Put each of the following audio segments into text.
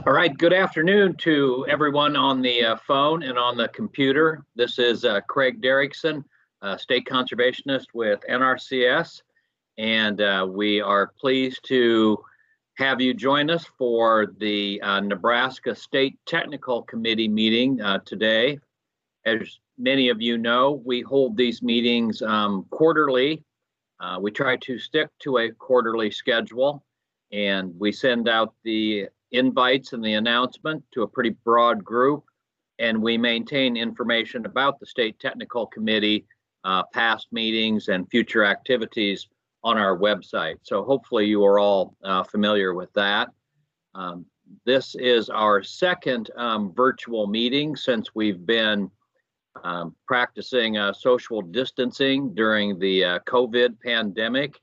All right, good afternoon to everyone on the phone and on the computer. This is Craig Derickson, State Conservationist with NRCS, and we are pleased to have you join us for the Nebraska State Technical Committee meeting today. As many of you know, we hold these meetings quarterly. We try to stick to a quarterly schedule, and we send out the invites and the announcement to a pretty broad group, and we maintain information about the State Technical Committee, past meetings and future activities on our website. So hopefully you are all familiar with that. This is our second virtual meeting since we've been practicing social distancing during the COVID pandemic.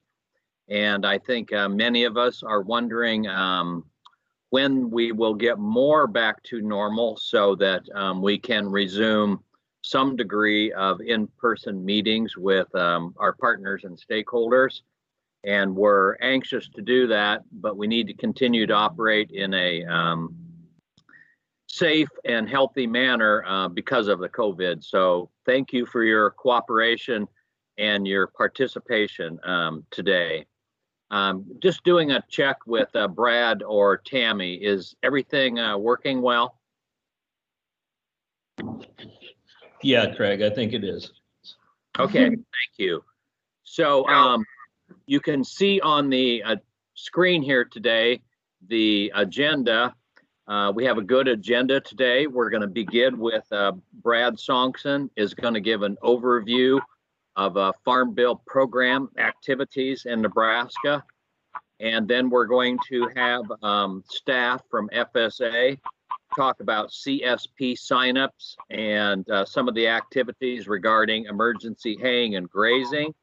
And I think many of us are wondering when we will get more back to normal so that we can resume some degree of in-person meetings with our partners and stakeholders. And we're anxious to do that, but we need to continue to operate in a safe and healthy manner because of the COVID. So thank you for your cooperation and your participation today. Just doing a check with Brad or Tammy. Is everything working well? Yeah, Craig, I think it is. Okay, thank you. So you can see on the screen here today the agenda. We have a good agenda today. We're going to begin with Brad Soncksen is going to give an overview of Farm Bill program activities in Nebraska. And then we're going to have staff from FSA talk about CSP signups and some of the activities regarding emergency haying and grazing.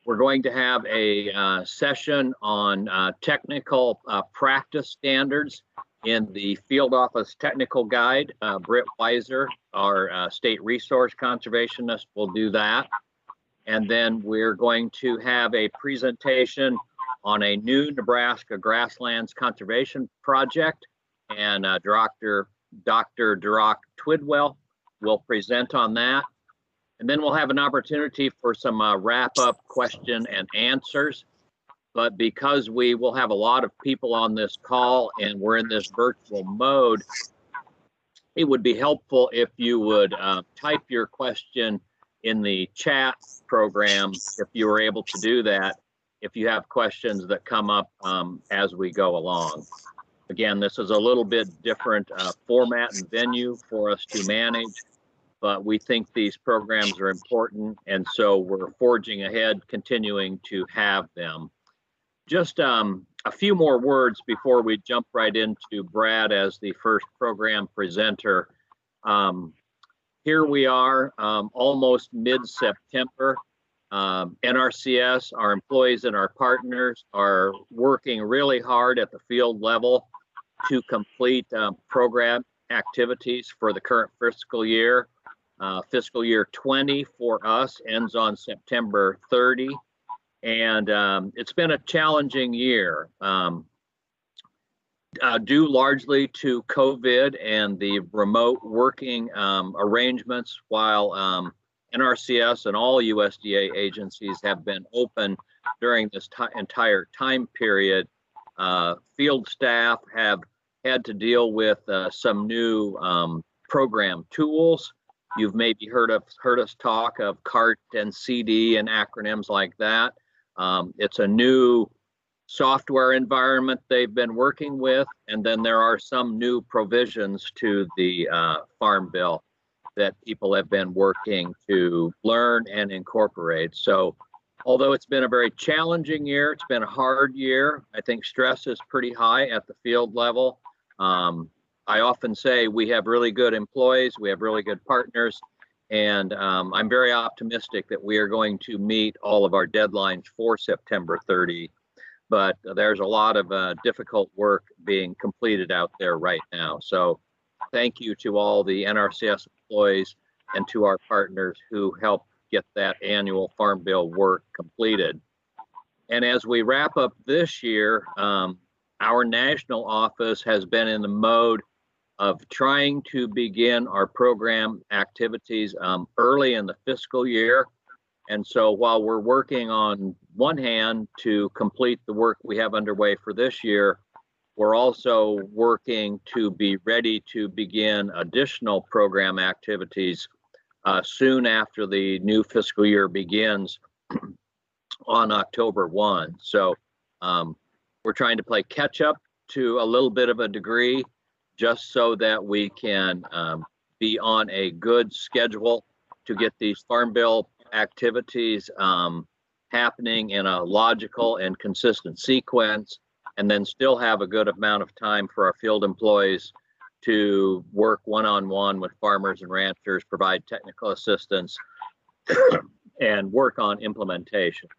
We're going to have a session on technical practice standards in the Field Office Technical Guide. Britt Weiser, our state resource conservationist, will do that. And then we're going to have a presentation on a new Nebraska grasslands conservation project, and Dr. Dirac Twidwell will present on that. And then we'll have an opportunity for some wrap-up question and answers. But because we will have a lot of people on this call and we're in this virtual mode, it would be helpful if you would type your question in the chat program, if you were able to do that, if you have questions that come up as we go along. Again, this is a little bit different format and venue for us to manage, but we think these programs are important, and so we're forging ahead, continuing to have them. Just a few more words before we jump right into Brad as the first program presenter. Here we are, almost mid-September. NRCS, our employees and our partners are working really hard at the field level to complete program activities for the current fiscal year. Fiscal year 20 for us ends on September 30. And it's been a challenging year, due largely to COVID and the remote working arrangements, while NRCS and all USDA agencies have been open during this entire time period. Field staff have had to deal with some new program tools. You've maybe heard us talk of CART and CD and acronyms like that. It's a new software environment they've been working with, and then there are some new provisions to the Farm Bill that people have been working to learn and incorporate. So although it's been a very challenging year, it's been a hard year. I think stress is pretty high at the field level. I often say we have really good employees, we have really good partners, and I'm very optimistic that we are going to meet all of our deadlines for September 30. But there's a lot of difficult work being completed out there right now. So thank you to all the NRCS employees and to our partners who helped get that annual Farm Bill work completed. And as we wrap up this year, our national office has been in the mode of trying to begin our program activities early in the fiscal year. And so while we're working on one hand to complete the work we have underway for this year, we're also working to be ready to begin additional program activities soon after the new fiscal year begins on October 1. So we're trying to play catch up to a little bit of a degree, just so that we can be on a good schedule to get these Farm Bill activities happening in a logical and consistent sequence, and then still have a good amount of time for our field employees to work one-on-one with farmers and ranchers, provide technical assistance, and work on implementation.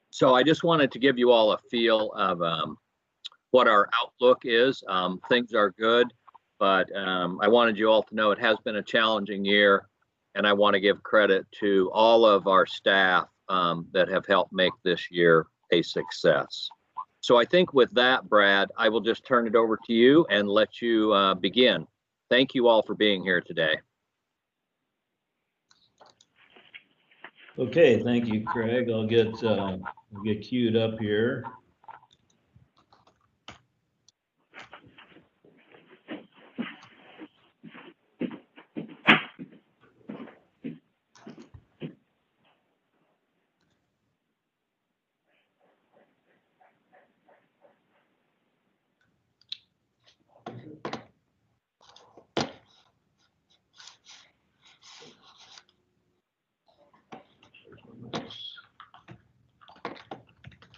So I just wanted to give you all a feel of what our outlook is. Things are good, but I wanted you all to know it has been a challenging year, and I want to give credit to all of our staff that have helped make this year a success. So I think with that, Brad, I will just turn it over to you and let you begin. Thank you all for being here today. Okay, thank you, Craig. I'll get queued up here.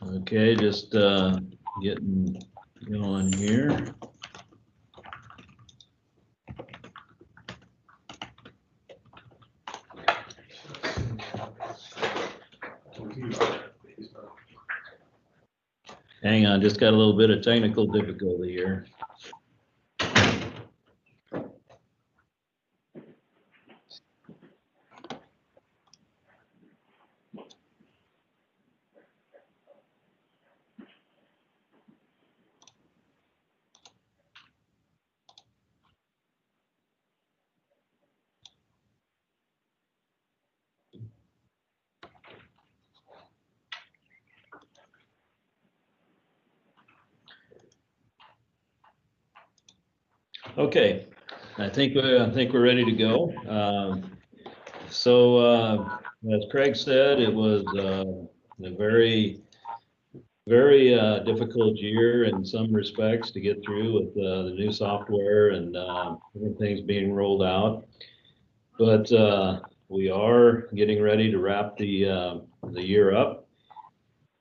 Okay, just getting going here. Hang on, just got a little bit of technical difficulty here. Okay, I think we're ready to go. As Craig said, it was a very difficult year in some respects to get through with the new software and different things being rolled out. But we are getting ready to wrap the year up.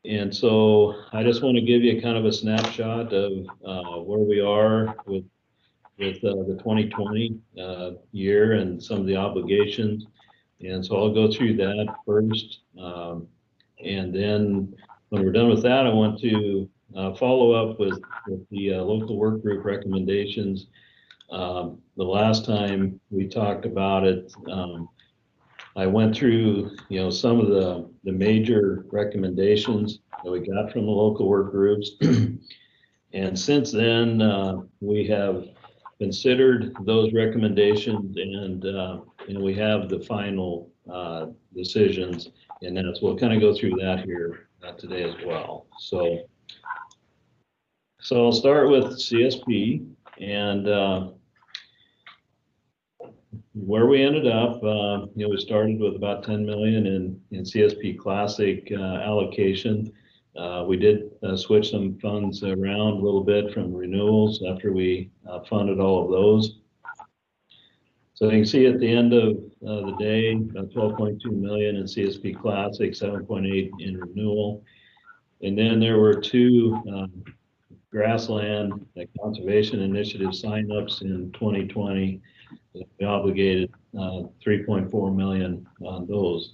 And so I just want to give you kind of a snapshot of where we are with the 2020 year and some of the obligations. And so I'll go through that first. And then when we're done with that, I want to follow up with the local work group recommendations. The last time we talked about it, I went through, some of the major recommendations that we got from the local work groups. And since then, we have considered those recommendations, and we have the final decisions, and then we'll kind of go through that here today as well. So I'll start with CSP and where we ended up. We started with about 10 million in CSP Classic allocation. We did switch some funds around a little bit from renewals after we funded all of those. So you can see at the end of the day, 12.2 million in CSP Classic, 7.8 in renewal. And then there were two grassland conservation initiative signups in 2020. We obligated 3.4 million on those.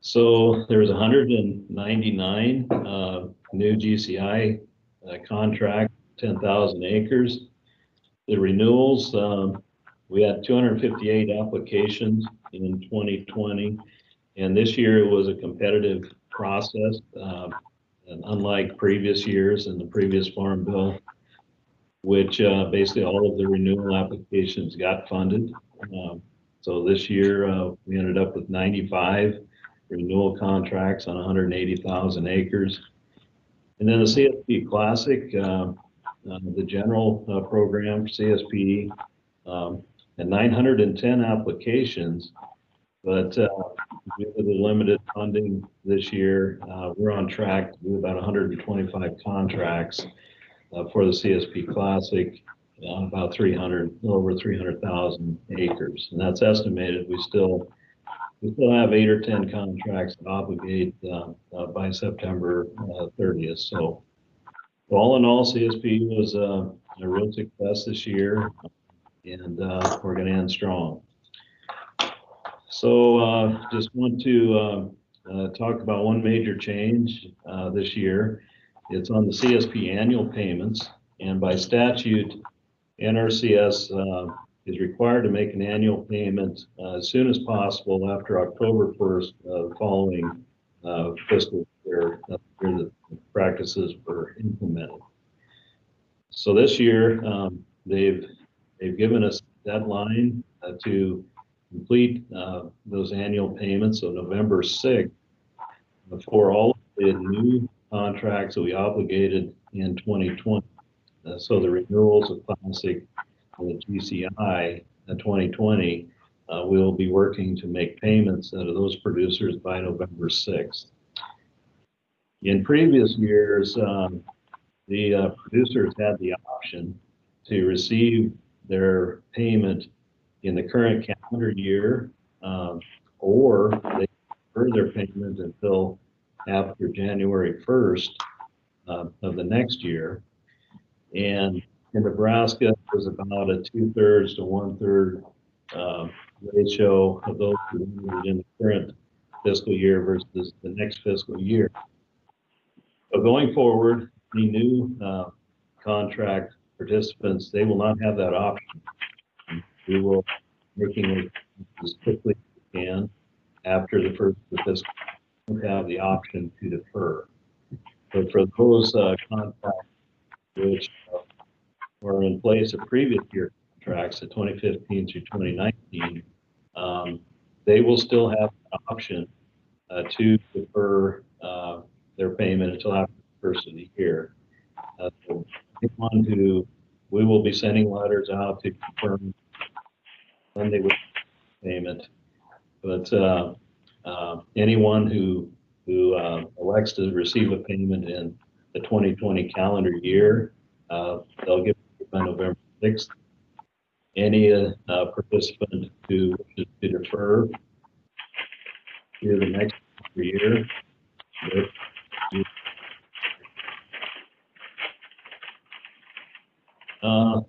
So there's 199 new GCI contract, 10,000 acres. The renewals, we had 258 applications in 2020, and this year it was a competitive process. and unlike previous years in the previous farm bill, which basically all of the renewal applications got funded. So this year we ended up with 95 renewal contracts on 180,000 acres. And then the CSP Classic, the general program for CSP, and 910 applications, but due to the limited funding this year, we're on track to do about 125 contracts for the CSP Classic, about over 300,000 acres, and that's estimated. We still have 8 or 10 contracts to obligate by September 30th. So all in all, CSP was a real success this year, and we're going to end strong. So just want to talk about one major change this year. It's on the CSP annual payments, and by statute, NRCS is required to make an annual payment as soon as possible after October 1st, following fiscal year where the practices were implemented. So this year, they've given us a deadline to complete those annual payments, so November 6th, for all of the new contracts that we obligated in 2020. So the renewals of Classic and the GCI in 2020, we'll be working to make payments out of those producers by November 6th. In previous years, the producers had the option to receive their payment in the current calendar year, or they defer their payment until after January 1st of the next year. And in Nebraska, it was about a 2/3 to 1/3 ratio of those who renewed in the current fiscal year versus the next fiscal year. So going forward, any new contract participants, they will not have that option. We will be making it as quickly as we can after the first of the fiscal year. We don't have the option to defer. But for those contracts which were in place of previous year contracts at 2015 through 2019, they will still have an option to defer their payment until after the first of the year. So anyone who, we will be sending letters out to confirm when they would payment, but anyone who elects to receive a payment in the 2020 calendar year, they'll get it by November 6th. Any participant who wishes to defer to the next year,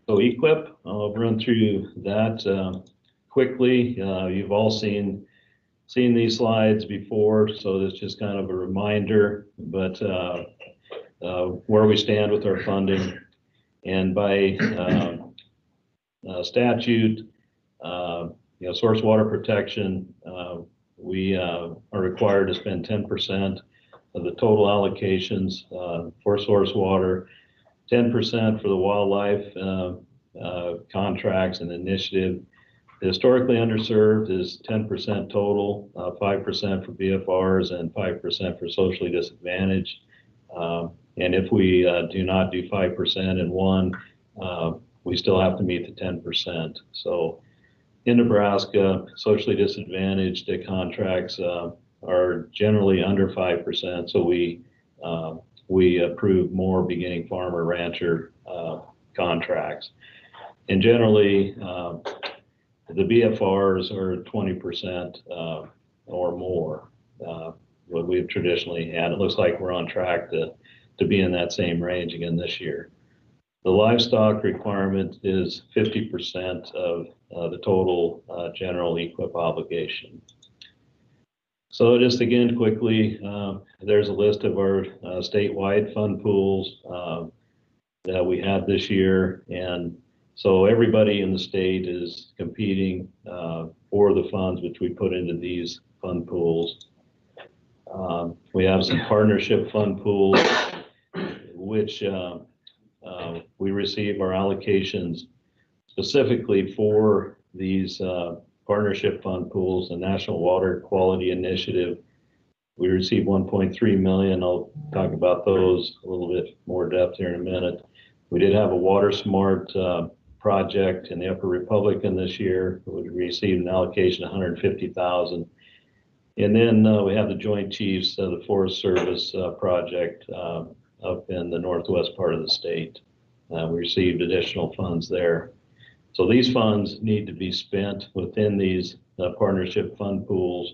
so EQIP, I'll run through that quickly. You've all seen these slides before, so it's just kind of a reminder, but where we stand with our funding. And by statute, source water protection, we are required to spend 10% of the total allocations for source water, 10% for the wildlife contracts and initiative. Historically underserved is 10% total, 5% for BFRs and 5% for socially disadvantaged. And if we do not do 5% in one, we still have to meet the 10%. So in Nebraska, socially disadvantaged contracts are generally under 5%. So we approve more beginning farmer rancher contracts. And generally, the BFRs are 20% or more, what we've traditionally had. It looks like we're on track to be in that same range again this year. The livestock requirement is 50% of the total general EQIP obligation. So just again, quickly, there's a list of our statewide fund pools that we have this year. And so everybody in the state is competing for the funds which we put into these fund pools. We have some partnership fund pools, which we receive our allocations specifically for these partnership fund pools. The National Water Quality Initiative, we received 1.3 million. I'll talk about those a little bit more depth here in a minute. We did have a WaterSMART project in the Upper Republican this year. We received an allocation of 150,000. And then we have the Joint Chiefs, the Forest Service project up in the northwest part of the state. We received additional funds there. So these funds need to be spent within these partnership fund pools.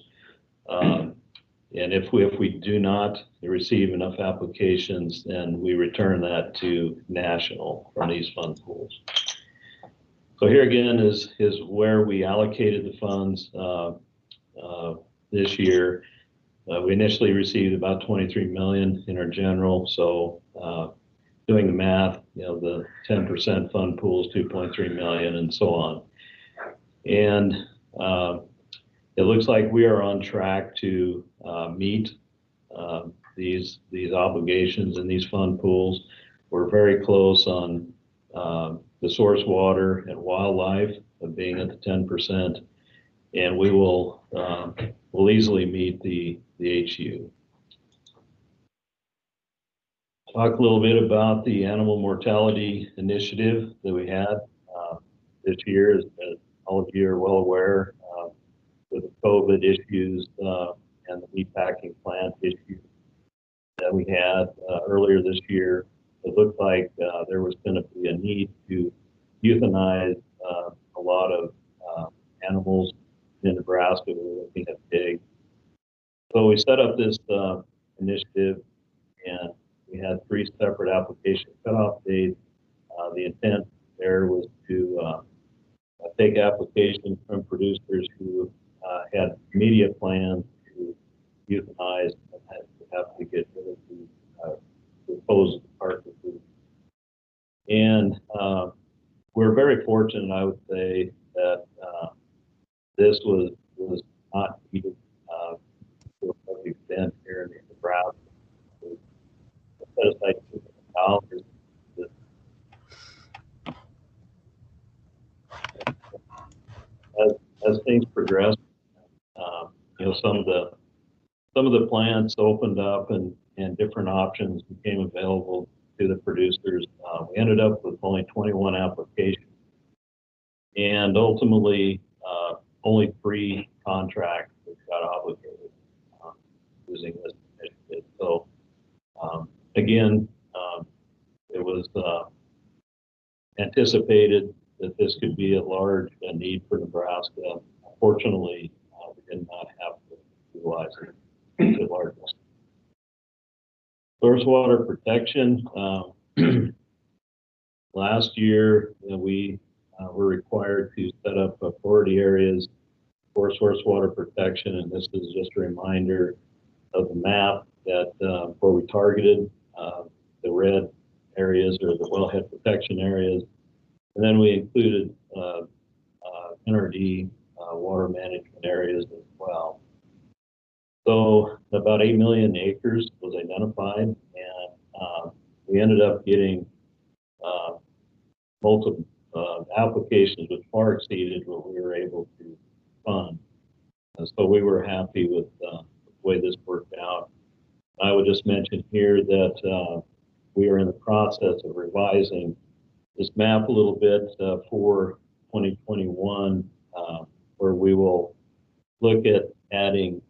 And if we do not receive enough applications, then we return that to national from these fund pools. So here again is where we allocated the funds this year. We initially received about 23 million in our general. So doing the math, you know, the 10% fund pool is 2.3 million and so on. And it looks like we are on track to meet these obligations in these fund pools. We're very close on the source water and wildlife of being at the 10%, and we will we'll easily meet the HU. Talk a little bit about the animal mortality initiative that we had this year. As all of you are well aware, with the COVID issues and the meatpacking plant issues that we had earlier this year, it looked like there was going to be a need to euthanize a lot of animals in Nebraska. We were looking at pigs. So we set up this initiative, and we had 3 separate application cutoff dates. The intent there was to take applications from producers who had immediate plans to euthanize and have to get rid of the disposed carcasses. And we're very fortunate, I would say, that this was not needed to a big extent here in Nebraska. Set aside $2 million. As things progress, you know, some of the plants opened up and different options became available to the producers. We ended up with only 21 applications, and ultimately only 3 contracts got obligated using this initiative. So again, it was anticipated that this could be a large need for Nebraska. Unfortunately, we did not have to utilize it to largest. Source water protection. Last year, we were required to set up priority areas for source water protection, and this is just a reminder of the map that where we targeted the red areas or the wellhead protection areas, and then we included NRD water management areas as well. So about 8 million acres was identified, and we ended up getting multiple applications which far exceeded what we were able to fund. And so we were happy with the way this worked out. I would just mention here that we are in the process of revising this map a little bit for 2021, where we will look at adding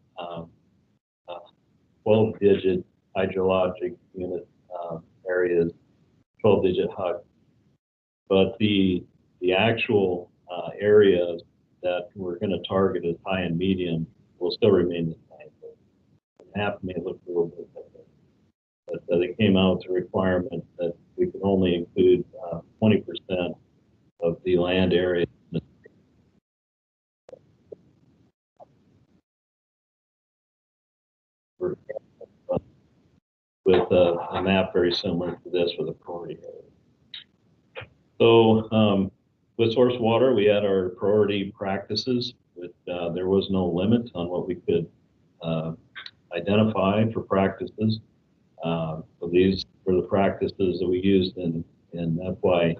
12-digit hydrologic unit areas, 12-digit HUC. But the actual areas that we're going to target as high and medium will still remain the same. The map may look a little bit different, but they came out with a requirement that we can only include 20% of the land area with a map very similar to this with a priority area. So with source water, we had our priority practices. With, there was no limit on what we could identify for practices. So these were the practices that we used in FY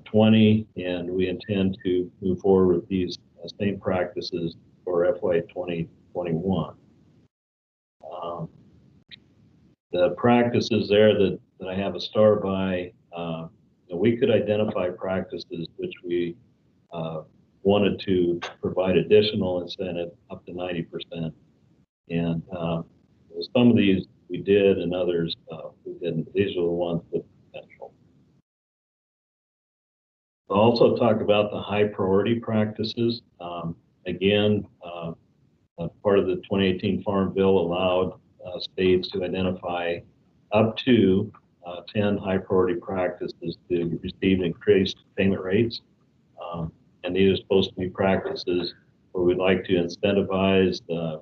20, and we intend to move forward with these same practices for FY 2021. The practices there that I have a star by, we could identify practices which we wanted to provide additional incentive up to 90%. And some of these we did and others we didn't. These are the ones with potential. I'll also talk about the high priority practices. Again, part of the 2018 Farm Bill allowed states to identify up to 10 high priority practices to receive increased payment rates. And these are supposed to be practices where we'd like to incentivize the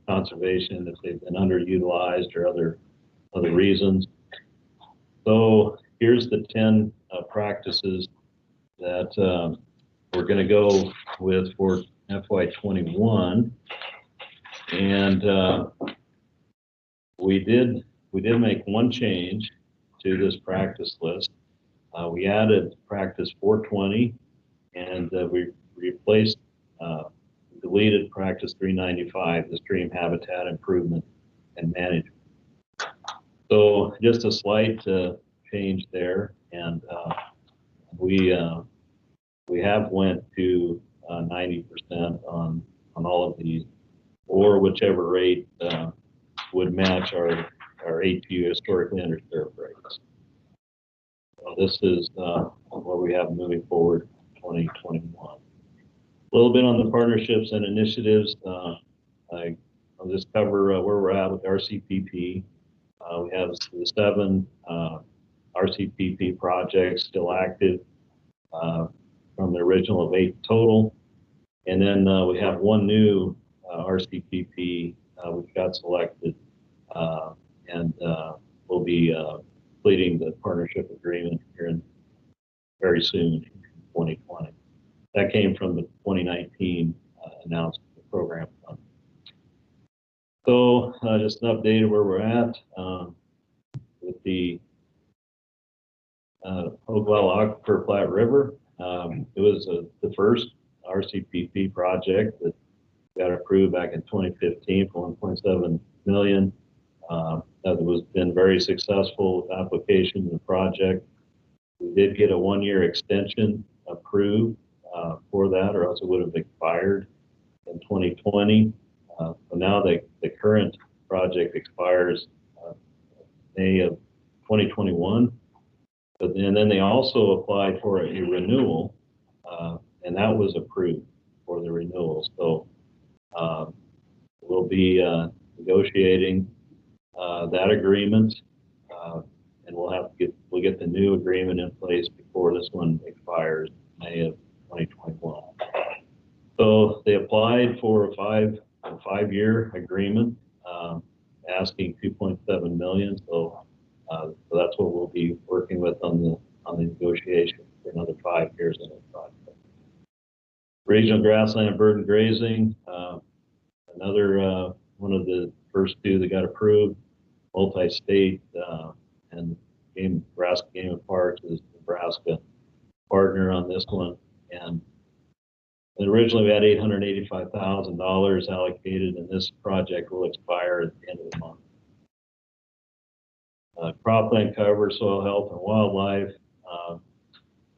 conservation if they've been underutilized or other reasons. So here's the 10 practices that we're going to go with for FY21. And we did make one change to this practice list. We added practice 420, and we replaced, deleted practice 395, the stream habitat improvement and management. So just a slight change there, and we have went to 90% on all of these, or whichever rate would match our ATU historically underserved rates. So this is what we have moving forward 2021. A little bit on the partnerships and initiatives. I'll just cover where we're at with RCPP. We have the 7 RCPP projects still active from the original of 8 total. And then we have one new RCPP which got selected, and we'll be completing the partnership agreement here very soon in 2020. That came from the 2019 announced program fund. So just an update of where we're at with the Hopewell Aquifer Platte River. It was the first RCPP project that got approved back in 2015 for 1.7 million. That was been very successful with application of the project. We did get a 1-year extension approved for that, or else it would have expired in 2020. But now the current project expires May of 2021. And then they also applied for a renewal, and that was approved for the renewal. So we'll be negotiating that agreement, and we'll get the new agreement in place before this one expires May of 2021. So they applied for a five-year agreement, asking 2.7 million. So that's what we'll be working with on the negotiation for another 5 years in the project. Regional grassland bird and grazing, another one of the first 2 that got approved, multi-state, and Nebraska Game and Parks is Nebraska partner on this one. And originally we had $885,000 allocated, and this project will expire at the end of the month. Cropland cover, soil health and wildlife.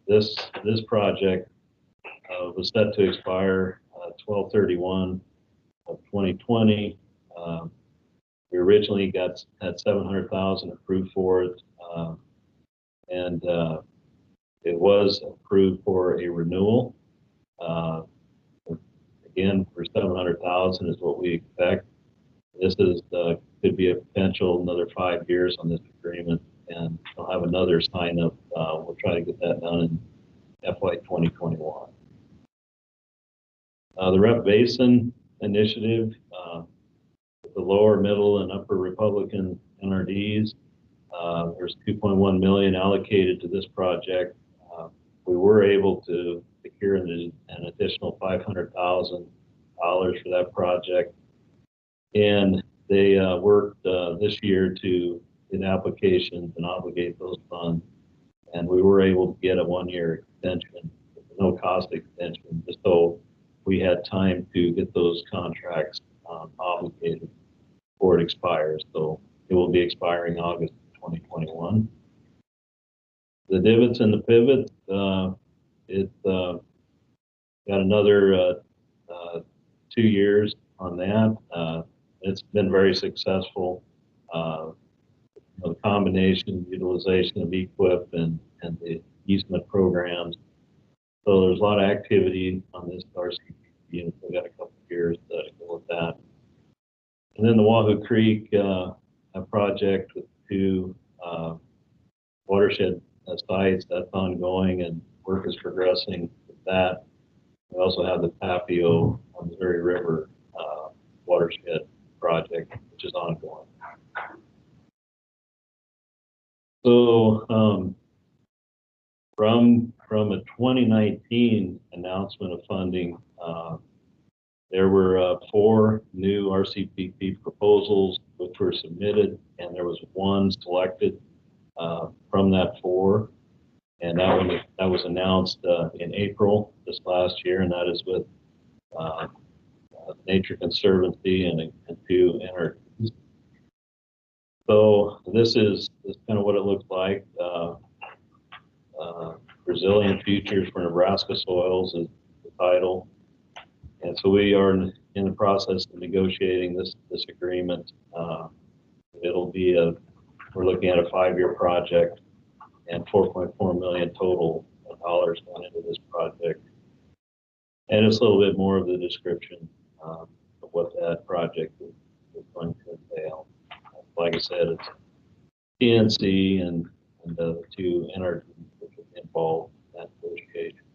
This project was set to expire 12/31 of 2020. We originally had 700,000 approved for it, and it was approved for a renewal. Again, for 700,000 is what we expect. This is could be a potential another 5 years on this agreement, and we'll have another sign up. We'll try to get that done in FY 2021. The Rep Basin initiative, the lower, middle, and upper Republican NRDs, there's 2.1 million allocated to this project. We were able to secure an additional $500,000 for that project. And they worked this year to get applications and obligate those funds, and we were able to get a 1-year extension, no cost extension, just so we had time to get those contracts obligated before it expires. So it will be expiring August 2021. The divots and the pivots, it got another 2 years on that. It's been very successful. The combination utilization of EQIP and the easement programs. So there's a lot of activity on this RCPP, and we've got a couple of years to go with that. And then the Wahoo Creek a project with 2 watershed sites, that's ongoing and work is progressing with that. We also have the Papio on the Missouri River watershed project, which is ongoing. So from a 2019 announcement of funding, there were 4 new RCPP proposals which were submitted, and there was 1 selected from that 4, and that was announced in April this last year, and that is with Nature Conservancy and 2 NRCS. So this is kind of what it looks like. Resilient Futures for Nebraska Soils is the title. And so we are in the process of negotiating this agreement. It'll be we're looking at a 5-year project and $4.4 million total dollars going into this project. And it's a little bit more of the description of what that project is going to entail. Like I said, it's PNC and the 2 NRCS which are involved in that negotiation.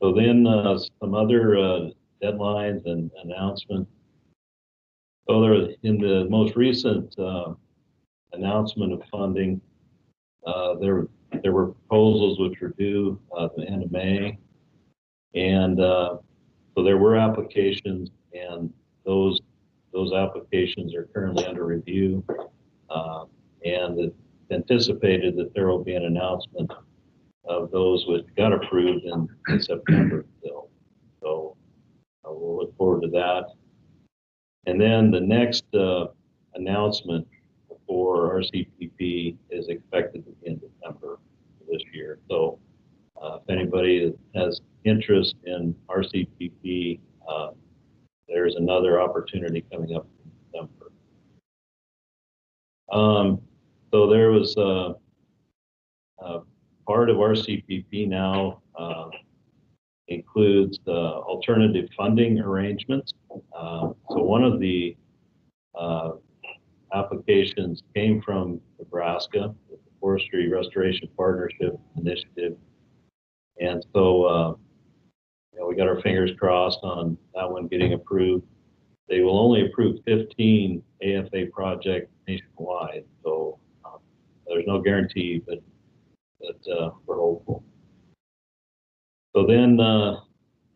So then some other deadlines and announcements. So there, in the most recent announcement of funding, there were proposals which were due at the end of May, and so there were applications, and those applications are currently under review, and it's anticipated that there will be an announcement of those which got approved in September still. So we'll look forward to that. And then the next announcement for RCPP is expected to be in December this year. So if anybody has interest in RCPP, there's another opportunity coming up in December. So there was part of RCPP now includes alternative funding arrangements. So one of the applications came from Nebraska, with the Forestry Restoration Partnership Initiative. And so we got our fingers crossed on that one getting approved. They will only approve 15 AFA projects nationwide. So there's no guarantee, but we're hopeful. So then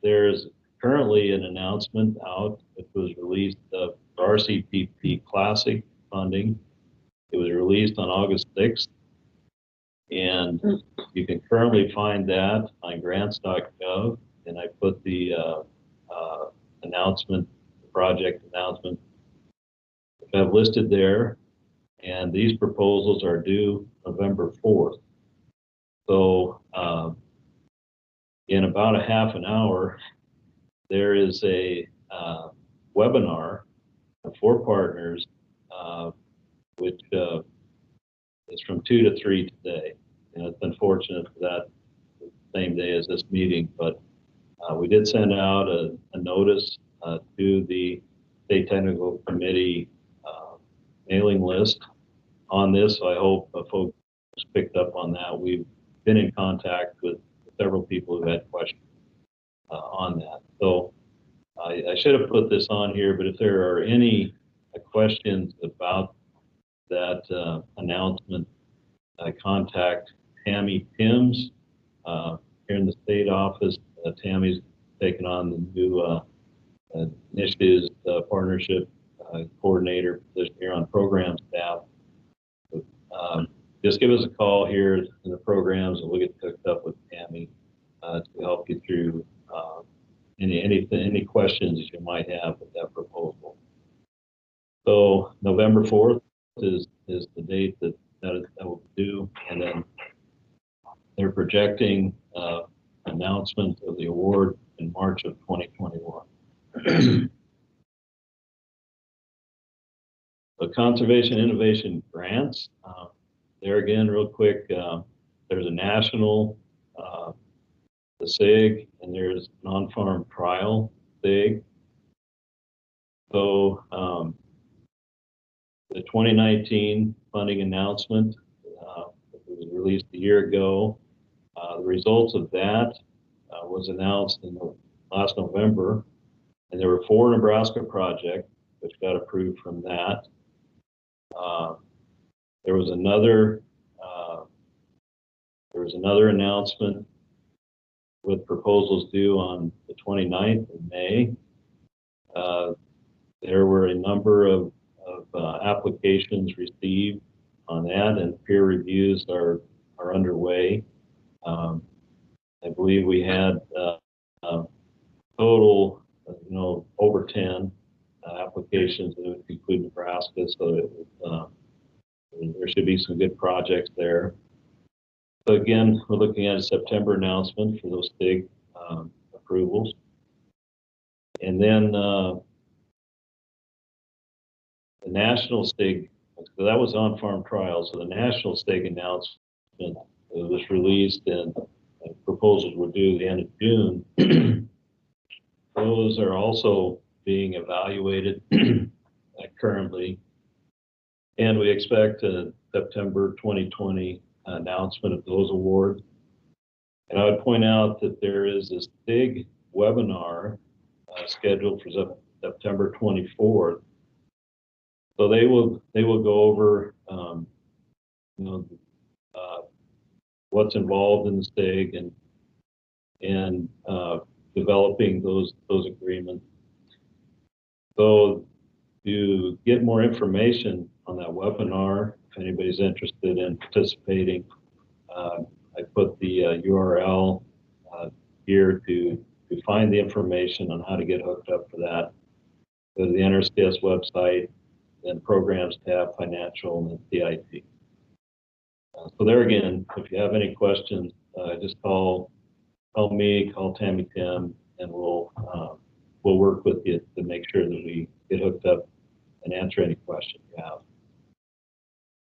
there's currently an announcement out that was released for RCPP Classic funding. It was released on August 6th, and you can currently find that on grants.gov, and I put the announcement, the project announcement, which I've listed there, and these proposals are due November 4th. So in about a half an hour, there is a webinar of 4 partners, which is from 2 to 3 today. And it's unfortunate that the same day as this meeting, but we did send out a notice to the State Technical Committee mailing list on this. So I hope folks picked up on that. We've been in contact with several people who had questions on that. So I should have put this on here, but if there are any questions about that announcement, contact Tammy Timms here in the state office. Tammy's taken on the new initiatives partnership coordinator position here on program staff. Just give us a call here in the programs and we'll get hooked up with Tammy to help you through any questions that you might have with that proposal. So November 4th is the date that will be due, and then they're projecting announcement of the award in March of 2021. The Conservation Innovation Grants, there again, real quick, there's a national, the SIG, and there's non-farm trial SIG. So the 2019 funding announcement was released a year ago. The results of that was announced in last November, and there were 4 Nebraska projects which got approved from that. There was another announcement with proposals due on the 29th of May. There were a number of applications received on that, and peer reviews are underway. I believe we had total, over 10 applications that would include Nebraska, so there should be some good projects there. So again, we're looking at a September announcement for those big approvals. And then the national STIG, so that was on-farm trials. So the national STIG announcement was released and proposals were due the end of June. Those are also being evaluated currently. And we expect a September 2020 announcement of those awards. And I would point out that there is this big webinar scheduled for September 24th. So they will go over what's involved in the STIG and developing those agreements. So to get more information on that webinar, if anybody's interested in participating, I put the URL here to find the information on how to get hooked up for that. Go to the NRCS website, then Programs tab, Financial, and then CIT. So there again, if you have any questions, just call me, call Tammy Tim, and we'll work with you to make sure that we get hooked up and answer any questions you have.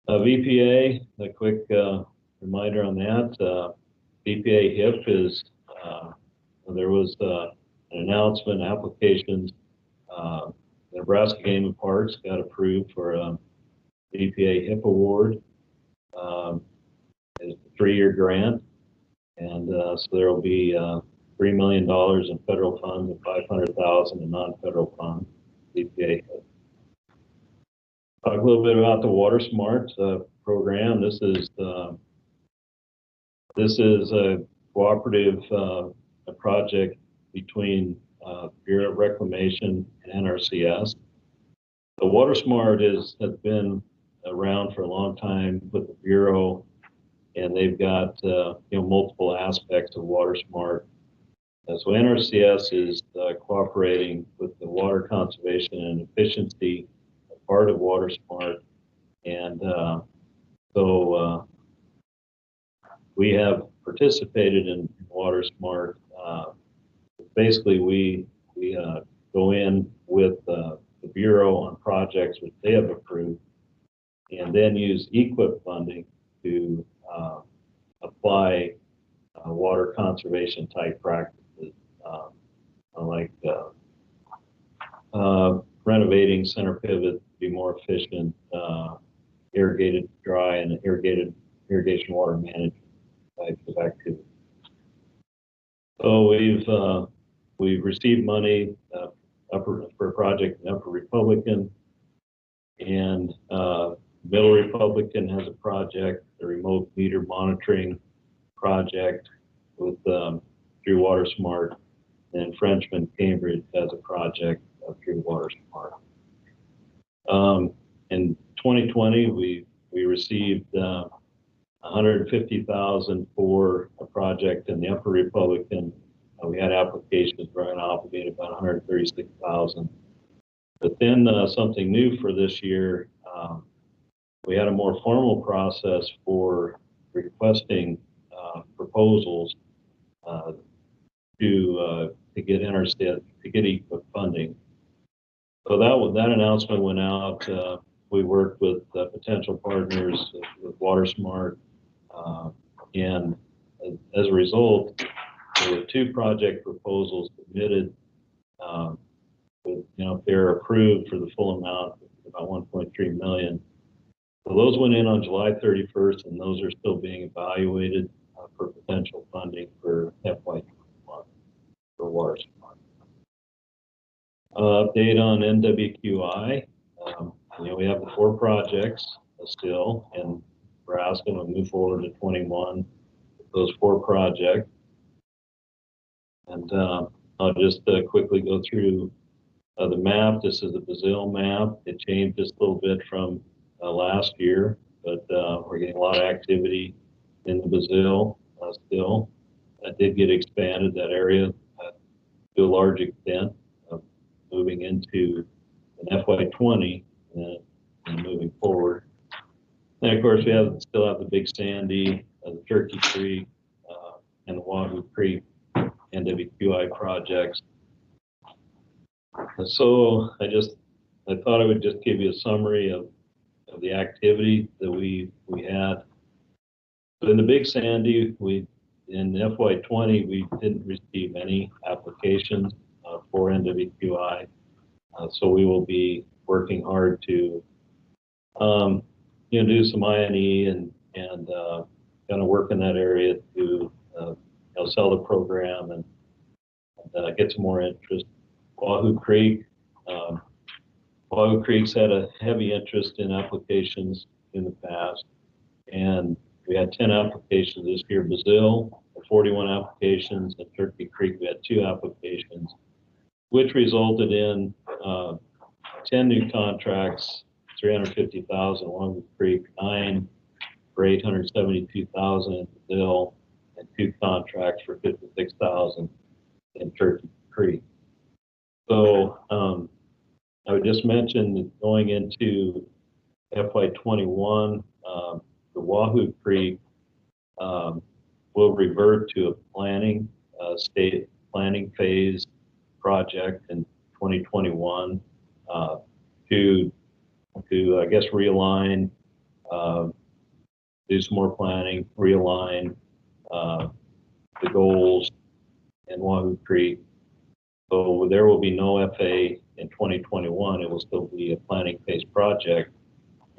VPA, a quick reminder on that. VPA HIP is, there was an announcement, applications. Nebraska Game and Parks got approved for a VPA HIP award. It's a 3-year grant, and so there will be $3 million in federal funds and $500,000 in non-federal funds. VPA HIP. Talk a little bit about the WaterSMART program. This is a cooperative project between Bureau of Reclamation and NRCS. The WaterSMART has been around for a long time with the Bureau, and they've got multiple aspects of WaterSMART. So NRCS is cooperating with the water conservation and efficiency part of WaterSMART, and so we have participated in WaterSMART. Basically, we go in with the Bureau on projects which they have approved, and then use EQIP funding to apply water conservation type practices, like renovating center pivot to be more efficient, irrigated dry and irrigation water management types of activities. So we've received money for a project in Upper Republican, and Middle Republican has a project, a remote meter monitoring project with through WaterSMART. and Frenchman Cambridge has a project through WaterSMART. In 2020, we received $150,000 for a project in the Upper Republican. We had applications running off of being about $136,000. But then something new for this year, we had a more formal process for requesting proposals to get NRCS, to get EQIP funding. So that announcement went out. We worked with potential partners with WaterSMART, and as a result, there were 2 project proposals submitted. If they're approved for the full amount, about 1.3 million. So those went in on July 31st, and those are still being evaluated for potential funding for FY21 for WaterSMART. Update on NWQI. We have the 4 projects still in Nebraska, and we'll move forward to 21 with those 4 projects. And I'll just quickly go through the map. This is the Brazil map. It changed just a little bit from last year, but we're getting a lot of activity in the Brazil still. That did get expanded, that area, to a large extent, moving into an FY20 and moving forward. And of course, we still have the Big Sandy, the Turkey Creek, and the Wahoo Creek NWQI projects. And so I thought I would just give you a summary of the activity that we had. So in the Big Sandy, in FY20, we didn't receive any applications for NWQI. So we will be working hard to do some I&E and kind of work in that area to sell the program and get some more interest. Wahoo Creek's had a heavy interest in applications in the past, and we had 10 applications this year. Brazil, 41 applications, and Turkey Creek, we had 2 applications, which resulted in 10 new contracts, 350,000 Wahoo Creek, 9 for 872,000 in Brazil, and 2 contracts for 56,000 in Turkey Creek. So I would just mention that going into FY21, the Wahoo Creek will revert to a state planning phase project in 2021 to I guess realign, do some more planning, realign the goals in Wahoo Creek. So there will be no FA in 2021. It will still be a planning phase project,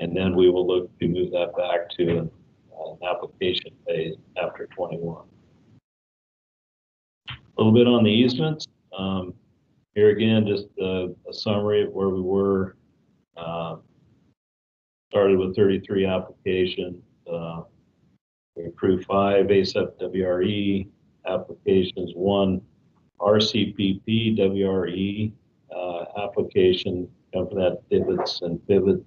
and then we will look to move that back to an application phase after 21. A little bit on the easements. Here again, just a summary of where we were. Started with 33 applications. We approved 5 ASEP WRE applications, 1 RCPP WRE application, for that Divots and Pivot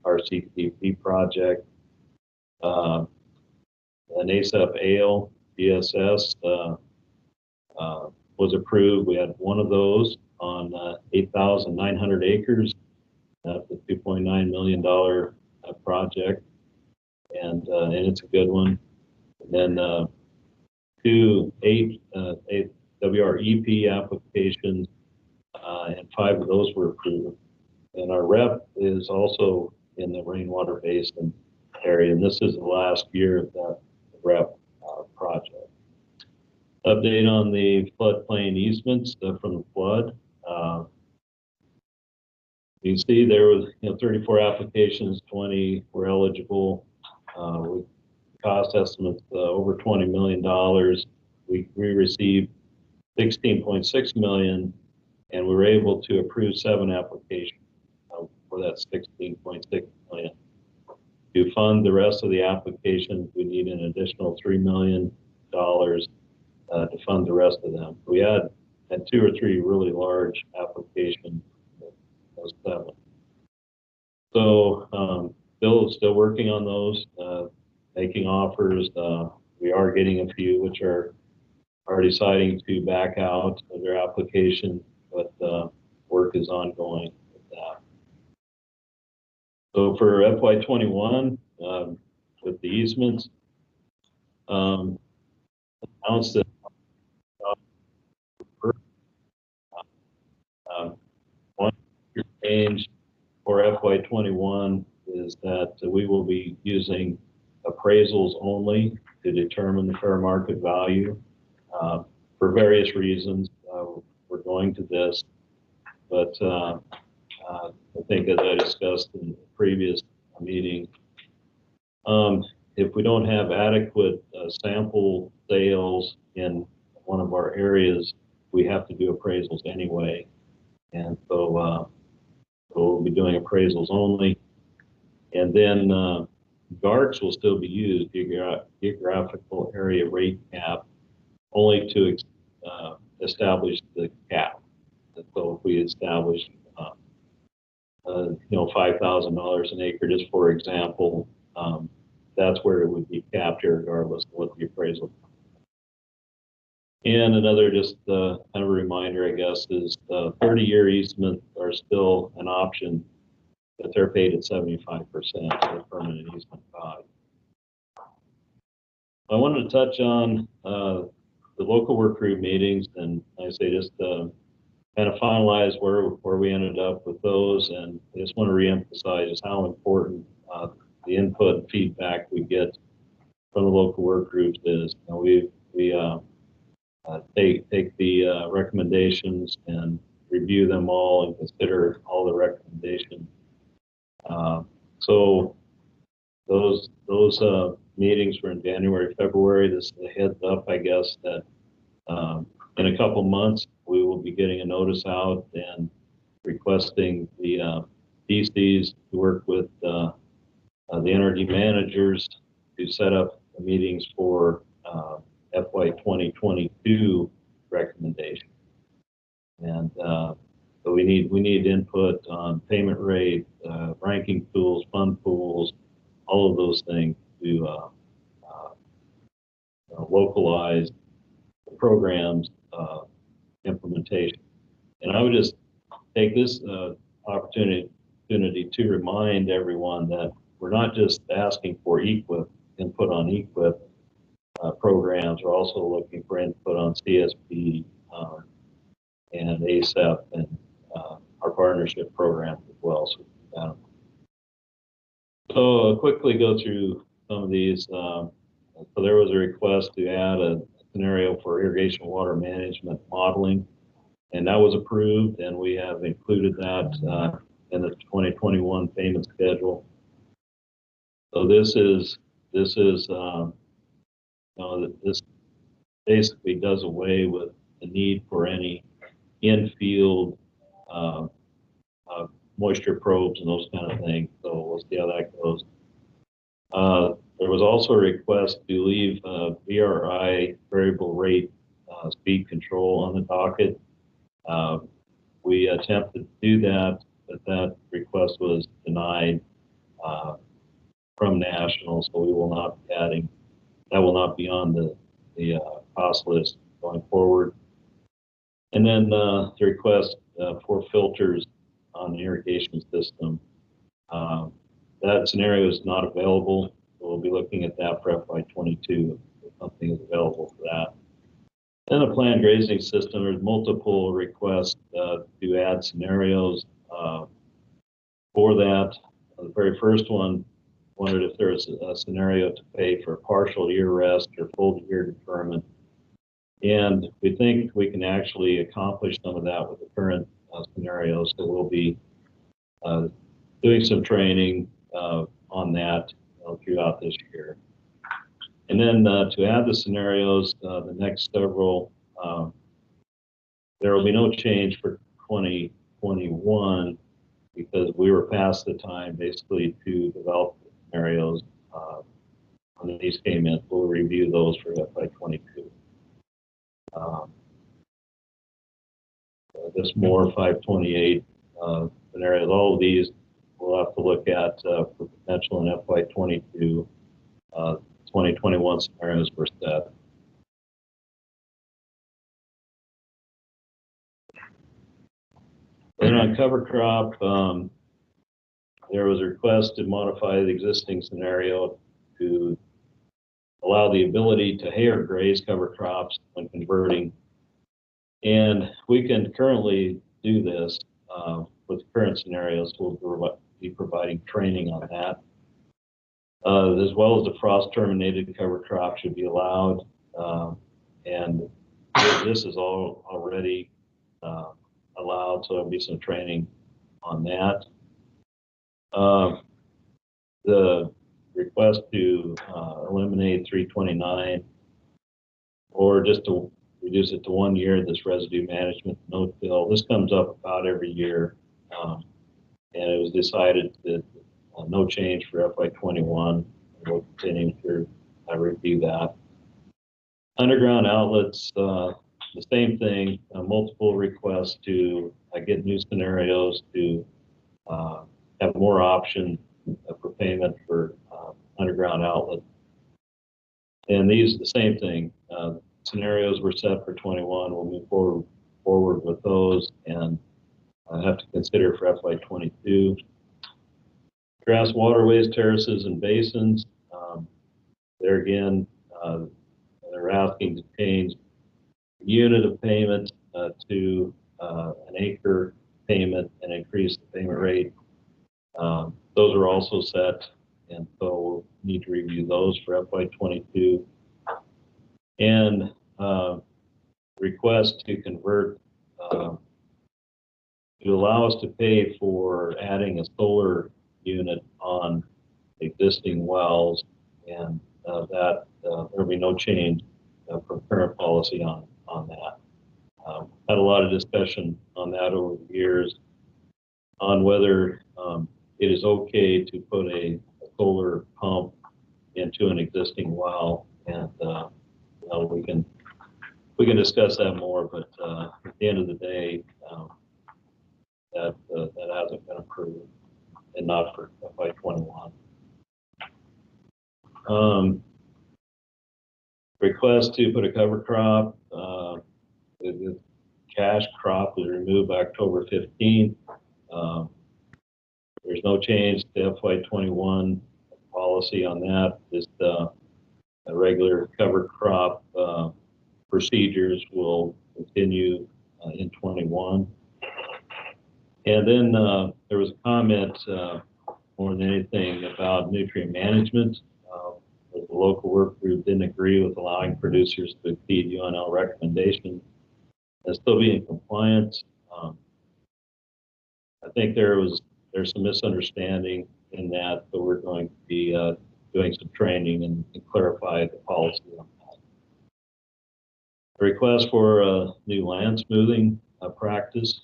RCPP project. An ASEP ALE DSS was approved. We had 1 of those on 8,900 acres. That's a $2.9 million project, and it's a good one. And then 2 8 WREP applications, and 5 of those were approved. And our rep is also in the rainwater basin area, and this is the last year of that rep project. Update on the floodplain easements from the flood. You can see there was 34 applications, 20 were eligible. With cost estimates over $20 million. We received 16.6 million, and we were able to approve 7 applications for that 16.6 million. To fund the rest of the applications, we need an additional $3 million to fund the rest of them. We had and 2 or 3 really large applications. So Bill is still working on those, making offers. We are getting a few which are deciding to back out of their application, but work is ongoing with that. So for FY21, with the easements, announced that one change for FY21 is that we will be using appraisals only to determine the fair market value. For various reasons, we're going to this, but I think, as I discussed in the previous meeting, if we don't have adequate sample sales in one of our areas, we have to do appraisals anyway. And so we'll be doing appraisals only. And then GARTs will still be used, geographical area rate cap, only to establish the cap. So if we establish, $5,000 an acre, just for example, that's where it would be capped, regardless of what the appraisal. And another just kind of a reminder, I guess, is 30-year easements are still an option, but they're paid at 75% of the permanent easement value. I wanted to touch on the local work group meetings, and I say just kind of finalize where we ended up with those, and I just want to reemphasize just how important the input and feedback we get from the local work groups is. We take the recommendations and review them all and consider all the recommendations. So those meetings were in January, February. This is a heads up, I guess, that in a couple months we will be getting a notice out and requesting the DCs to work with the NRD managers to set up the meetings for FY 2022 recommendation. And so we need input on payment rate, ranking tools, fund pools, all of those things to localize the programs implementation. And I would just take this opportunity to remind everyone that we're not just asking for EQIP, input on EQIP programs. We're also looking for input on CSP and ASEP and our partnership programs as well. So I'll quickly go through some of these. So there was a request to add a scenario for irrigation water management modeling, and that was approved, and we have included that in the 2021 payment schedule. So this basically does away with the need for any in-field moisture probes and those kind of things. So we'll see how that goes. There was also a request to leave VRI variable rate speed control on the docket. We attempted to do that, but that request was denied from National, so we will not be adding, that will not be on the cost list going forward. And then the request for filters on the irrigation system. That scenario is not available. So we'll be looking at that for FY22 if something is available for that. Then the planned grazing system, there's multiple requests to add scenarios for that. The very first one wondered if there's a scenario to pay for partial year rest or full year deferment. And we think we can actually accomplish some of that with the current scenarios. So we'll be doing some training on that throughout this year. And then to add the scenarios, the next several, there will be no change for 2021 because we were past the time basically to develop the scenarios. When these came in, we'll review those for FY22. this more 528 scenarios. All of these we'll have to look at for potential in FY22. 2021 scenarios were set. Then on cover crop, there was a request to modify the existing scenario to allow the ability to hay or graze cover crops when converting. And we can currently do this with current scenarios. We'll be providing training on that. As well as the frost terminated cover crop should be allowed. And this is all already allowed, so there'll be some training on that. The request to eliminate 329 or just to reduce it to 1 year, this residue management no-till, this comes up about every year. And it was decided that no change for FY21. We'll continue to review that. Underground outlets, the same thing, multiple requests to get new scenarios to have more options for payment for underground outlets. And these, the same thing, scenarios were set for 21. We'll move forward with those and have to consider for FY22. Grass waterways, terraces, and basins. There again, they're asking to change the unit of payment to an acre payment and increase the payment rate. Those are also set, and so we'll need to review those for FY22. And request to convert to allow us to pay for adding a solar unit on existing wells, and that there'll be no change from current policy on that. Had a lot of discussion on that over the years on whether it is okay to put a solar pump into an existing well, and we can discuss that more, but at the end of the day, that hasn't been approved, and not for FY21. Request to put a cover crop. The cash crop was removed by October 15th. There's no change to FY21 policy on that. Just a regular cover crop procedures will continue in 21. And then there was a comment more than anything about nutrient management. The local work group didn't agree with allowing producers to exceed UNL recommendations and still be in compliance. I think there's some misunderstanding in that, so we're going to be doing some training and clarify the policy on that. A request for a new land smoothing practice,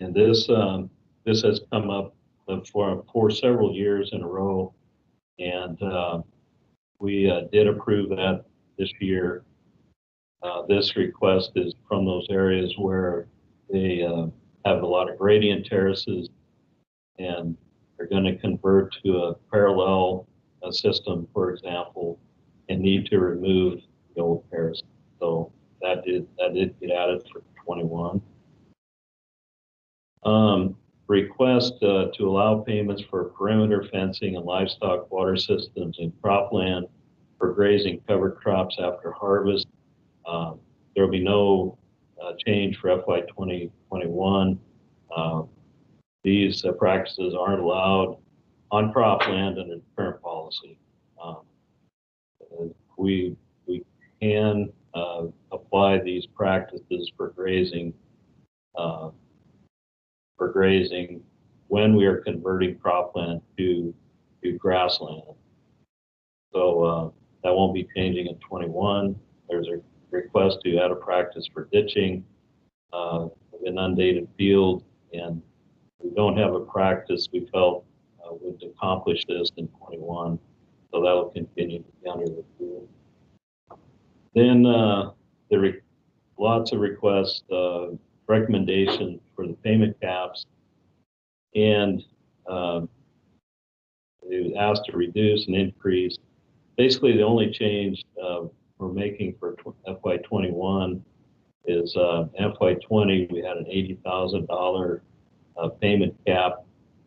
and this has come up for several years in a row, and we did approve that this year. This request is from those areas where they have a lot of gradient terraces, and they're going to convert to a parallel system, for example, and need to remove the old terrace. So that did get added for 21. Request to allow payments for perimeter fencing and livestock water systems in cropland for grazing covered crops after harvest. There will be no change for FY 2021. These practices aren't allowed on cropland under the current policy. We can apply these practices for grazing when we are converting cropland to grassland. So that won't be changing in 21. There's a request to add a practice for ditching of an undated field, and we don't have a practice we felt would accomplish this in 21, so that will continue to be under the field. Then lots of requests recommendation for the payment caps, and it was asked to reduce and increase. Basically, the only change we're making for FY21 is FY20 we had an $80,000 payment cap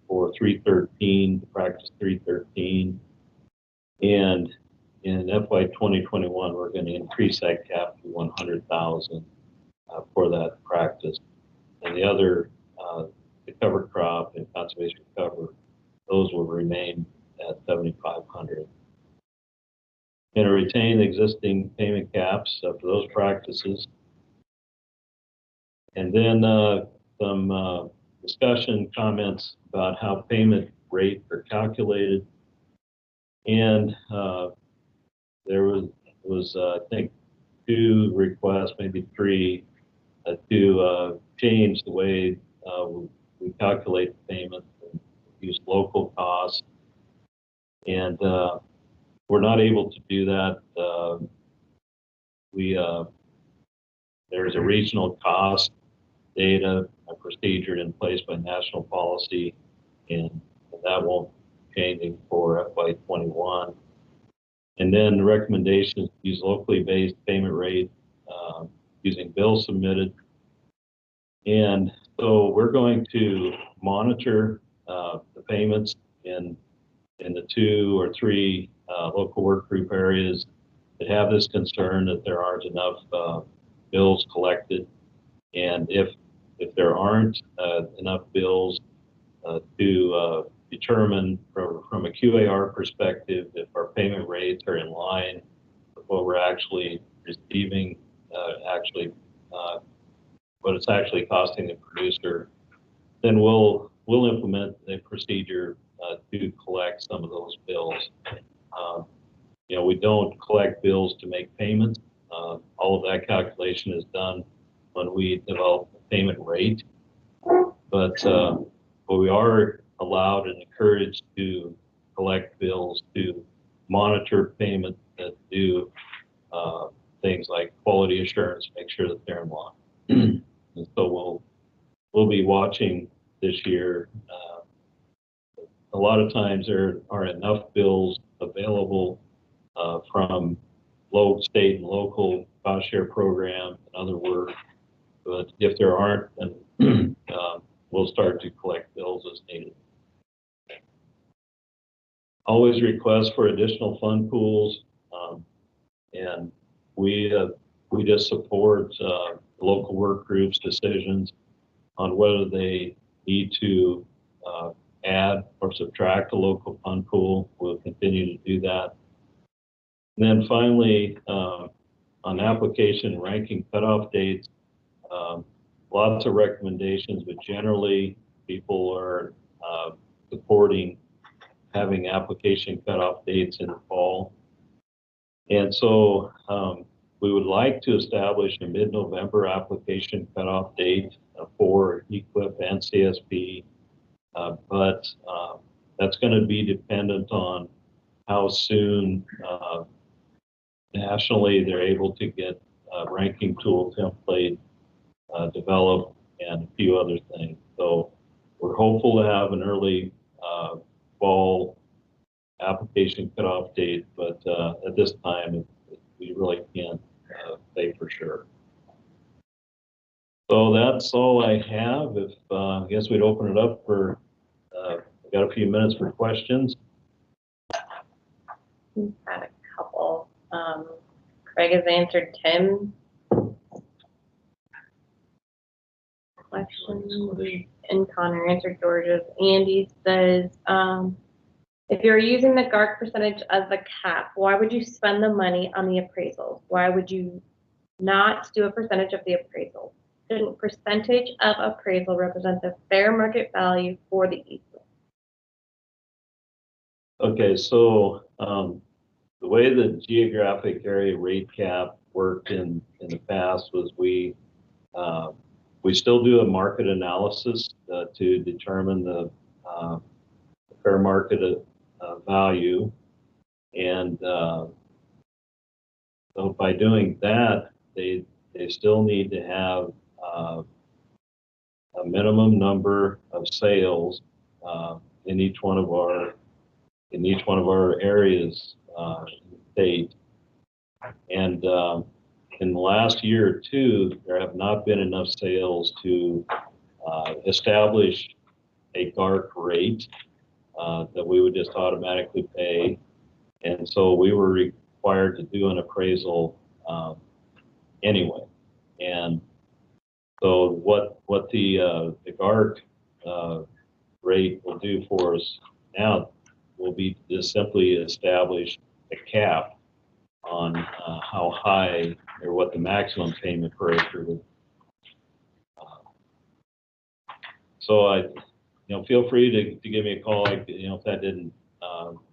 for 313, practice 313, and in FY 2021 we're going to increase that cap to 100,000 for that practice, and the other the cover crop and conservation cover, those will remain at 7,500. Going to retain the existing payment caps for those practices. And then some discussion comments about how payment rates are calculated. And there was I think 2 requests, maybe 3, to change the way we calculate the payment and use local costs. And we're not able to do that. There's a regional cost data, a procedure in place by national policy, and that won't be changing for FY21. And then the recommendations use locally based payment rate using bills submitted. And so we're going to monitor the payments in the 2 or 3 local work group areas that have this concern that there aren't enough bills collected. And if there aren't enough bills to determine from a QAR perspective if our payment rates are in line with what we're actually receiving, what it's actually costing the producer, then we'll implement a procedure to collect some of those bills. We don't collect bills to make payments. All of that calculation is done when we develop the payment rate, but we are allowed and encouraged to collect bills to monitor payments that do things like quality assurance, make sure that they're in line. And so we'll be watching this year. A lot of times there are enough bills available from state and local cost share program and other work, but if there aren't, then we'll start to collect bills as needed. Always request for additional fund pools, and we just support local work groups' decisions on whether they need to add or subtract a local fund pool. We'll continue to do that. And then finally, on application ranking cutoff dates, lots of recommendations, but generally people are supporting having application cutoff dates in the fall. And so we would like to establish a mid-November application cutoff date for EQIP and CSP, but that's going to be dependent on how soon nationally they're able to get a ranking tool template developed and a few other things. So we're hopeful to have an early fall application cutoff date, but at this time we really can't say for sure. So that's all I have. If I guess we'd open it up for, we've got a few minutes for questions. We've had a couple. Craig has answered Tim questions, and Connor answered George's. Andy says, if you're using the GARC percentage as the cap, why would you spend the money on the appraisals? Why would you not do a percentage of the appraisal? Shouldn't percentage of appraisal represent the fair market value for the easement? Okay, so the way the geographic area rate cap worked in the past was we still do a market analysis to determine the fair market value, and so by doing that, they still need to have a minimum number of sales in each one of our areas in the state. And in the last year or two, there have not been enough sales to establish a GARC rate that we would just automatically pay. And so we were required to do an appraisal anyway. And so what the GARC rate will do for us now will be to simply establish a cap on how high or what the maximum payment per acre would. So feel free to give me a call, if that didn't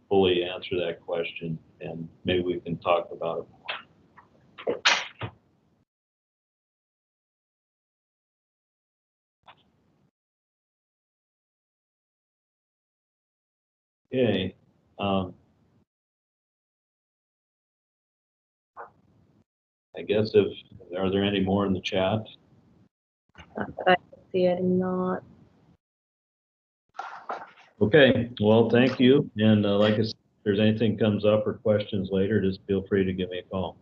fully answer that question, and maybe we can talk about it more. Okay. I guess are there any more in the chat? Not that I can see, I do not. Okay, well, thank you. And like I said, if there's anything comes up or questions later, just feel free to give me a call.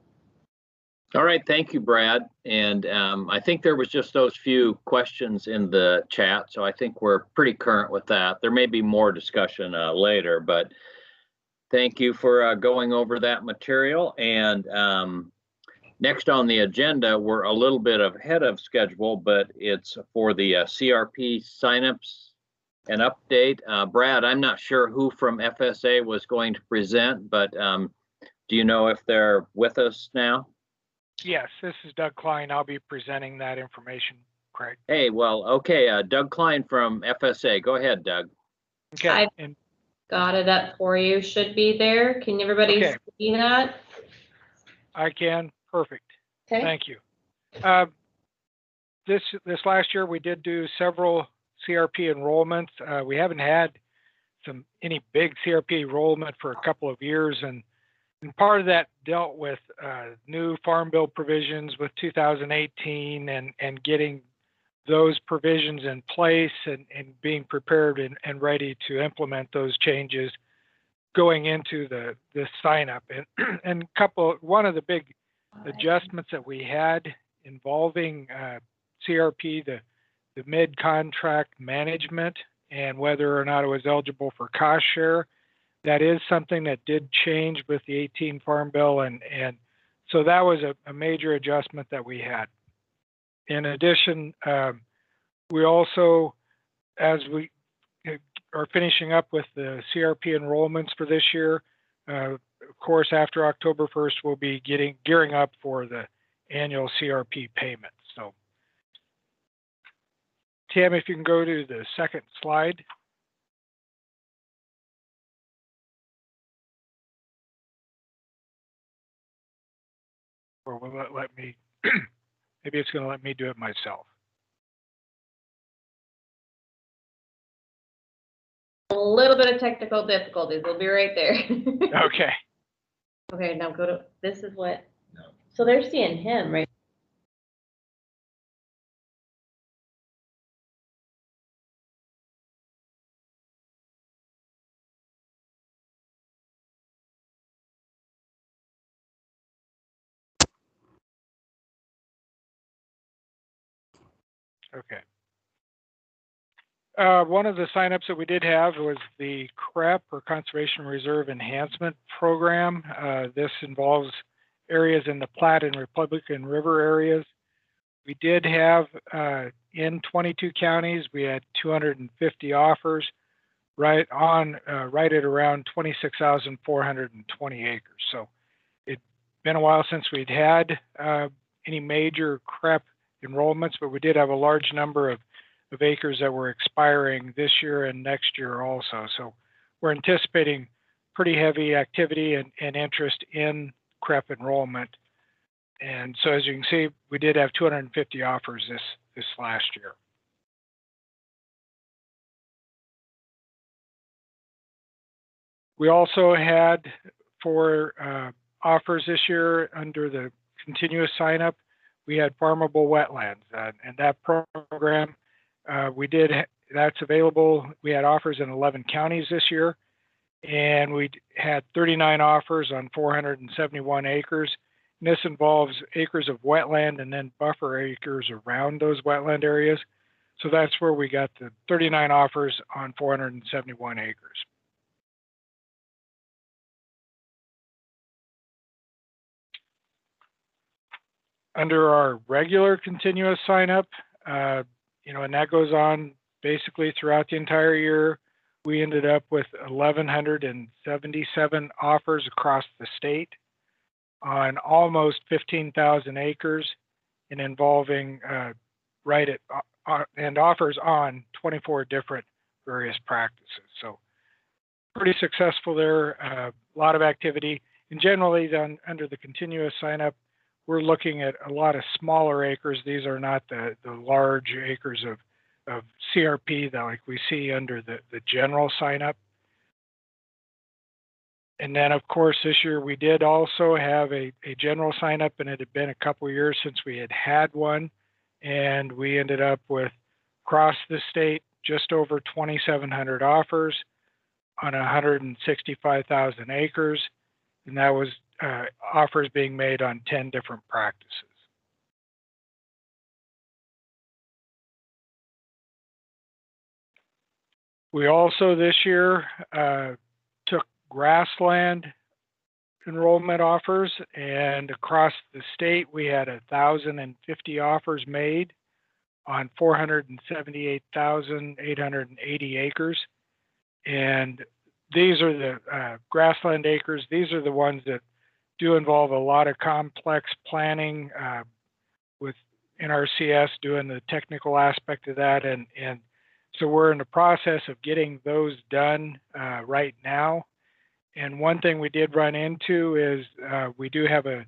All right, thank you, Brad. And I think there was just those few questions in the chat, so I think we're pretty current with that. There may be more discussion later, but thank you for going over that material. And next on the agenda, we're a little bit ahead of schedule, but it's for the CRP signups and update. Brad, I'm not sure who from FSA was going to present, but do you know if they're with us now? Yes, this is Doug Klein. I'll be presenting that information, Craig. Hey, well, okay, Doug Klein from FSA. Go ahead, Doug. Okay. Got it up for you. Should be there. Can everybody see that? I can. Perfect. Okay. Thank you. This last year we did do several CRP enrollments. We haven't had any big CRP enrollment for a couple of years, and part of that dealt with new Farm Bill provisions with 2018 and getting those provisions in place and being prepared and ready to implement those changes going into the sign up. And one of the big adjustments that we had involving CRP, the mid-contract management and whether or not it was eligible for cost share, that is something that did change with the 18 Farm Bill, and so that was a major adjustment that we had. In addition, we also, as we are finishing up with the CRP enrollments for this year, of course, after October 1st, we'll be gearing up for the annual CRP payment. So, Tim, if you can go to the second slide. Or will it let me, maybe it's going to let me do it myself. A little bit of technical difficulties. We'll be right there. Okay. Okay, now go to, this is what, so they're seeing him, right? Okay. One of the signups that we did have was the CREP, or Conservation Reserve Enhancement Program. This involves areas in the Platte and Republican River areas. We did have, in 22 counties, we had 250 offers, right at around 26,420 acres. So it's been a while since we'd had any major CREP enrollments, but we did have a large number of acres that were expiring this year and next year also. So we're anticipating pretty heavy activity and interest in CREP enrollment. And so as you can see, we did have 250 offers this last year. We also had for offers this year under the continuous sign up, we had farmable wetlands, and that program That's available. We had offers in 11 counties this year, and we had 39 offers on 471 acres. And this involves acres of wetland and then buffer acres around those wetland areas. So that's where we got the 39 offers on 471 acres. Under our regular continuous sign up, and that goes on basically throughout the entire year, we ended up with 1,177 offers across the state on almost 15,000 acres and involving and offers on 24 different various practices. So pretty successful there, a lot of activity. And generally under the continuous sign up, we're looking at a lot of smaller acres. These are not the large acres of CRP that like we see under the general sign up. And then of course this year we did also have a general sign up, and it had been a couple of years since we had one, and we ended up with across the state just over 2,700 offers on 165,000 acres, and that was offers being made on 10 different practices. We also this year took grassland enrollment offers, and across the state we had 1,050 offers made on 478,880 acres. And these are the grassland acres. These are the ones that do involve a lot of complex planning with NRCS doing the technical aspect of that. And so we're in the process of getting those done right now. And one thing we did run into is we do have an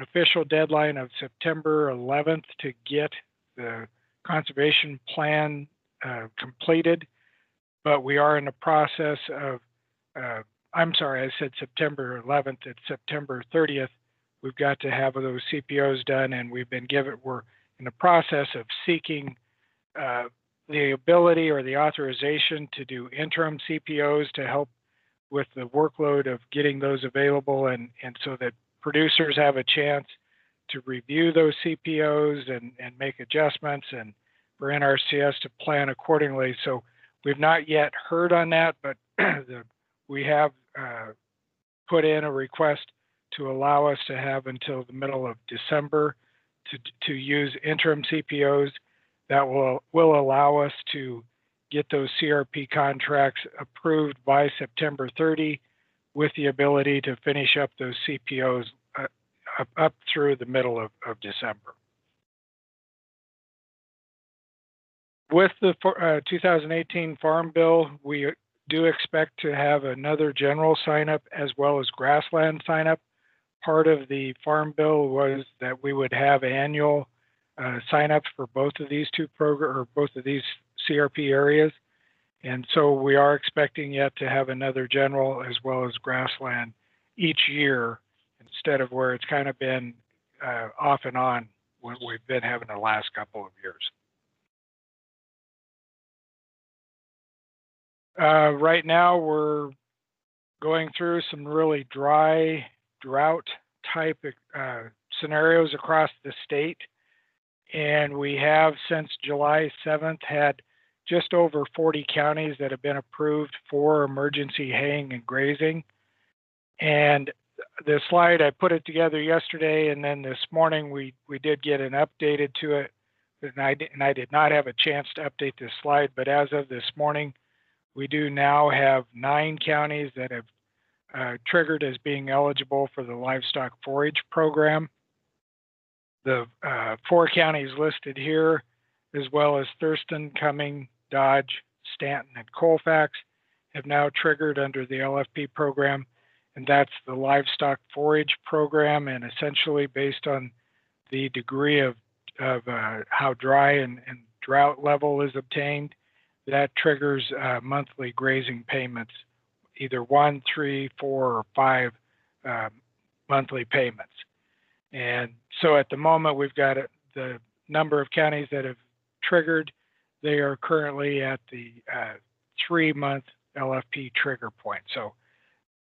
official deadline of September 11th to get the conservation plan completed, but we are in the process of, I'm sorry, I said September 11th, it's September 30th. We've got to have those CPOs done, and we're in the process of seeking the ability or the authorization to do interim CPOs to help with the workload of getting those available, and so that producers have a chance to review those CPOs and make adjustments, and for NRCS to plan accordingly. So we've not yet heard on that, but we have put in a request to allow us to have until the middle of December to use interim CPOs that will allow us to get those CRP contracts approved by September 30 with the ability to finish up those CPOs up through the middle of December. With the 2018 Farm Bill, we do expect to have another general sign-up as well as grassland sign-up. Part of the Farm Bill was that we would have annual sign-ups for both of these both of these CRP areas. And so we are expecting yet to have another general as well as grassland each year, instead of where it's kind of been off and on what we've been having the last couple of years. Right now we're going through some really dry drought type scenarios across the state. And we have since July 7th had just over 40 counties that have been approved for emergency haying and grazing. And the slide, I put it together yesterday, and then this morning we did get an updated to it. And I did not have a chance to update this slide, but as of this morning, we do now have 9 counties that have triggered as being eligible for the livestock forage program. The 4 counties listed here, as well as Thurston, Cumming, Dodge, Stanton, and Colfax, have now triggered under the LFP program, and that's the livestock forage program. And essentially, based on the degree of how dry and drought level is obtained, that triggers monthly grazing payments, either 1, 3, 4, or 5 monthly payments. And so at the moment, we've got the number of counties that have triggered they are currently at the 3-month LFP trigger point. So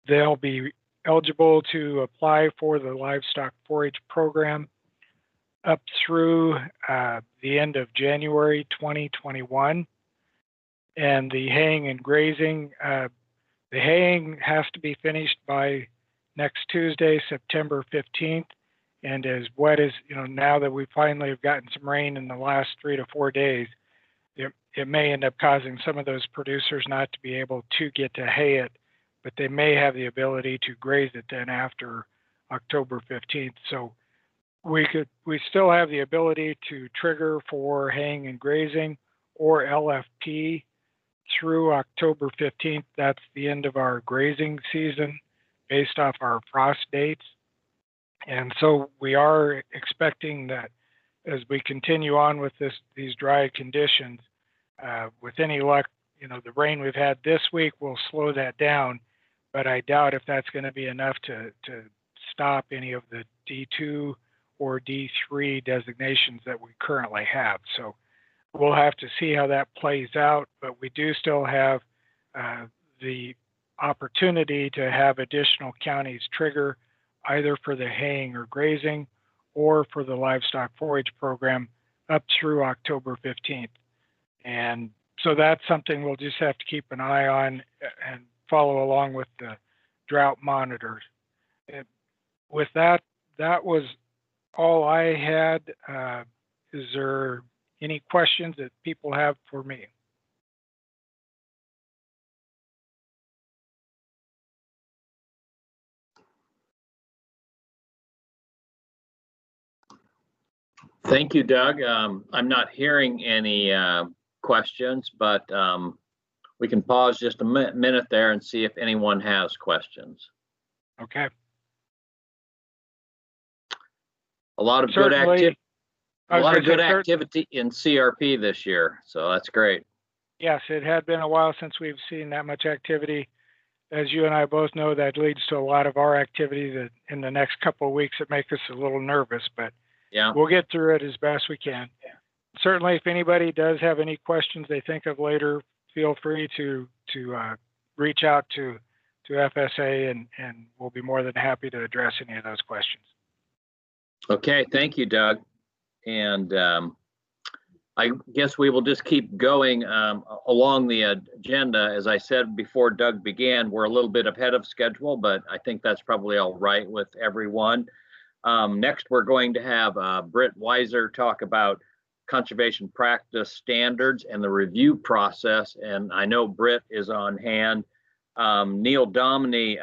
they'll be eligible to apply for the livestock forage program up through the end of January 2021. And the haying and grazing, the haying has to be finished by next Tuesday, September 15th. And as wet as, now that we finally have gotten some rain in the last 3 to 4 days, it may end up causing some of those producers not to be able to get to hay it, but they may have the ability to graze it then after October 15th. So we still have the ability to trigger for haying and grazing or LFP through October 15th. That's the end of our grazing season based off our frost dates. And so we are expecting that as we continue on with these dry conditions, with any luck, the rain we've had this week will slow that down, but I doubt if that's going to be enough to stop any of the D2 or D3 designations that we currently have. So we'll have to see how that plays out, but we do still have the opportunity to have additional counties trigger either for the haying or grazing or for the livestock forage program up through October 15th. And so that's something we'll just have to keep an eye on and follow along with the drought monitors. And with that, that was all I had. Is there any questions that people have for me? Thank you, Doug. I'm not hearing any questions, but we can pause just a minute there and see if anyone has questions. Okay. A lot of good activity. A lot of good activity in CRP this year, so that's great. Yes, it had been a while since we've seen that much activity. As you and I both know, that leads to a lot of our activity that in the next couple of weeks that make us a little nervous, but yeah, we'll get through it as best we can. Yeah. Certainly, if anybody does have any questions they think of later, feel free to reach out to FSA, and we'll be more than happy to address any of those questions. Okay, thank you, Doug. And I guess we will just keep going along the agenda. As I said before Doug began, we're a little bit ahead of schedule, but I think that's probably all right with everyone. Next, we're going to have Britt Weiser talk about conservation practice standards and the review process. And I know Britt is on hand. Neil Domney,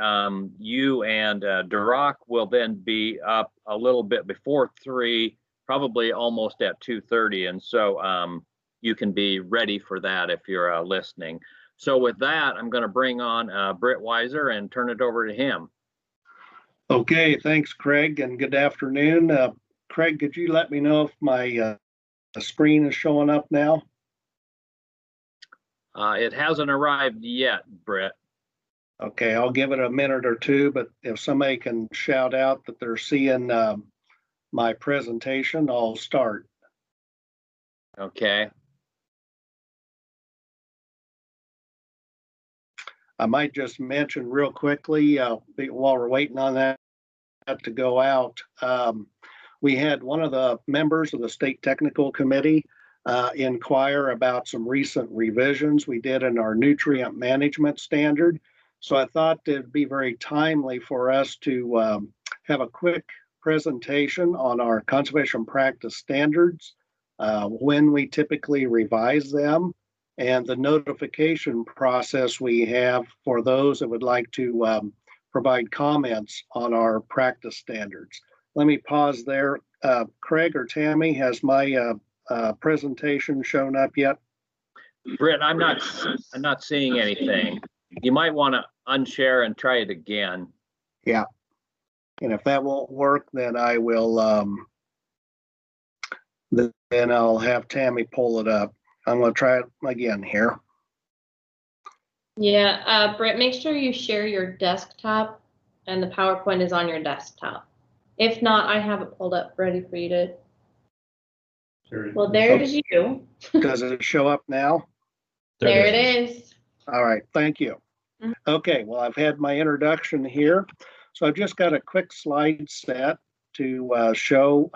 you and Dirac will then be up a little bit before 3, probably almost at 2:30. And so you can be ready for that if you're listening. So with that, I'm going to bring on Britt Weiser and turn it over to him. Okay, thanks, Craig, and good afternoon. Craig, could you let me know if my screen is showing up now? It hasn't arrived yet, Britt. Okay, I'll give it a minute or two, but if somebody can shout out that they're seeing my presentation, I'll start. Okay. I might just mention real quickly while we're waiting on that to go out, we had one of the members of the State Technical Committee inquire about some recent revisions we did in our nutrient management standard. So I thought it'd be very timely for us to have a quick presentation on our conservation practice standards, when we typically revise them, and the notification process we have for those that would like to provide comments on our practice standards. Let me pause there. Craig or Tammy, has my presentation shown up yet? Britt, I'm not seeing anything. You might want to unshare and try it again. Yeah. And if that won't work, then I will, then I'll have Tammy pull it up. I'm going to try it again here. Yeah, Britt, make sure you share your desktop and the PowerPoint is on your desktop. If not, I have it pulled up ready for you to Well, there's you. Does it show up now? There it is. All right, thank you. Mhm. Okay, well, I've had my introduction here. So I've just got a quick slide set to show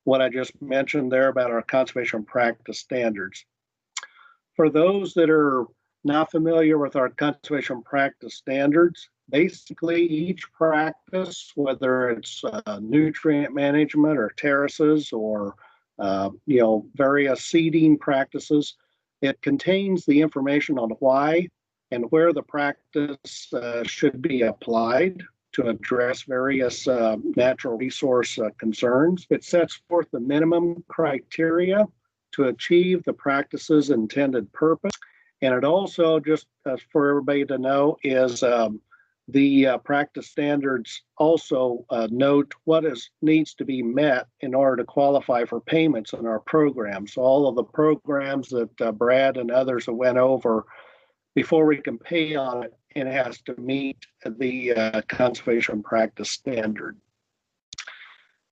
what I just mentioned there about our conservation practice standards. For those that are not familiar with our conservation practice standards, basically each practice, whether it's nutrient management or terraces or various seeding practices, it contains the information on why and where the practice should be applied to address various natural resource concerns. It sets forth the minimum criteria to achieve the practice's intended purpose. And it also, just for everybody to know, is the practice standards also note what needs to be met in order to qualify for payments in our program. So all of the programs that Brad and others have went over, before we can pay on it, it has to meet the conservation practice standard.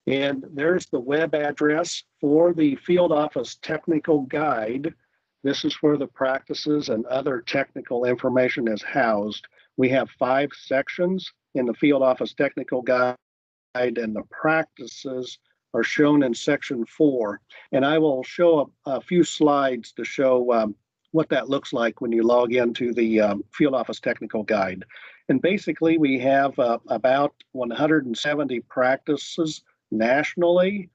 And there's the web address for the field office technical guide. This is where the practices and other technical information is housed. We have 5 sections in the field office technical guide, and the practices are shown in section 4. And I will show a few slides to show what that looks like when you log into the field office technical guide. And basically we have about 170 practices nationally.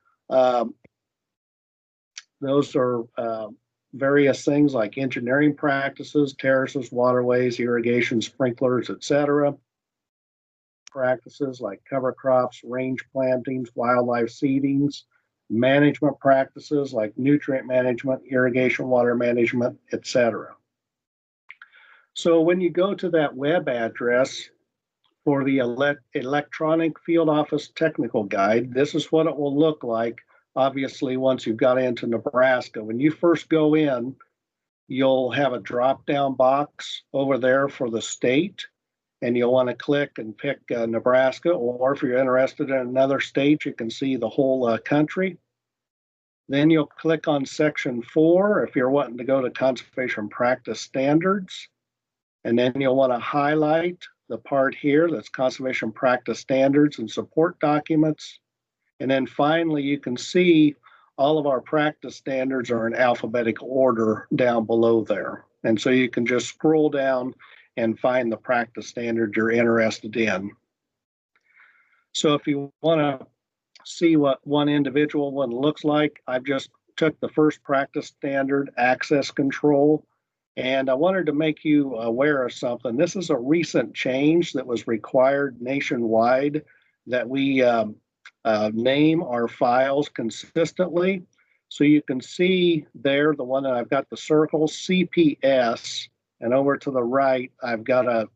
Those are various things like engineering practices, terraces, waterways, irrigation, sprinklers, etc. Practices like cover crops, range plantings, wildlife seedings, management practices like nutrient management, irrigation, water management, etc. So when you go to that web address for the electronic field office technical guide, this is what it will look like. Obviously, once you've got into Nebraska, when you first go in, you'll have a drop-down box over there for the state, and you'll want to click and pick Nebraska, or if you're interested in another state, you can see the whole country. Then you'll click on section 4 if you're wanting to go to conservation practice standards. And then you'll want to highlight the part here that's conservation practice standards and support documents. And then finally, you can see all of our practice standards are in alphabetical order down below there. And so you can just scroll down and find the practice standard you're interested in. So if you want to see what one individual one looks like, I've just took the first practice standard, access control, and I wanted to make you aware of something. This is a recent change that was required nationwide, that we name our files consistently. So you can see there, the one that I've got the circle, CPS, and over to the right, I've got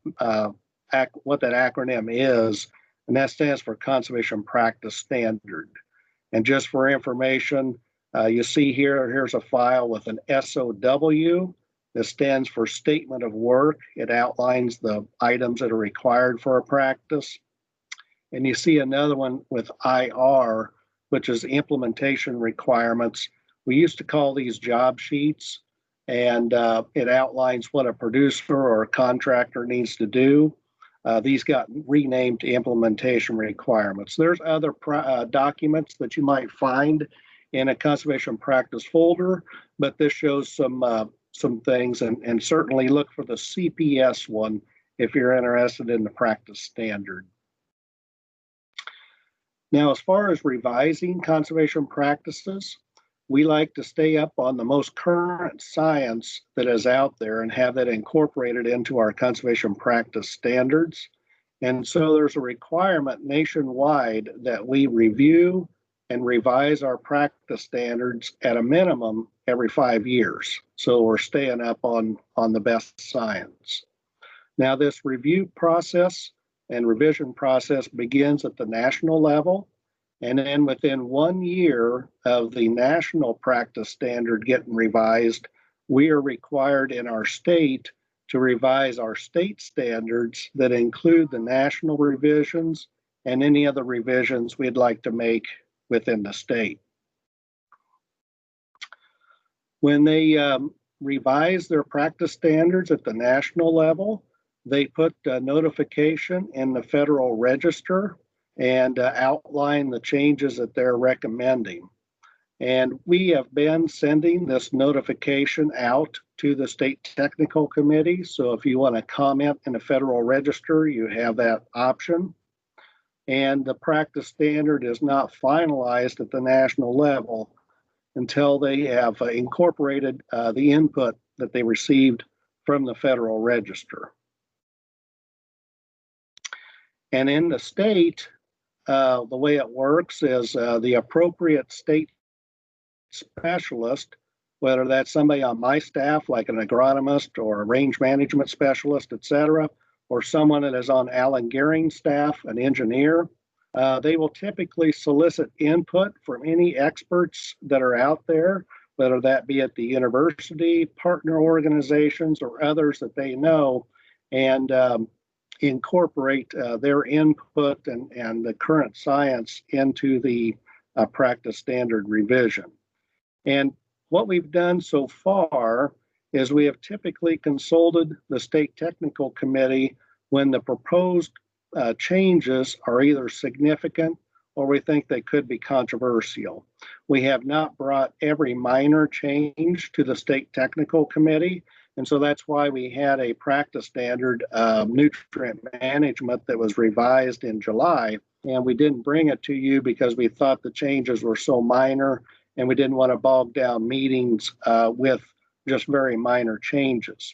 what that acronym is, and that stands for Conservation Practice Standard. And just for information, you see here's a file with an SOW. This stands for Statement of Work. It outlines the items that are required for a practice. And you see another one with IR, which is Implementation Requirements. We used to call these job sheets, and it outlines what a producer or a contractor needs to do. These got renamed to Implementation Requirements. There's other documents that you might find in a conservation practice folder, but this shows some things, and certainly look for the CPS one if you're interested in the practice standard. Now, as far as revising conservation practices, we like to stay up on the most current science that is out there and have that incorporated into our conservation practice standards. And so there's a requirement nationwide that we review and revise our practice standards at a minimum every 5 years. So we're staying up on the best science. Now, this review process and revision process begins at the national level. And then within 1 year of the national practice standard getting revised, we are required in our state to revise our state standards that include the national revisions and any other revisions we'd like to make within the state. When they revise their practice standards at the national level, they put a notification in the Federal Register and outline the changes that they're recommending. And we have been sending this notification out to the State Technical Committee. So if you want to comment in the Federal Register, you have that option. And the practice standard is not finalized at the national level until they have incorporated the input that they received from the Federal Register. And in the state, the way it works is the appropriate state specialist, whether that's somebody on my staff like an agronomist or a range management specialist, et cetera, or someone that is on Alan Gearing's staff, an engineer, they will typically solicit input from any experts that are out there, whether that be at the university, partner organizations, or others that they know, and incorporate their input and the current science into the practice standard revision. And what we've done so far is we have typically consulted the State Technical Committee when the proposed changes are either significant or we think they could be controversial. We have not brought every minor change to the State Technical Committee, and so that's why we had a practice standard nutrient management that was revised in July, and we didn't bring it to you because we thought the changes were so minor and we didn't want to bog down meetings with just very minor changes.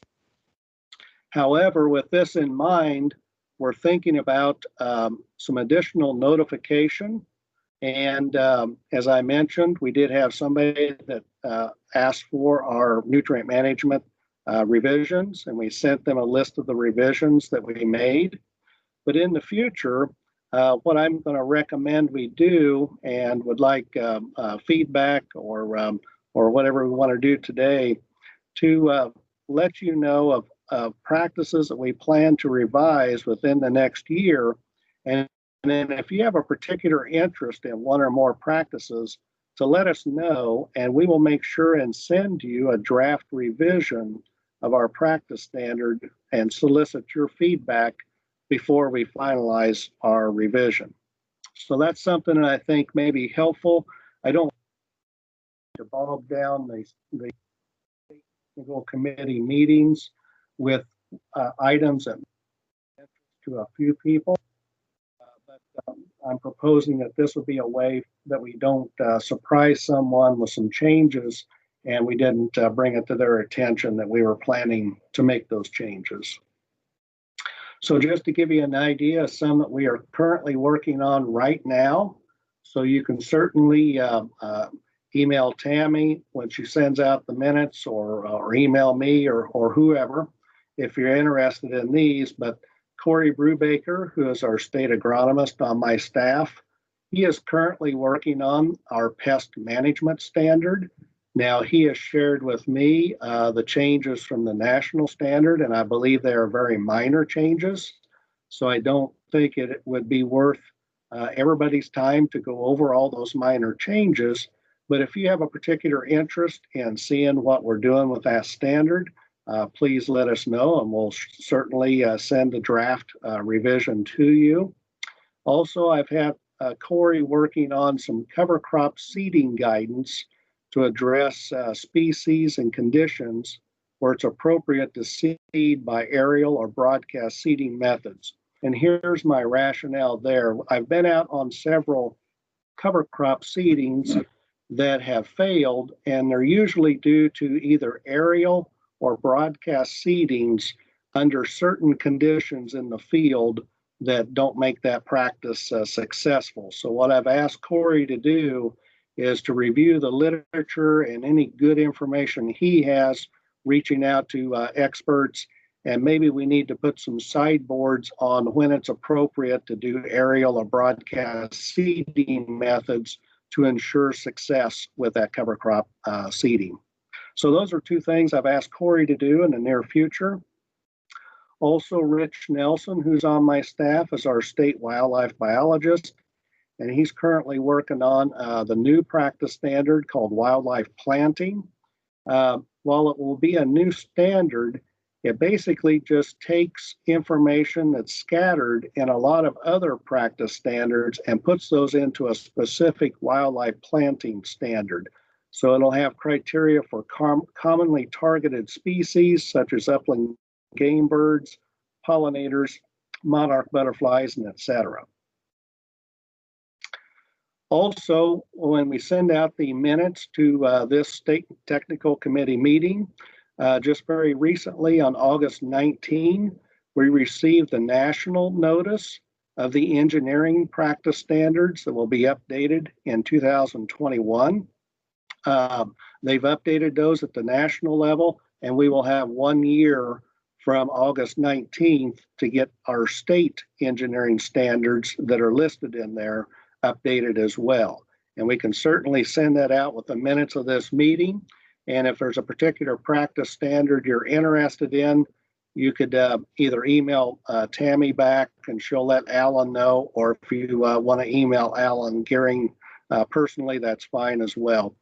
However, with this in mind, we're thinking about some additional notification. And as I mentioned, we did have somebody that asked for our nutrient management revisions, and we sent them a list of the revisions that we made. But in the future, what I'm going to recommend we do, and would like feedback or whatever we want to do today, to let you know of practices that we plan to revise within the next year. And then if you have a particular interest in one or more practices, to let us know, and we will make sure and send you a draft revision of our practice standard and solicit your feedback before we finalize our revision. So that's something that I think may be helpful. I don't want to bog down the technical committee meetings with items that to a few people, but I'm proposing that this would be a way that we don't surprise someone with some changes and we didn't bring it to their attention that we were planning to make those changes. So just to give you an idea of some that we are currently working on right now, so you can certainly email Tammy when she sends out the minutes, or email me or whoever if you're interested in these. But Corey Brubaker, who is our state agronomist on my staff, he is currently working on our pest management standard. Now, he has shared with me the changes from the national standard, and I believe they are very minor changes. So I don't think it would be worth everybody's time to go over all those minor changes. But if you have a particular interest in seeing what we're doing with that standard, please let us know, and we'll certainly send a draft revision to you. Also, I've had Corey working on some cover crop seeding guidance to address species and conditions where it's appropriate to seed by aerial or broadcast seeding methods. And here's my rationale there. I've been out on several cover crop seedings that have failed, and they're usually due to either aerial or broadcast seedings under certain conditions in the field that don't make that practice successful. So what I've asked Corey to do is to review the literature and any good information he has, reaching out to experts, and maybe we need to put some sideboards on when it's appropriate to do aerial or broadcast seeding methods to ensure success with that cover crop seeding. So those are two things I've asked Corey to do in the near future. Also, Rich Nelson, who's on my staff, is our state wildlife biologist, and he's currently working on the new practice standard called wildlife planting. While it will be a new standard, it basically just takes information that's scattered in a lot of other practice standards and puts those into a specific wildlife planting standard. So it'll have criteria for commonly targeted species such as upland game birds, pollinators, monarch butterflies, and etc. Also, when we send out the minutes to this state technical committee meeting, just very recently on August 19, we received the national notice of the engineering practice standards that will be updated in 2021. They've updated those at the national level, and we will have 1 year from August 19th to get our state engineering standards that are listed in there updated as well. And we can certainly send that out with the minutes of this meeting. And if there's a particular practice standard you're interested in, you could either email Tammy back and she'll let Alan know, or if you want to email Alan Gearing personally, that's fine as well.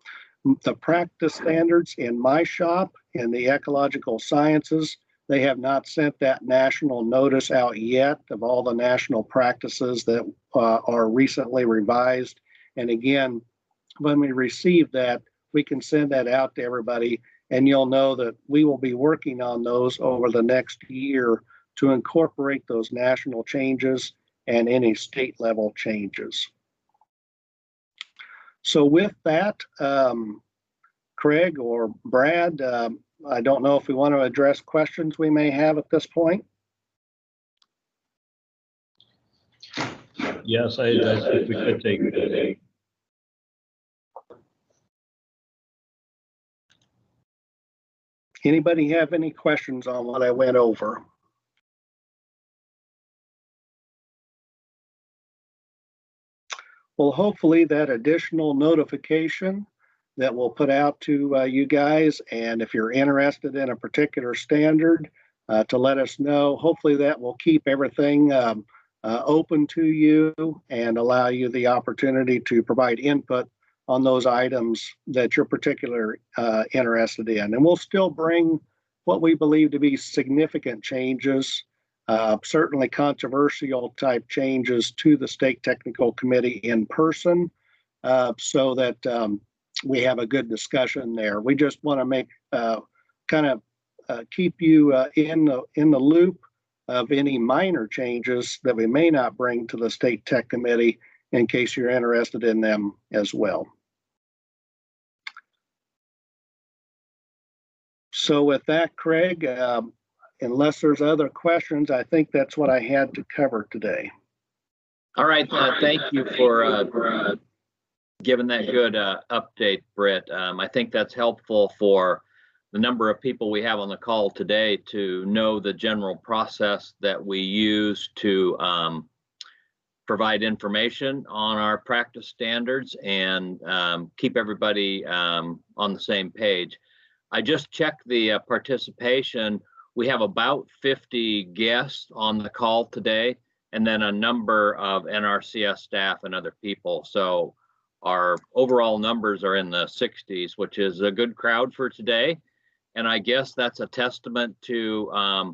The practice standards in my shop in the ecological sciences, they have not sent that national notice out yet of all the national practices that are recently revised. And again, when we receive that, we can send that out to everybody, and you'll know that we will be working on those over the next year to incorporate those national changes and any state level changes. So with that, Craig or Brad, I don't know if we want to address questions we may have at this point. Yes, I think we could take. Anybody have any questions on what I went over? Well, hopefully that additional notification that we'll put out to you guys, and if you're interested in a particular standard, to let us know. Hopefully that will keep everything open to you and allow you the opportunity to provide input on those items that you're particularly interested in. And we'll still bring what we believe to be significant changes, certainly controversial type changes to the State Technical Committee in person, so that we have a good discussion there. We just want to make keep you in the loop of any minor changes that we may not bring to the State Tech Committee in case you're interested in them as well. So with that, Craig, unless there's other questions, I think that's what I had to cover today. All right, thank you for giving that good update, Britt. I think that's helpful for the number of people we have on the call today to know the general process that we use to provide information on our practice standards and keep everybody on the same page. I just checked the participation. We have about 50 guests on the call today, and then a number of NRCS staff and other people. So our overall numbers are in the 60s, which is a good crowd for today. And I guess that's a testament to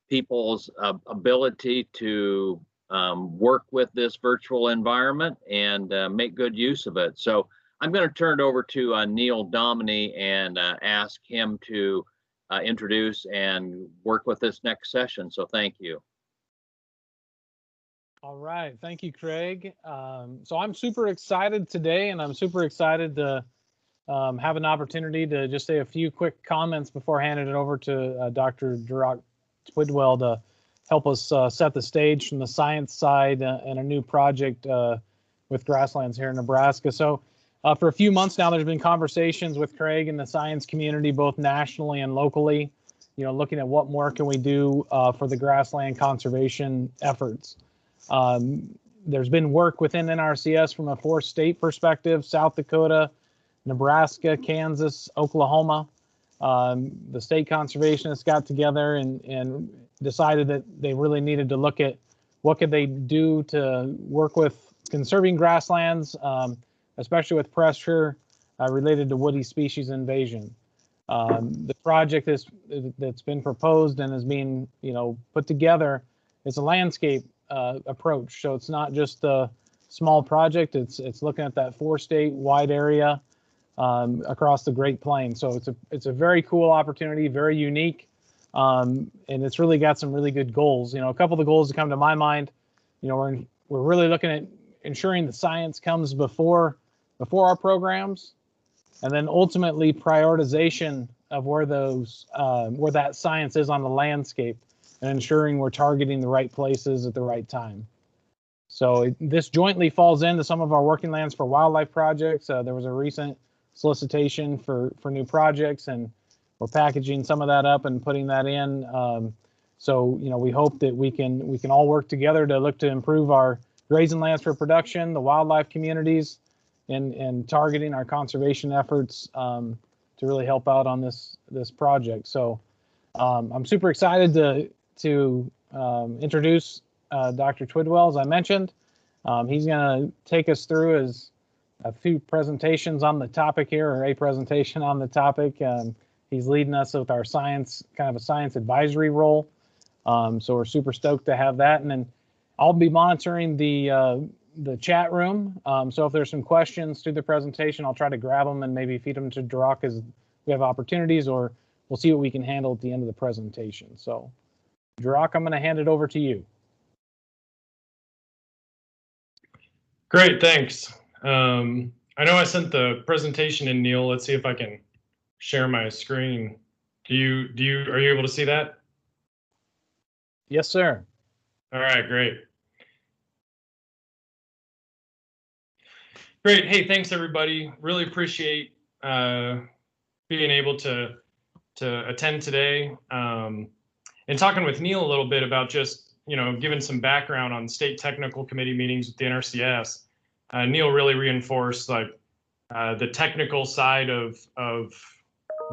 people's ability to work with this virtual environment and make good use of it. So I'm going to turn it over to Neil Dominy and ask him to introduce and work with this next session. So thank you. All right, thank you, Craig. So I'm super excited today, and I'm super excited to have an opportunity to just say a few quick comments before handing it over to Dr. Dirac Twidwell to help us set the stage from the science side and a new project with grasslands here in Nebraska. So for a few months now, there's been conversations with Craig and the science community, both nationally and locally, looking at what more can we do for the grassland conservation efforts. There's been work within NRCS from a 4-state perspective: South Dakota, Nebraska, Kansas, Oklahoma. The state conservationists got together and decided that they really needed to look at what could they do to work with conserving grasslands, especially with pressure related to woody species invasion. The project that's been proposed and is being, put together is a landscape approach. So it's not just a small project. It's looking at that 4-state wide area across the Great Plains. So it's a very cool opportunity, very unique, and it's really got some really good goals. A couple of the goals that come to my mind, we're really looking at ensuring the science comes before our programs, and then ultimately prioritization of where that science is on the landscape, and ensuring we're targeting the right places at the right time. So this jointly falls into some of our working lands for wildlife projects. There was a recent solicitation for new projects, and we're packaging some of that up and putting that in. So we hope that we can all work together to look to improve our grazing lands for production, the wildlife communities, and targeting our conservation efforts to really help out on this project. So I'm super excited to introduce Dr. Twidwell, as I mentioned. He's going to take us through a few presentations on the topic here, or a presentation on the topic. He's leading us with our science, kind of a science advisory role. So we're super stoked to have that. And then I'll be monitoring the chat room. So if there's some questions through the presentation, I'll try to grab them and maybe feed them to Dirac as we have opportunities, or we'll see what we can handle at the end of the presentation. So Dirac, I'm going to hand it over to you. Great, thanks. I know I sent the presentation in, Neil. Let's see if I can share my screen. Are you able to see that? Yes, sir. All right, great. Great. Hey, thanks everybody. Really appreciate being able to attend today, and talking with Neil a little bit about just giving some background on state technical committee meetings with the NRCS. Neil really reinforced the technical side of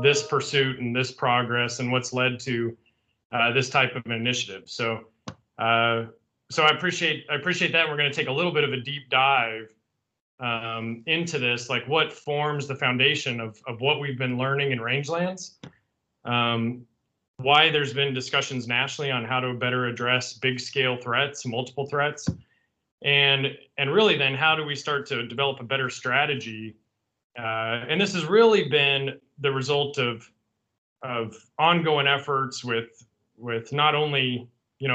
this pursuit and this progress and what's led to this type of an initiative. So I appreciate that. We're going to take a little bit of a deep dive into this, like what forms the foundation of what we've been learning in rangelands, why there's been discussions nationally on how to better address big scale threats, multiple threats, and really then how do we start to develop a better strategy. And this has really been the result of ongoing efforts with not only,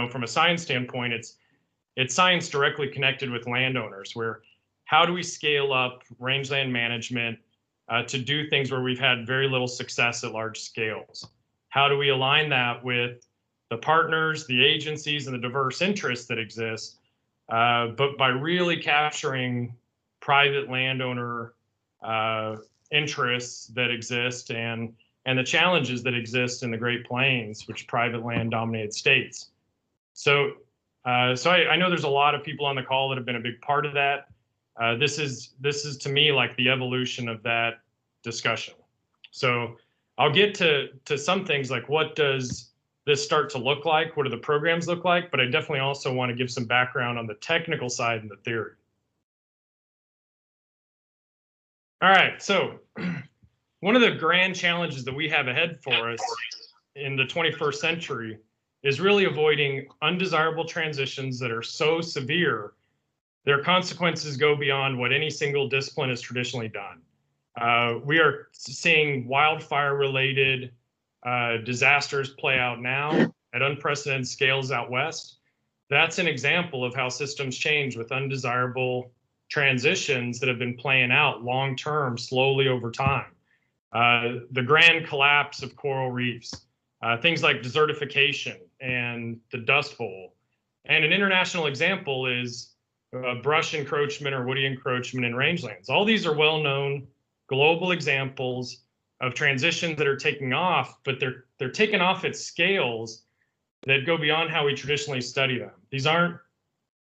from a science standpoint, it's science directly connected with landowners, where how do we scale up rangeland management to do things where we've had very little success at large scales? How do we align that with the partners, the agencies, and the diverse interests that exist, but by really capturing private landowner interests that exist and the challenges that exist in the Great Plains, which private land dominated states. So I know there's a lot of people on the call that have been a big part of that. This is to me like the evolution of that discussion. So I'll get to some things like what does this start to look like? What do the programs look like? But I definitely also want to give some background on the technical side and the theory. All right, so one of the grand challenges that we have ahead for us in the 21st century is really avoiding undesirable transitions that are so severe their consequences go beyond what any single discipline has traditionally done. We are seeing wildfire-related disasters play out now at unprecedented scales out west. That's an example of how systems change with undesirable transitions that have been playing out long-term, slowly over time. The grand collapse of coral reefs, things like desertification and the Dust Bowl. And an international example is brush encroachment or woody encroachment in rangelands. All these are well-known global examples of transitions that are taking off, but they're taking off at scales that go beyond how we traditionally study them. These aren't,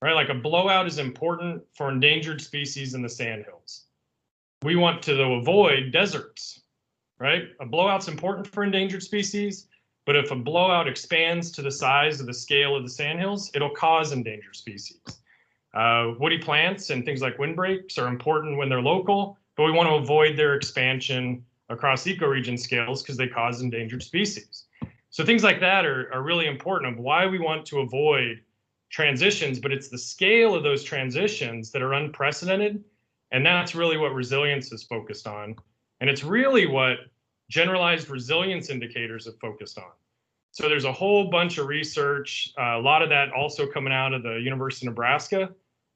right, like a blowout is important for endangered species in the sandhills. We want to, though, avoid deserts, right? A blowout's important for endangered species, but if a blowout expands to the size of the scale of the sandhills, it'll cause endangered species. Woody plants and things like windbreaks are important when they're local, but we want to avoid their expansion across ecoregion scales because they cause endangered species. So things like that are really important of why we want to avoid transitions, but it's the scale of those transitions that are unprecedented. And that's really what resilience is focused on. And it's really what generalized resilience indicators have focused on. So there's a whole bunch of research, a lot of that also coming out of the University of Nebraska,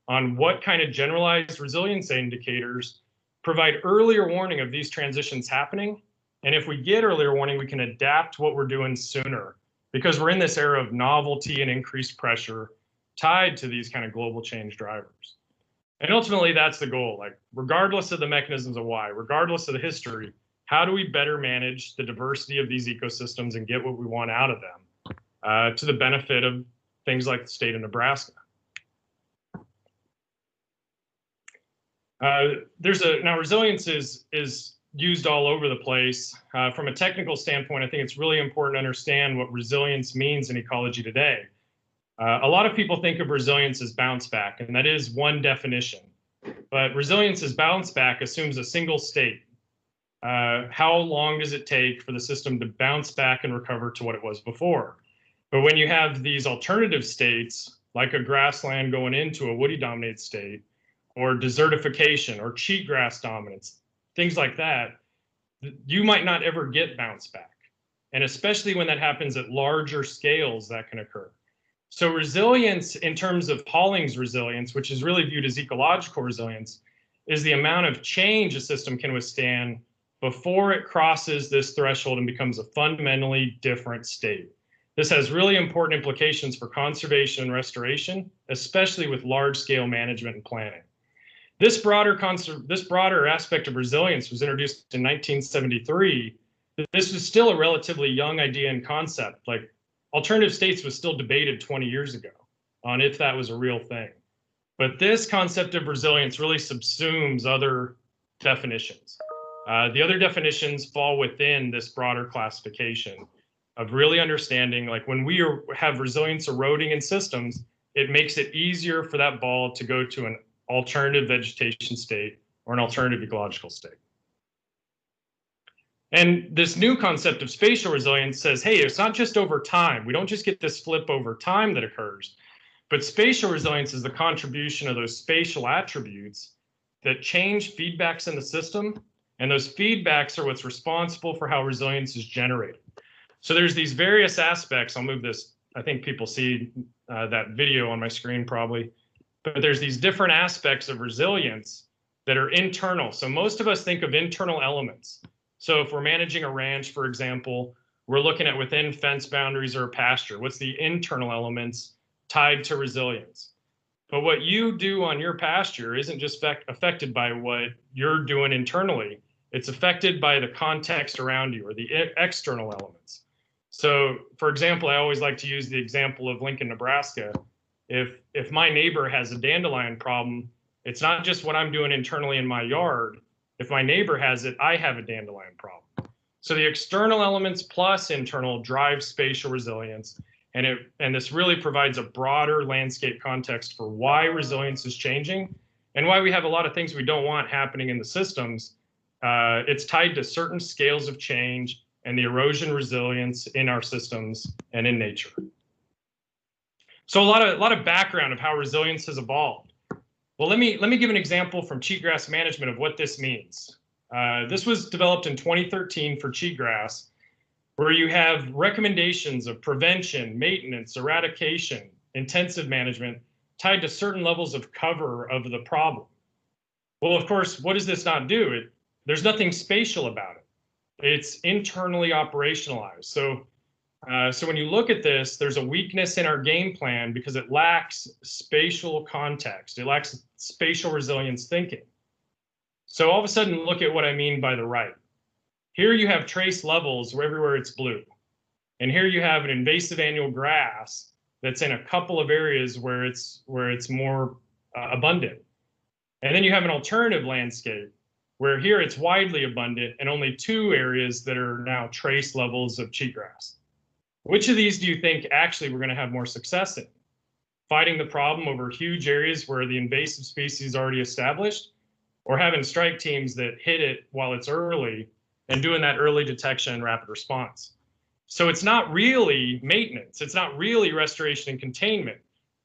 on what kind of generalized resilience indicators provide earlier warning of these transitions happening. And if we get earlier warning, we can adapt what we're doing sooner, because we're in this era of novelty and increased pressure tied to these kind of global change drivers. And ultimately, that's the goal. Like, regardless of the mechanisms of why, regardless of the history, how do we better manage the diversity of these ecosystems and get what we want out of them to the benefit of things like the state of Nebraska? Now resilience is used all over the place. From a technical standpoint, I think it's really important to understand what resilience means in ecology today. A lot of people think of resilience as bounce back, and that is one definition. But resilience as bounce back assumes a single state. How long does it take for the system to bounce back and recover to what it was before? But when you have these alternative states, like a grassland going into a woody dominated state, or desertification, or cheatgrass dominance, things like that, you might not ever get bounce back. And especially when that happens at larger scales, that can occur. So resilience, in terms of Holling's resilience, which is really viewed as ecological resilience, is the amount of change a system can withstand before it crosses this threshold and becomes a fundamentally different state. This has really important implications for conservation and restoration, especially with large-scale management and planning. This broader aspect of resilience was introduced in 1973. This was still a relatively young idea and concept. Like, alternative states was still debated 20 years ago on if that was a real thing. But this concept of resilience really subsumes other definitions. The other definitions fall within this broader classification of really understanding, like, when we have resilience eroding in systems, it makes it easier for that ball to go to an alternative vegetation state or an alternative ecological state. And this new concept of spatial resilience says, hey, it's not just over time. We don't just get this flip over time that occurs, but spatial resilience is the contribution of those spatial attributes that change feedbacks in the system. And those feedbacks are what's responsible for how resilience is generated. So there's these various aspects. I'll move this. I think people see that video on my screen probably. But there's these different aspects of resilience that are internal. So most of us think of internal elements. So if we're managing a ranch, for example, we're looking at within fence boundaries or a pasture. What's the internal elements tied to resilience? But what you do on your pasture isn't just affected by what you're doing internally. It's affected by the context around you, or the external elements. So, for example, I always like to use the example of Lincoln, Nebraska. If my neighbor has a dandelion problem, it's not just what I'm doing internally in my yard. If my neighbor has it, I have a dandelion problem. So the external elements plus internal drive spatial resilience. And this really provides a broader landscape context for why resilience is changing and why we have a lot of things we don't want happening in the systems. It's tied to certain scales of change and the erosion resilience in our systems and in nature. So a lot of background of how resilience has evolved. Well, let me give an example from cheatgrass management of what this means. This was developed in 2013 for cheatgrass, where you have recommendations of prevention, maintenance, eradication, intensive management tied to certain levels of cover of the problem. Well, of course, what does this not do? There's nothing spatial about it. It's internally operationalized. So when you look at this, there's a weakness in our game plan because it lacks spatial context. It lacks spatial resilience thinking. So all of a sudden, look at what I mean by the right. Here you have trace levels where everywhere it's blue. And here you have an invasive annual grass that's in a couple of areas where it's more abundant. And then you have an alternative landscape where here it's widely abundant and only 2 areas that are now trace levels of cheatgrass. Which of these do you think actually we're going to have more success in? Fighting the problem over huge areas where the invasive species is already established, or having strike teams that hit it while it's early and doing that early detection and rapid response. So it's not really maintenance. It's not really restoration and containment.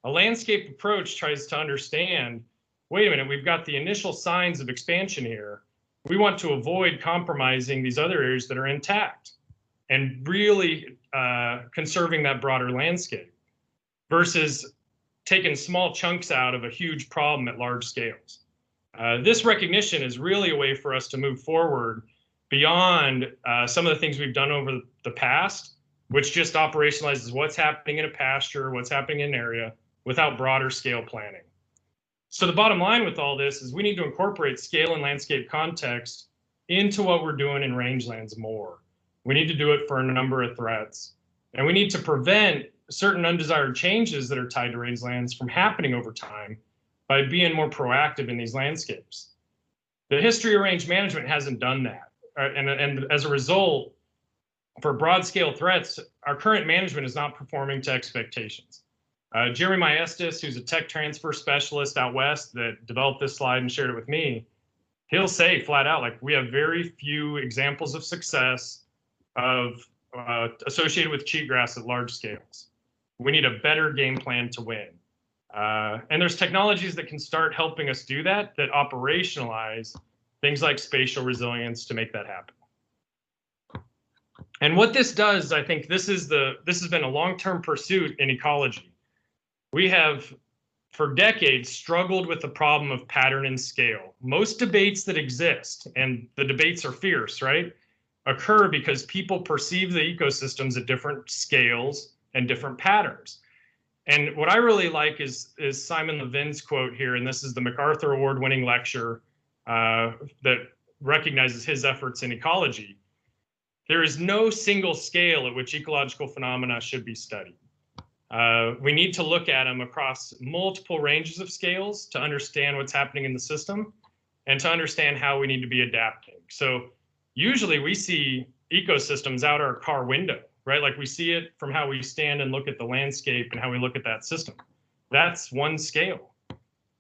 A landscape approach tries to understand, wait a minute, we've got the initial signs of expansion here. We want to avoid compromising these other areas that are intact and really conserving that broader landscape versus taking small chunks out of a huge problem at large scales. This recognition is really a way for us to move forward beyond some of the things we've done over the past, which just operationalizes what's happening in a pasture, what's happening in an area, without broader scale planning. So the bottom line with all this is we need to incorporate scale and landscape context into what we're doing in rangelands more. We need to do it for a number of threats, and we need to prevent certain undesired changes that are tied to rangelands from happening over time by being more proactive in these landscapes. The history of range management hasn't done that. And as a result, for broad scale threats, our current management is not performing to expectations. Jeremy Asst, who's a tech transfer specialist out west that developed this slide and shared it with me, he'll say flat out, like, we have very few examples of success associated with cheatgrass at large scales. We need a better game plan to win. And there's technologies that can start helping us do that, that operationalize things like spatial resilience to make that happen. And what this does, I think this has been a long-term pursuit in ecology. We have, for decades, struggled with the problem of pattern and scale. Most debates that exist, and the debates are fierce, right, occur because people perceive the ecosystems at different scales and different patterns. And what I really like is Simon Levin's quote here, and this is the MacArthur Award-winning lecture that recognizes his efforts in ecology. There is no single scale at which ecological phenomena should be studied. We need to look at them across multiple ranges of scales to understand what's happening in the system and to understand how we need to be adapting. So usually we see ecosystems out our car window, right? Like we see it from how we stand and look at the landscape and how we look at that system. That's one scale.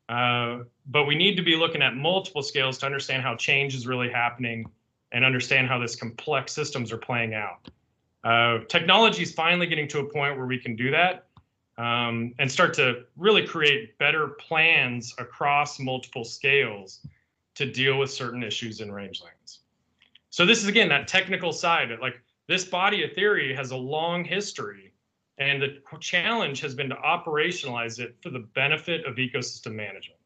But we need to be looking at multiple scales to understand how change is really happening and understand how this complex systems are playing out. Technology is finally getting to a point where we can do that and start to really create better plans across multiple scales to deal with certain issues in rangelands. So this is, again, that technical side. Like, this body of theory has a long history, and the challenge has been to operationalize it for the benefit of ecosystem management.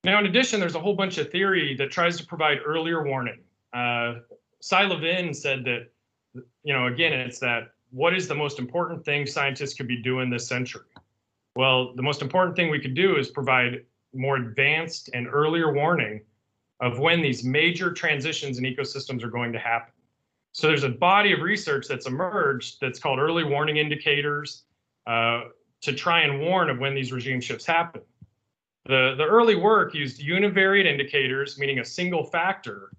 Now, in addition, there's a whole bunch of theory that tries to provide earlier warning. Cy Levin said that, again, it's that, what is the most important thing scientists could be doing this century? Well, the most important thing we could do is provide more advanced and earlier warning of when these major transitions in ecosystems are going to happen. So there's a body of research that's emerged that's called early warning indicators to try and warn of when these regime shifts happen. The early work used univariate indicators, meaning a single factor,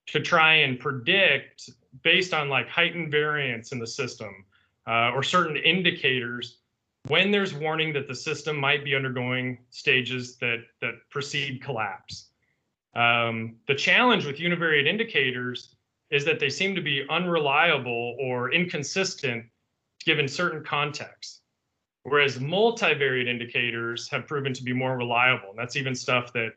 to try and predict based on like heightened variance in the system or certain indicators when there's warning that the system might be undergoing stages that precede collapse. The challenge with univariate indicators is that they seem to be unreliable or inconsistent given certain contexts, whereas multivariate indicators have proven to be more reliable. And that's even stuff that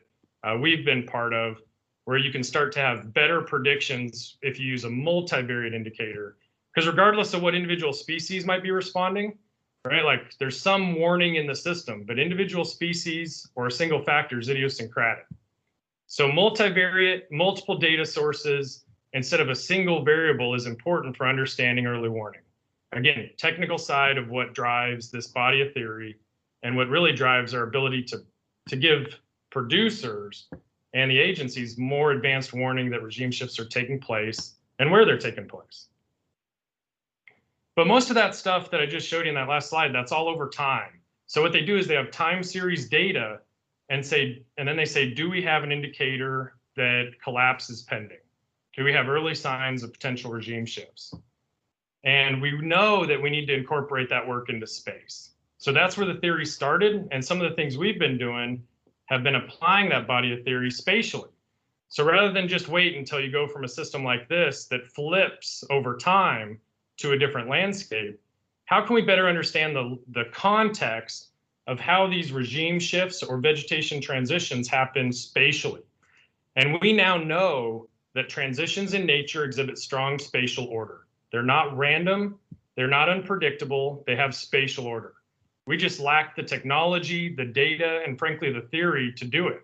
we've been part of, where you can start to have better predictions if you use a multivariate indicator. Because regardless of what individual species might be responding, right, like there's some warning in the system, but individual species or a single factor is idiosyncratic. So multivariate, multiple data sources instead of a single variable is important for understanding early warning. Again, technical side of what drives this body of theory and what really drives our ability to give producers and the agencies more advanced warning that regime shifts are taking place and where they're taking place. But most of that stuff that I just showed you in that last slide, that's all over time. So what they do is they have time series data and then they say, do we have an indicator that collapse is pending? Do we have early signs of potential regime shifts? And we know that we need to incorporate that work into space. So that's where the theory started. And some of the things we've been doing have been applying that body of theory spatially. So rather than just wait until you go from a system like this that flips over time to a different landscape, how can we better understand the context of how these regime shifts or vegetation transitions happen spatially? And we now know that transitions in nature exhibit strong spatial order. They're not random, they're not unpredictable, they have spatial order. We just lack the technology, the data, and frankly, the theory to do it.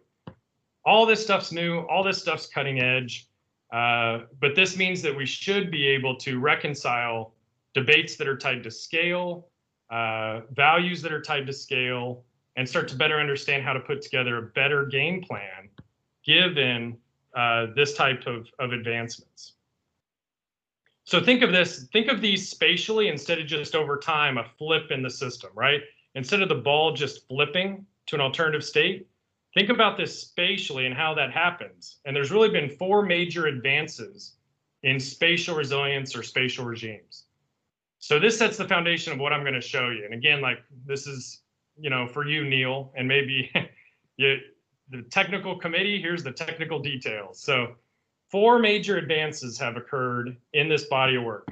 All this stuff's new, all this stuff's cutting edge, but this means that we should be able to reconcile debates that are tied to scale, values that are tied to scale, and start to better understand how to put together a better game plan given this type of advancements. So think of these spatially instead of just over time, a flip in the system, right? Instead of the ball just flipping to an alternative state, think about this spatially and how that happens. And there's really been 4 major advances in spatial resilience or spatial regimes. So this sets the foundation of what I'm going to show you. And again, like this is, you know, for you, Neil, and maybe the technical committee, here's the technical details. So 4 major advances have occurred in this body of work.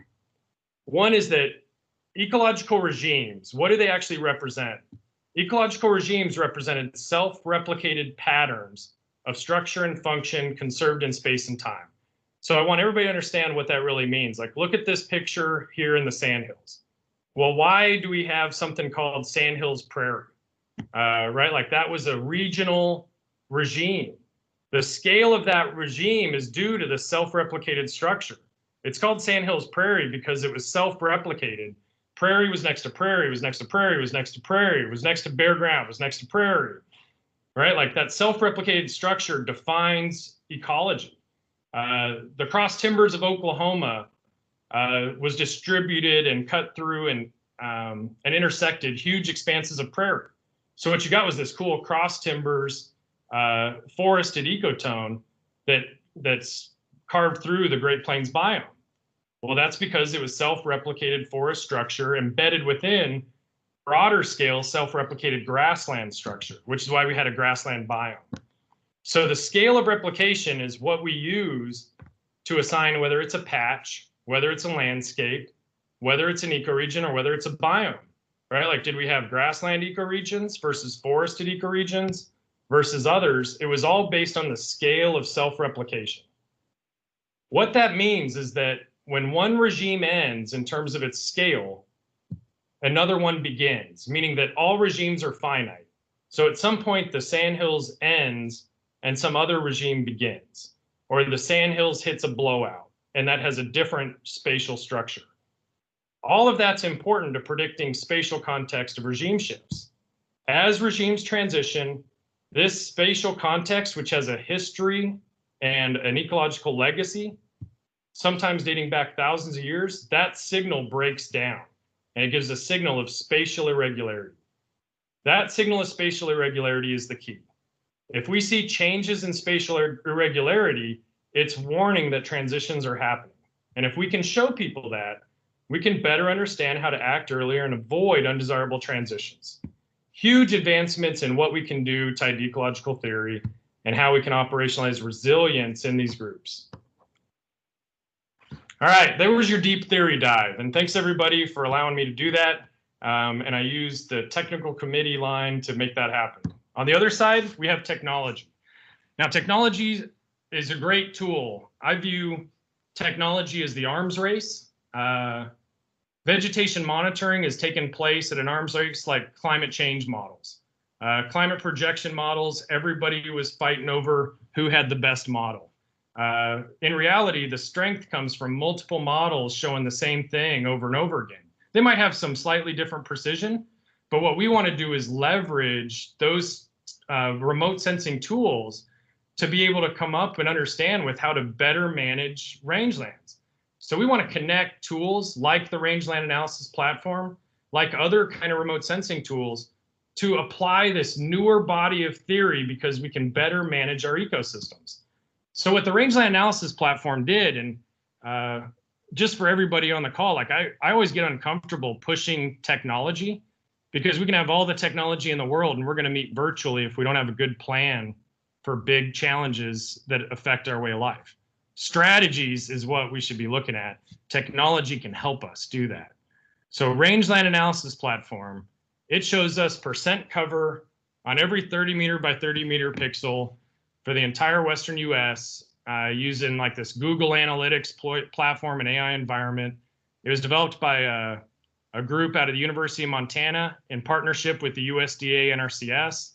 One is that ecological regimes, what do they actually represent? Ecological regimes represented self-replicated patterns of structure and function conserved in space and time. So I want everybody to understand what that really means. Like, look at this picture here in the Sandhills. Well, why do we have something called Sandhills Prairie? Right, like that was a regional regime. The scale of that regime is due to the self-replicated structure. It's called Sandhills Prairie because it was self-replicated. Prairie was next to prairie, was next to prairie, was next to prairie, was next to bare ground, was next to prairie, right? Like that self-replicated structure defines ecology. The cross timbers of Oklahoma was distributed and cut through and intersected huge expanses of prairie. So what you got was this cool cross timbers, forested ecotone that's carved through the Great Plains biome. Well, that's because it was self-replicated forest structure embedded within broader scale self-replicated grassland structure, which is why we had a grassland biome. So the scale of replication is what we use to assign whether it's a patch, whether it's a landscape, whether it's an ecoregion, or whether it's a biome, right? Like, did we have grassland ecoregions versus forested ecoregions versus others? It was all based on the scale of self-replication. What that means is that when one regime ends in terms of its scale, another one begins, meaning that all regimes are finite. So at some point, the Sandhills ends and some other regime begins, or the Sandhills hits a blowout, and that has a different spatial structure. All of that's important to predicting spatial context of regime shifts. As regimes transition, this spatial context, which has a history and an ecological legacy, sometimes dating back thousands of years, that signal breaks down and it gives a signal of spatial irregularity. That signal of spatial irregularity is the key. If we see changes in spatial irregularity, it's warning that transitions are happening. And if we can show people that, we can better understand how to act earlier and avoid undesirable transitions. Huge advancements in what we can do tied to ecological theory and how we can operationalize resilience in these groups. All right, there was your deep theory dive. And thanks everybody for allowing me to do that. And I used the technical committee line to make that happen. On the other side, we have technology. Now, technology is a great tool. I view technology as the arms race. Vegetation monitoring has taken place at an arms race like climate change models. Climate projection models, everybody was fighting over who had the best model. In reality, the strength comes from multiple models showing the same thing over and over again. They might have some slightly different precision, but what we want to do is leverage those remote sensing tools to be able to come up and understand with how to better manage rangelands. So we want to connect tools like the rangeland analysis platform, like other kind of remote sensing tools, to apply this newer body of theory because we can better manage our ecosystems. So what the rangeland analysis platform did, and just for everybody on the call, like I always get uncomfortable pushing technology because we can have all the technology in the world and we're going to meet virtually if we don't have a good plan for big challenges that affect our way of life. Strategies is what we should be looking at. Technology can help us do that. So rangeland analysis platform, it shows us percent cover on every 30 meter by 30 meter pixel for the entire Western US using like this Google Analytics platform and AI environment. It was developed by a group out of the University of Montana in partnership with the USDA NRCS.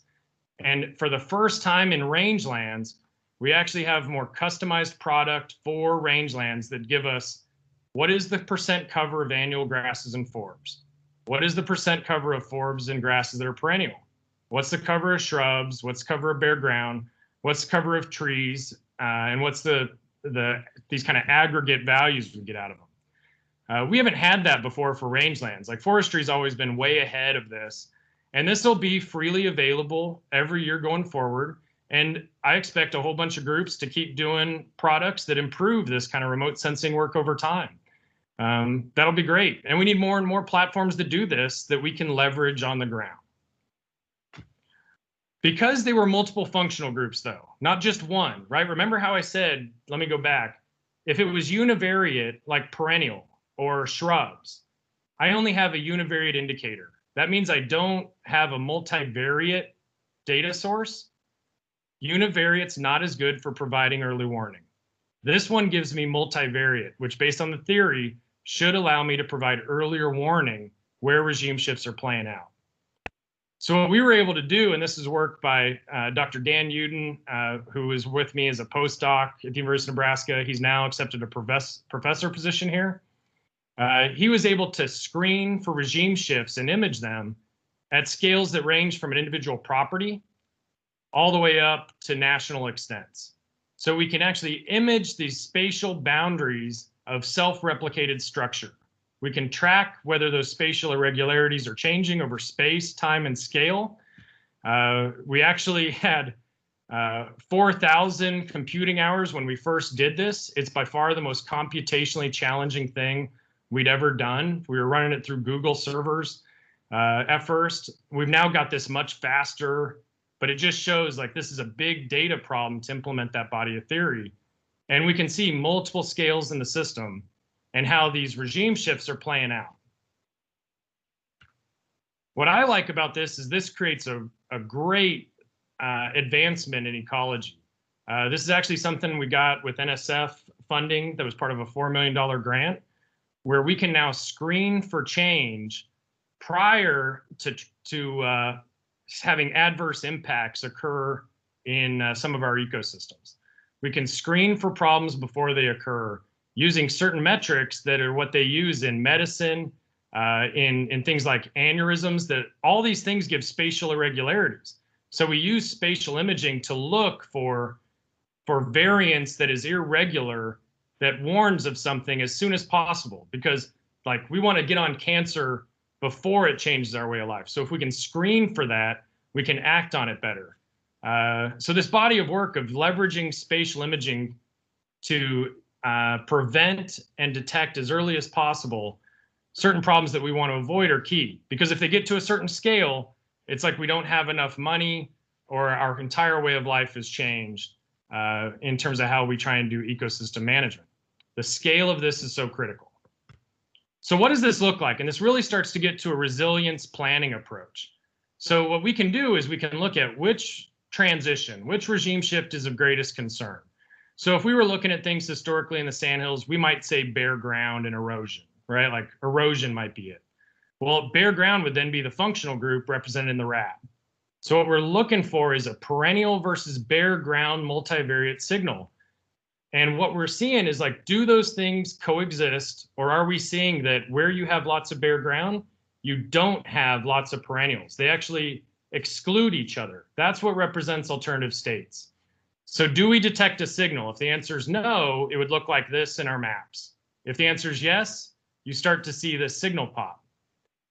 And for the first time in rangelands, we actually have more customized product for rangelands that give us what is the percent cover of annual grasses and forbs? What is the percent cover of forbs and grasses that are perennial? What's the cover of shrubs? What's the cover of bare ground? What's the cover of trees? And what's these kind of aggregate values we get out of them? We haven't had that before for rangelands. Like forestry's always been way ahead of this. And this will be freely available every year going forward. And I expect a whole bunch of groups to keep doing products that improve this kind of remote sensing work over time. That'll be great. And we need more and more platforms to do this that we can leverage on the ground. Because they were multiple functional groups though, not just one, right? Remember how I said, let me go back. If it was univariate, like perennial or shrubs, I only have a univariate indicator. That means I don't have a multivariate data source. Univariate's not as good for providing early warning. This one gives me multivariate, which based on the theory, should allow me to provide earlier warning where regime shifts are playing out. So what we were able to do, and this is work by Dr. Dan Uden, who was with me as a postdoc at the University of Nebraska. He's now accepted a professor position here. He was able to screen for regime shifts and image them at scales that range from an individual property all the way up to national extents. So we can actually image these spatial boundaries of self-replicated structure. We can track whether those spatial irregularities are changing over space, time, and scale. We actually had 4,000 computing hours when we first did this. It's by far the most computationally challenging thing we'd ever done. We were running it through Google servers at first. We've now got this much faster, but it just shows like this is a big data problem to implement that body of theory. And we can see multiple scales in the system and how these regime shifts are playing out. What I like about this is this creates a great advancement in ecology. This is actually something we got with NSF funding that was part of a $4 million grant, where we can now screen for change prior to having adverse impacts occur in some of our ecosystems. We can screen for problems before they occur using certain metrics that are what they use in medicine, in things like aneurysms, that all these things give spatial irregularities. So we use spatial imaging to look for variance that is irregular, that warns of something as soon as possible, because like we want to get on cancer before it changes our way of life. So if we can screen for that, we can act on it better. So this body of work of leveraging spatial imaging to prevent and detect as early as possible certain problems that we want to avoid are key, because if they get to a certain scale, it's like we don't have enough money or our entire way of life has changed in terms of how we try and do ecosystem management. The scale of this is so critical. So what does this look like? And this really starts to get to a resilience planning approach. So what we can do is we can look at which transition, which regime shift is of greatest concern. So if we were looking at things historically in the sandhills, we might say bare ground and erosion, right? Like erosion might be it. Well, bare ground would then be the functional group represented in the RAD. So what we're looking for is a perennial versus bare ground multivariate signal. And what we're seeing is like, do those things coexist, or are we seeing that where you have lots of bare ground, you don't have lots of perennials? They actually exclude each other. That's what represents alternative states. So do we detect a signal? If the answer is no, it would look like this in our maps. If the answer is yes, you start to see this signal pop.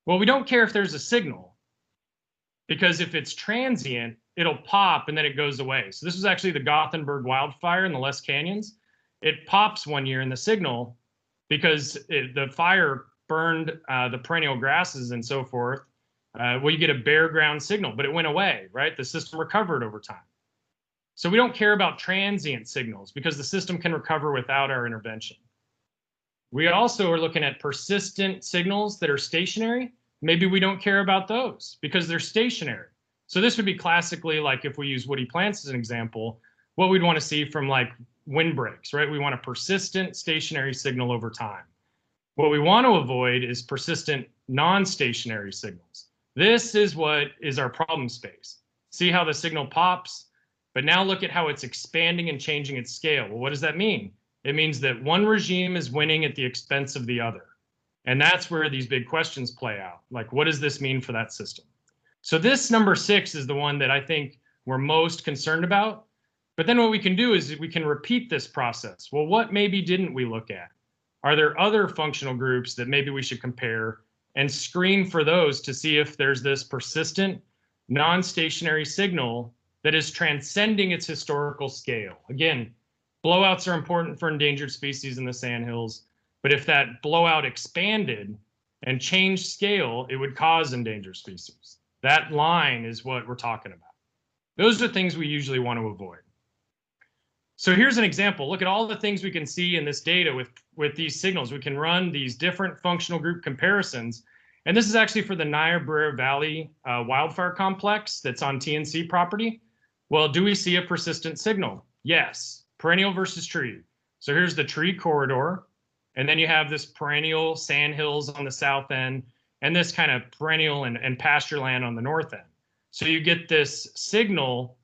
Well, we don't care if there's a signal, because if it's transient, it'll pop and then it goes away. So this was actually the Gothenburg wildfire in the Les Canyons. It pops one year in the signal because the fire burned the perennial grasses and so forth. Well, you get a bare ground signal, but it went away, right? The system recovered over time. So we don't care about transient signals because the system can recover without our intervention. We also are looking at persistent signals that are stationary. Maybe we don't care about those because they're stationary. So this would be classically like if we use woody plants as an example, what we'd want to see from like windbreaks, right? We want a persistent stationary signal over time. What we want to avoid is persistent non-stationary signals. This is what is our problem space. See how the signal pops, but now look at how it's expanding and changing its scale. Well, what does that mean? It means that one regime is winning at the expense of the other. And that's where these big questions play out. Like, what does this mean for that system? So this number 6 is the one that I think we're most concerned about. But then what we can do is we can repeat this process. Well, what maybe didn't we look at? Are there other functional groups that maybe we should compare and screen for those to see if there's this persistent, non-stationary signal that is transcending its historical scale? Again, blowouts are important for endangered species in the sandhills, but if that blowout expanded and changed scale, it would cause endangered species. That line is what we're talking about. Those are things we usually want to avoid. So here's an example. Look at all the things we can see in this data with these signals. We can run these different functional group comparisons. And this is actually for the Niobrara Valley wildfire complex that's on TNC property. Well, do we see a persistent signal? Yes, perennial versus tree. So here's the tree corridor. And then you have this perennial sandhills on the south end and this kind of perennial and pasture land on the north end. So you get this signal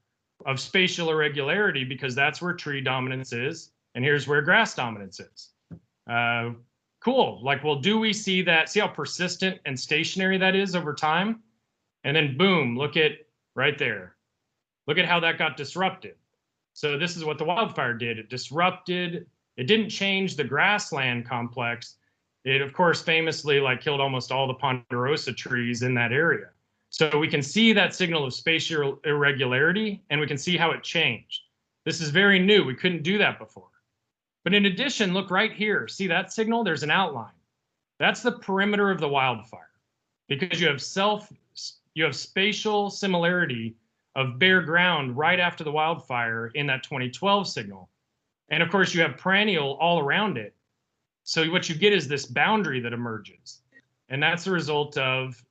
of spatial irregularity because that's where tree dominance is, and here's where grass dominance is. Cool. Like, well, do we see that? See how persistent and stationary that is over time? And then boom, look at right there. Look at how that got disrupted. So this is what the wildfire did. It disrupted. It didn't change the grassland complex. It, of course, famously like killed almost all the ponderosa trees in that area. So we can see that signal of spatial irregularity, and we can see how it changed. This is very new. We couldn't do that before. But in addition, look right here. See that signal? There's an outline. That's the perimeter of the wildfire because you have spatial similarity of bare ground right after the wildfire in that 2012 signal. And of course, you have perennial all around it. So what you get is this boundary that emerges. And that's the result of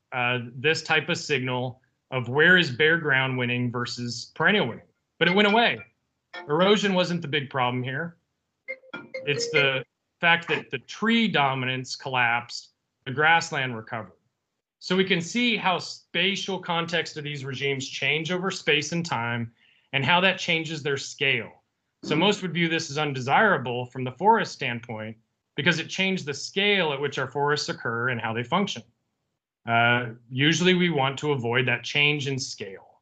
this type of signal of where is bare ground winning versus perennial winning. But it went away. Erosion wasn't the big problem here. It's the fact that the tree dominance collapsed, the grassland recovered. So we can see how spatial context of these regimes change over space and time and how that changes their scale. So most would view this as undesirable from the forest standpoint because it changed the scale at which our forests occur and how they function. Usually we want to avoid that change in scale.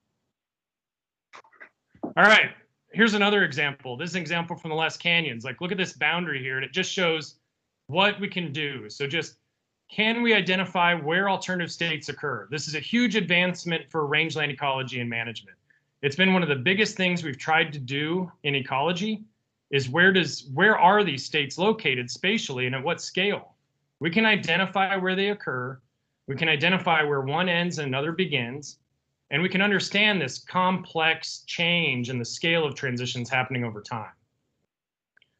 All right, here's another example. This is an example from the Les Canyons. Like, look at this boundary here, and it just shows what we can do. So just, can we identify where alternative states occur? This is a huge advancement for rangeland ecology and management. It's been one of the biggest things we've tried to do in ecology is where are these states located spatially and at what scale? We can identify where they occur. We can identify where one ends and another begins, and we can understand this complex change in the scale of transitions happening over time.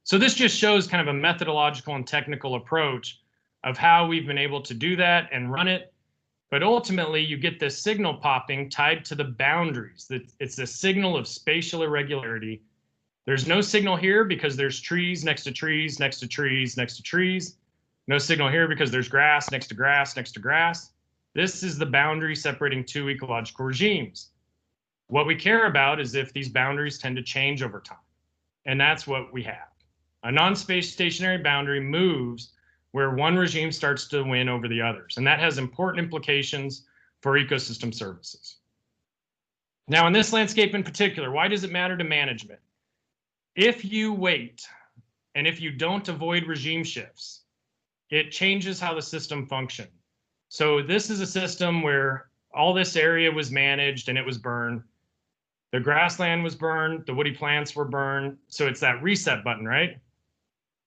So this just shows kind of a methodological and technical approach of how we've been able to do that and run it. But ultimately, you get this signal popping tied to the boundaries. It's a signal of spatial irregularity. There's no signal here because there's trees next to trees, next to trees, next to trees. No signal here because there's grass next to grass, next to grass. This is the boundary separating two ecological regimes. What we care about is if these boundaries tend to change over time. And that's what we have. A non-space stationary boundary moves where one regime starts to win over the others. And that has important implications for ecosystem services. Now, in this landscape in particular, why does it matter to management? If you wait and if you don't avoid regime shifts, it changes how the system functions. So this is a system where all this area was managed and it was burned. The grassland was burned, the woody plants were burned. So it's that reset button, right?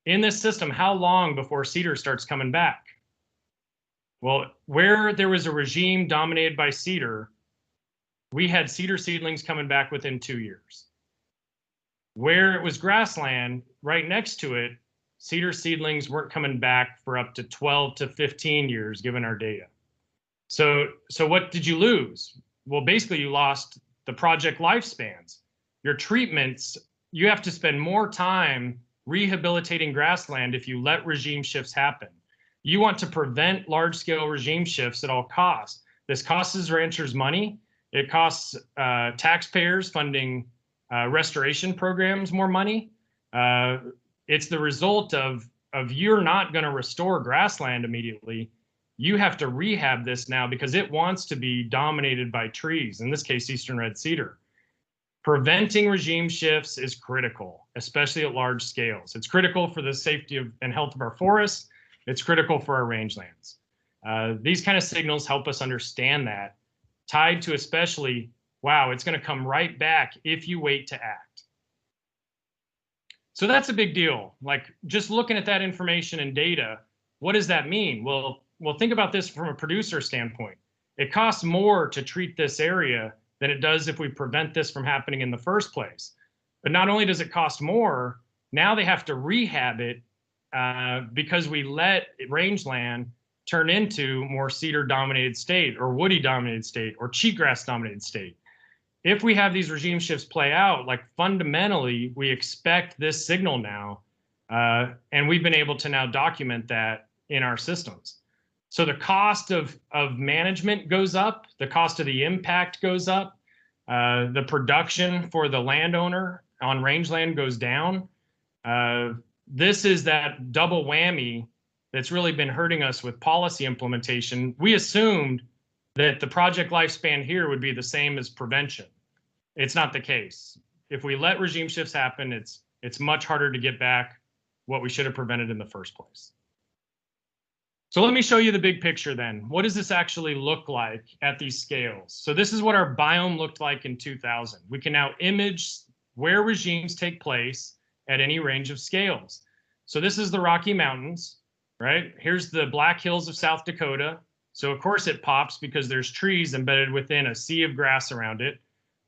In this system, how long before cedar starts coming back? Well, where there was a regime dominated by cedar, we had cedar seedlings coming back within 2 years. Where it was grassland, right next to it, cedar seedlings weren't coming back for up to 12 to 15 years, given our data. So what did you lose? Well, basically you lost the project lifespans. Your treatments, you have to spend more time rehabilitating grassland if you let regime shifts happen. You want to prevent large-scale regime shifts at all costs. This costs ranchers money. It costs taxpayers funding restoration programs more money. It's the result of you're not going to restore grassland immediately. You have to rehab this now because it wants to be dominated by trees, in this case, eastern red cedar. Preventing regime shifts is critical, especially at large scales. It's critical for the safety and health of our forests. It's critical for our rangelands. These kind of signals help us understand that, tied to especially, wow, it's going to come right back if you wait to act. So that's a big deal. Like, just looking at that information and data, what does that mean? Well, think about this from a producer standpoint. It costs more to treat this area than it does if we prevent this from happening in the first place. But not only does it cost more, now they have to rehab it because we let rangeland turn into more cedar-dominated state or woody-dominated state or cheatgrass-dominated state. If we have these regime shifts play out, like fundamentally, we expect this signal now, and we've been able to now document that in our systems. So the cost of management goes up, the cost of the impact goes up, the production for the landowner on rangeland goes down. This is that double whammy that's really been hurting us with policy implementation. We assumed that the project lifespan here would be the same as prevention. It's not the case. If we let regime shifts happen, it's much harder to get back what we should have prevented in the first place. So let me show you the big picture then. What does this actually look like at these scales? So this is what our biome looked like in 2000. We can now image where regimes take place at any range of scales. So this is the Rocky Mountains, right? Here's the Black Hills of South Dakota. So of course it pops because there's trees embedded within a sea of grass around it.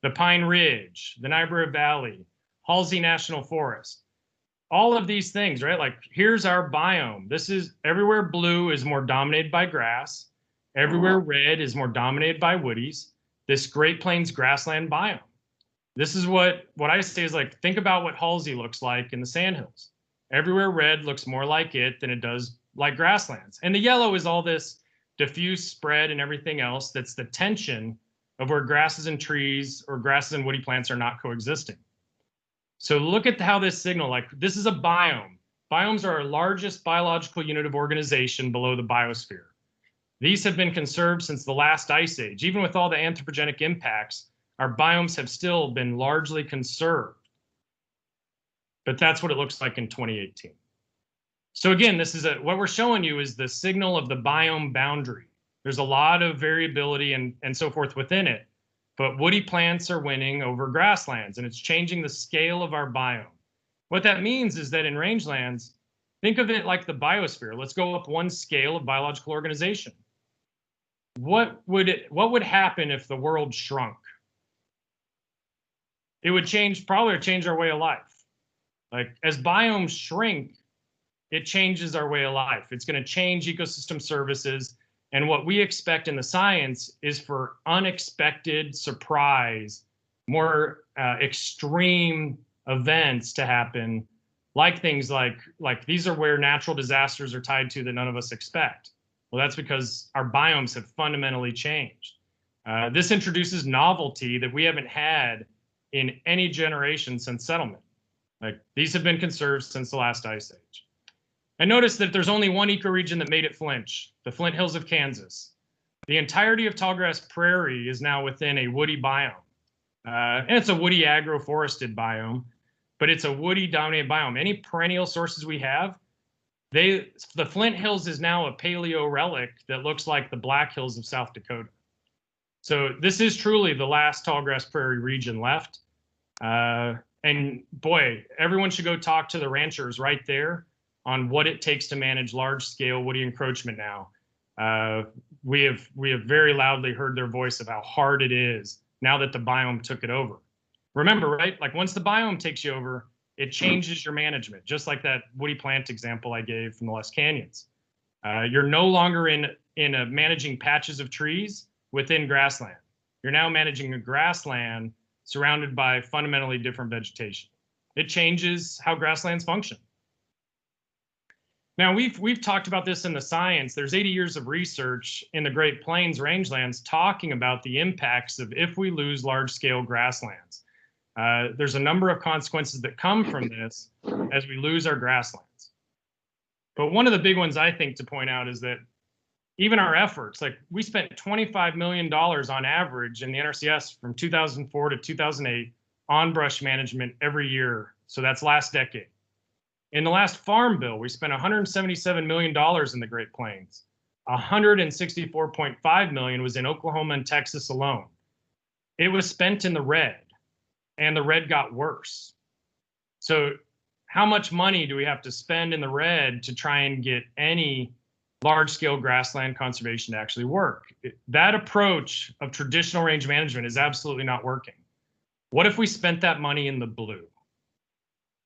The Pine Ridge, the Niobrara Valley, Halsey National Forest. All of these things, right? Like, here's our biome. This is everywhere blue is more dominated by grass. Everywhere red is more dominated by woodies. This Great Plains grassland biome. This is what I say is like, think about what Halsey looks like in the Sandhills. Everywhere red looks more like it than it does like grasslands. And the yellow is all this diffuse spread and everything else that's the tension of where grasses and trees or grasses and woody plants are not coexisting. So look at how this signal, like this is a biome. Biomes are our largest biological unit of organization below the biosphere. These have been conserved since the last ice age. Even with all the anthropogenic impacts, our biomes have still been largely conserved. But that's what it looks like in 2018. So again, this is what we're showing you is the signal of the biome boundary. There's a lot of variability and so forth within it. But woody plants are winning over grasslands, and it's changing the scale of our biome. What that means is that in rangelands, think of it like the biosphere. Let's go up one scale of biological organization. What would happen if the world shrunk? It would probably change our way of life. Like, as biomes shrink, it changes our way of life. It's going to change ecosystem services. And what we expect in the science is for unexpected surprise, more extreme events to happen, like things like these are where natural disasters are tied to that none of us expect. Well, that's because our biomes have fundamentally changed. This introduces novelty that we haven't had in any generation since settlement. Like, these have been conserved since the last ice age. And notice that there's only one ecoregion that made it flinch, the Flint Hills of Kansas. The entirety of tallgrass prairie is now within a woody biome. And it's a woody agroforested biome, but it's a woody dominated biome. Any perennial sources we have, the Flint Hills is now a paleo relic that looks like the Black Hills of South Dakota. So this is truly the last tallgrass prairie region left. And boy, everyone should go talk to the ranchers right there on what it takes to manage large-scale woody encroachment now. We have very loudly heard their voice of how hard it is now that the biome took it over. Remember, right? Like once the biome takes you over, it changes your management, just like that woody plant example I gave from the Les Canyons. You're no longer managing patches of trees within grassland. You're now managing a grassland surrounded by fundamentally different vegetation. It changes how grasslands function. Now, we've talked about this in the science. There's 80 years of research in the Great Plains rangelands talking about the impacts of if we lose large-scale grasslands. There's a number of consequences that come from this as we lose our grasslands. But one of the big ones I think to point out is that even our efforts, like we spent $25 million on average in the NRCS from 2004 to 2008 on brush management every year. So that's last decade. In the last Farm Bill, we spent $177 million in the Great Plains. $164.5 million was in Oklahoma and Texas alone. It was spent in the red, and the red got worse. So how much money do we have to spend in the red to try and get any large-scale grassland conservation to actually work? That approach of traditional range management is absolutely not working. What if we spent that money in the blue?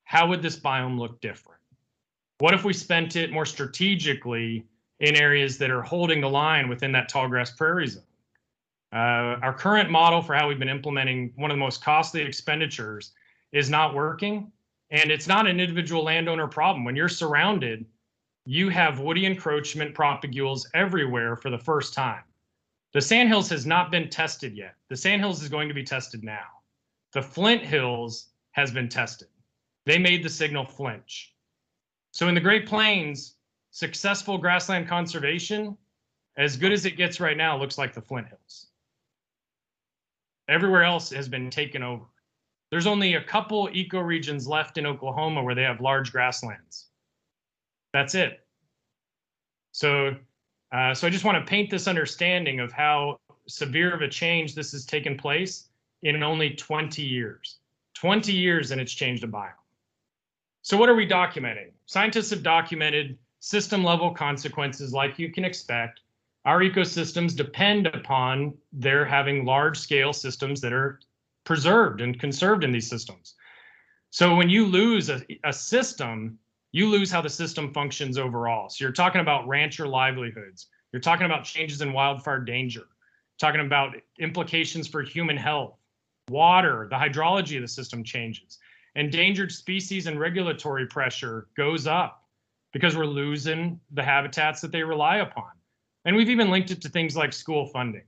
How would this biome look different? What if we spent it more strategically in areas that are holding the line within that tall grass prairie zone? Our current model for how we've been implementing one of the most costly expenditures is not working, and it's not an individual landowner problem. When you're surrounded, you have woody encroachment propagules everywhere for the first time. The Sandhills has not been tested yet. The Sandhills is going to be tested now. The Flint Hills has been tested. They made the signal flinch. So in the Great Plains, successful grassland conservation, as good as it gets right now, looks like the Flint Hills. Everywhere else has been taken over. There's only a couple ecoregions left in Oklahoma where they have large grasslands. That's it. So I just want to paint this understanding of how severe of a change this has taken place in only 20 years. 20 years and it's changed a biome. So what are we documenting? Scientists have documented system level consequences like you can expect. Our ecosystems depend upon their having large scale systems that are preserved and conserved in these systems. So when you lose a system, you lose how the system functions overall. So you're talking about rancher livelihoods. You're talking about changes in wildfire danger. Talking about implications for human health, water, the hydrology of the system changes. Endangered species and regulatory pressure goes up because we're losing the habitats that they rely upon. And we've even linked it to things like school funding.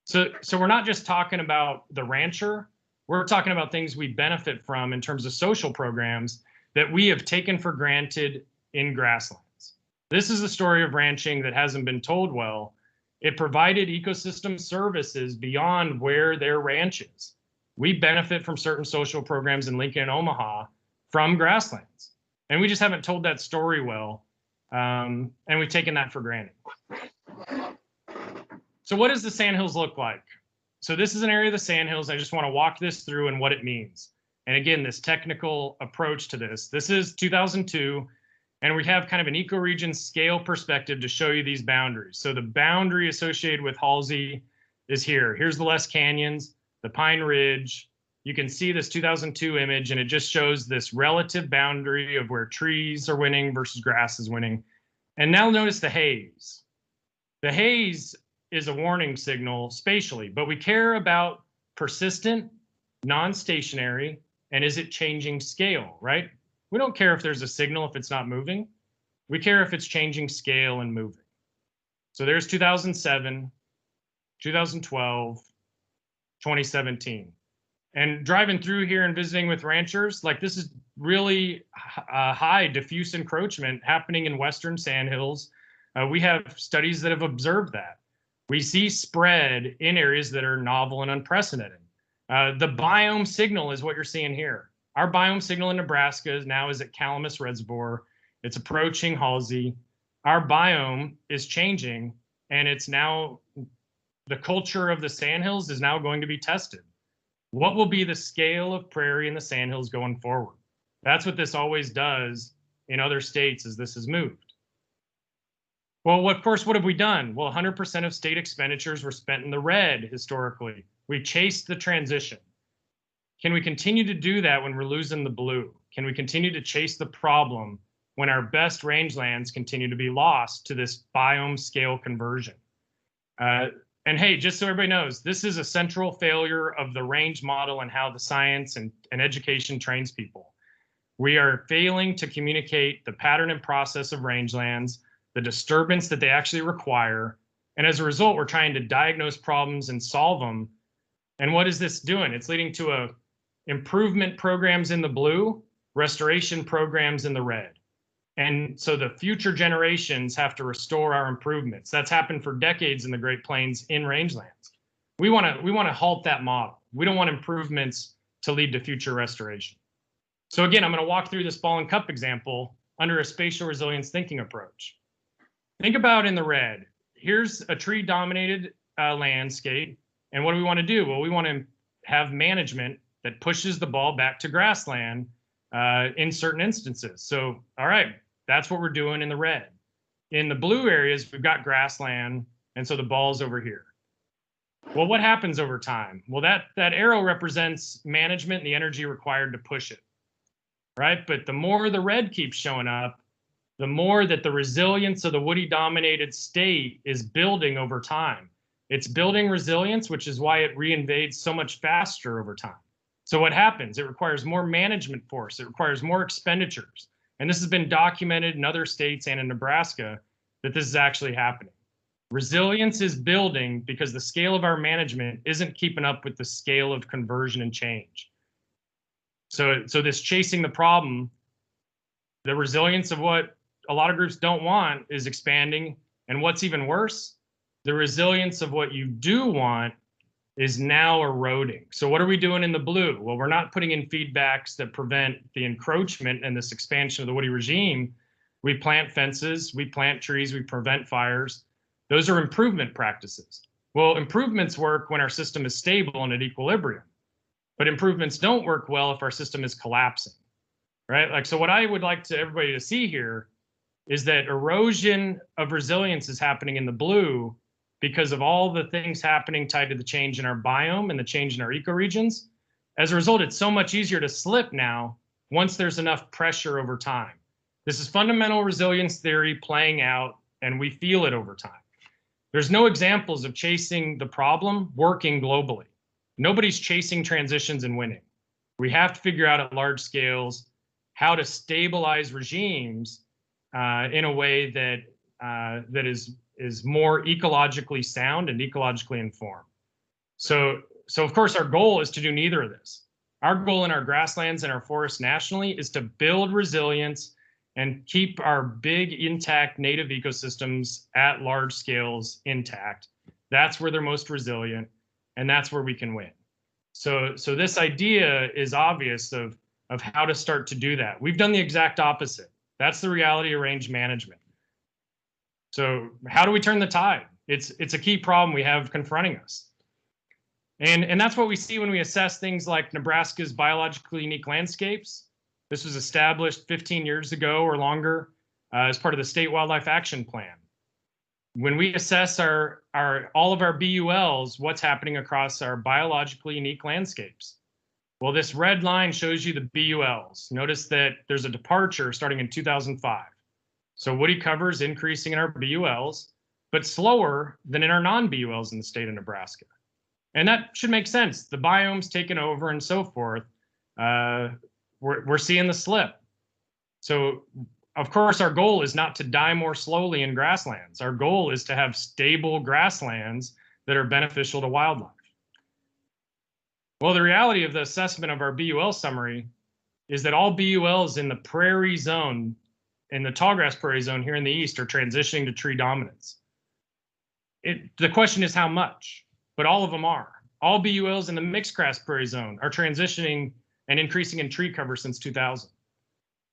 So we're not just talking about the rancher, we're talking about things we benefit from in terms of social programs that we have taken for granted in grasslands. This is a story of ranching that hasn't been told well. It provided ecosystem services beyond where their ranch is. We benefit from certain social programs in Lincoln and Omaha from grasslands. And we just haven't told that story well. And we've taken that for granted. So what does the Sandhills look like? So this is an area of the Sandhills. I just want to walk this through and what it means. And again, this technical approach to this. This is 2002, and we have kind of an ecoregion scale perspective to show you these boundaries. So the boundary associated with Halsey is here. Here's the Les Canyons, the Pine Ridge. You can see this 2002 image, and it just shows this relative boundary of where trees are winning versus grass is winning. And now notice the haze. The haze is a warning signal spatially, but we care about persistent, non-stationary, and is it changing scale, right? We don't care if there's a signal if it's not moving. We care if it's changing scale and moving. So there's 2007, 2012, 2017. And driving through here and visiting with ranchers, like this is really high diffuse encroachment happening in Western Sandhills. We have studies that have observed that. We see spread in areas that are novel and unprecedented. The biome signal is what you're seeing here. Our biome signal in Nebraska is at Calamus Reservoir. It's approaching Halsey. Our biome is changing, and it's now, the culture of the Sandhills is now going to be tested. What will be the scale of prairie in the Sandhills going forward? That's what this always does in other states as this has moved. Well, of course, what have we done? Well, 100% of state expenditures were spent in the red historically. We chased the transition. can we continue to do that when we're losing the blue? Can we continue to chase the problem when our best rangelands continue to be lost to this biome scale conversion? And hey, just so everybody knows, this is a central failure of the range model and how the science and education trains people. We are failing to communicate the pattern and process of rangelands, the disturbance that they actually require. And as a result, we're trying to diagnose problems and solve them. And what is this doing? It's leading to improvement programs in the blue, restoration programs in the red. And so the future generations have to restore our improvements. That's happened for decades in the Great Plains in rangelands. We want to halt that model. We don't want improvements to lead to future restoration. So again, I'm going to walk through this ball and cup example under a spatial resilience thinking approach. Think about in the red. Here's a tree-dominated landscape. And what do we want to do? Well, we want to have management that pushes the ball back to grassland in certain instances. So, all right, that's what we're doing in the red. In the blue areas, we've got grassland, and so the ball's over here. Well, what happens over time? Well, that arrow represents management and the energy required to push it, right? But the more the red keeps showing up, the more that the resilience of the woody-dominated state is building over time. It's building resilience, which is why it reinvades so much faster over time. So what happens? It requires more management force. It requires more expenditures. And this has been documented in other states and in Nebraska that this is actually happening. Resilience is building because the scale of our management isn't keeping up with the scale of conversion and change. So this chasing the problem, the resilience of what a lot of groups don't want is expanding. And what's even worse, the resilience of what you do want is now eroding. So what are we doing in the blue? Well, we're not putting in feedbacks that prevent the encroachment and this expansion of the woody regime. We plant fences, we plant trees, we prevent fires. Those are improvement practices. Well, improvements work when our system is stable and at equilibrium, but improvements don't work well if our system is collapsing, right? Like, so what I would like to everybody to see here is that erosion of resilience is happening in the blue because of all the things happening tied to the change in our biome and the change in our ecoregions. As a result, it's so much easier to slip now once there's enough pressure over time. This is fundamental resilience theory playing out, and we feel it over time. There's no examples of chasing the problem working globally. Nobody's chasing transitions and winning. We have to figure out at large scales how to stabilize regimes in a way that that is more ecologically sound and ecologically informed. So of course, our goal is to do neither of this. Our goal in our grasslands and our forests nationally is to build resilience and keep our big intact native ecosystems at large scales intact. That's where they're most resilient, and that's where we can win. So this idea is obvious of how to start to do that. We've done the exact opposite. That's the reality of range management. So how do we turn the tide? It's a key problem we have confronting us. And that's what we see when we assess things like Nebraska's biologically unique landscapes. This was established 15 years ago or longer as part of the State Wildlife Action Plan. When we assess all of our BULs, what's happening across our biologically unique landscapes? Well, this red line shows you the BULs. Notice that there's a departure starting in 2005. So woody cover is increasing in our BULs, but slower than in our non-BULs in the state of Nebraska. And that should make sense. The biome's taken over and so forth. We're seeing the slip. So of course, our goal is not to die more slowly in grasslands. Our goal is to have stable grasslands that are beneficial to wildlife. Well, the reality of the assessment of our BUL summary is that all BULs in the prairie zone, in the tallgrass prairie zone here in the east, are transitioning to tree dominance. The question is how much, but all of them are. All BULs in the mixed grass prairie zone are transitioning and increasing in tree cover since 2000.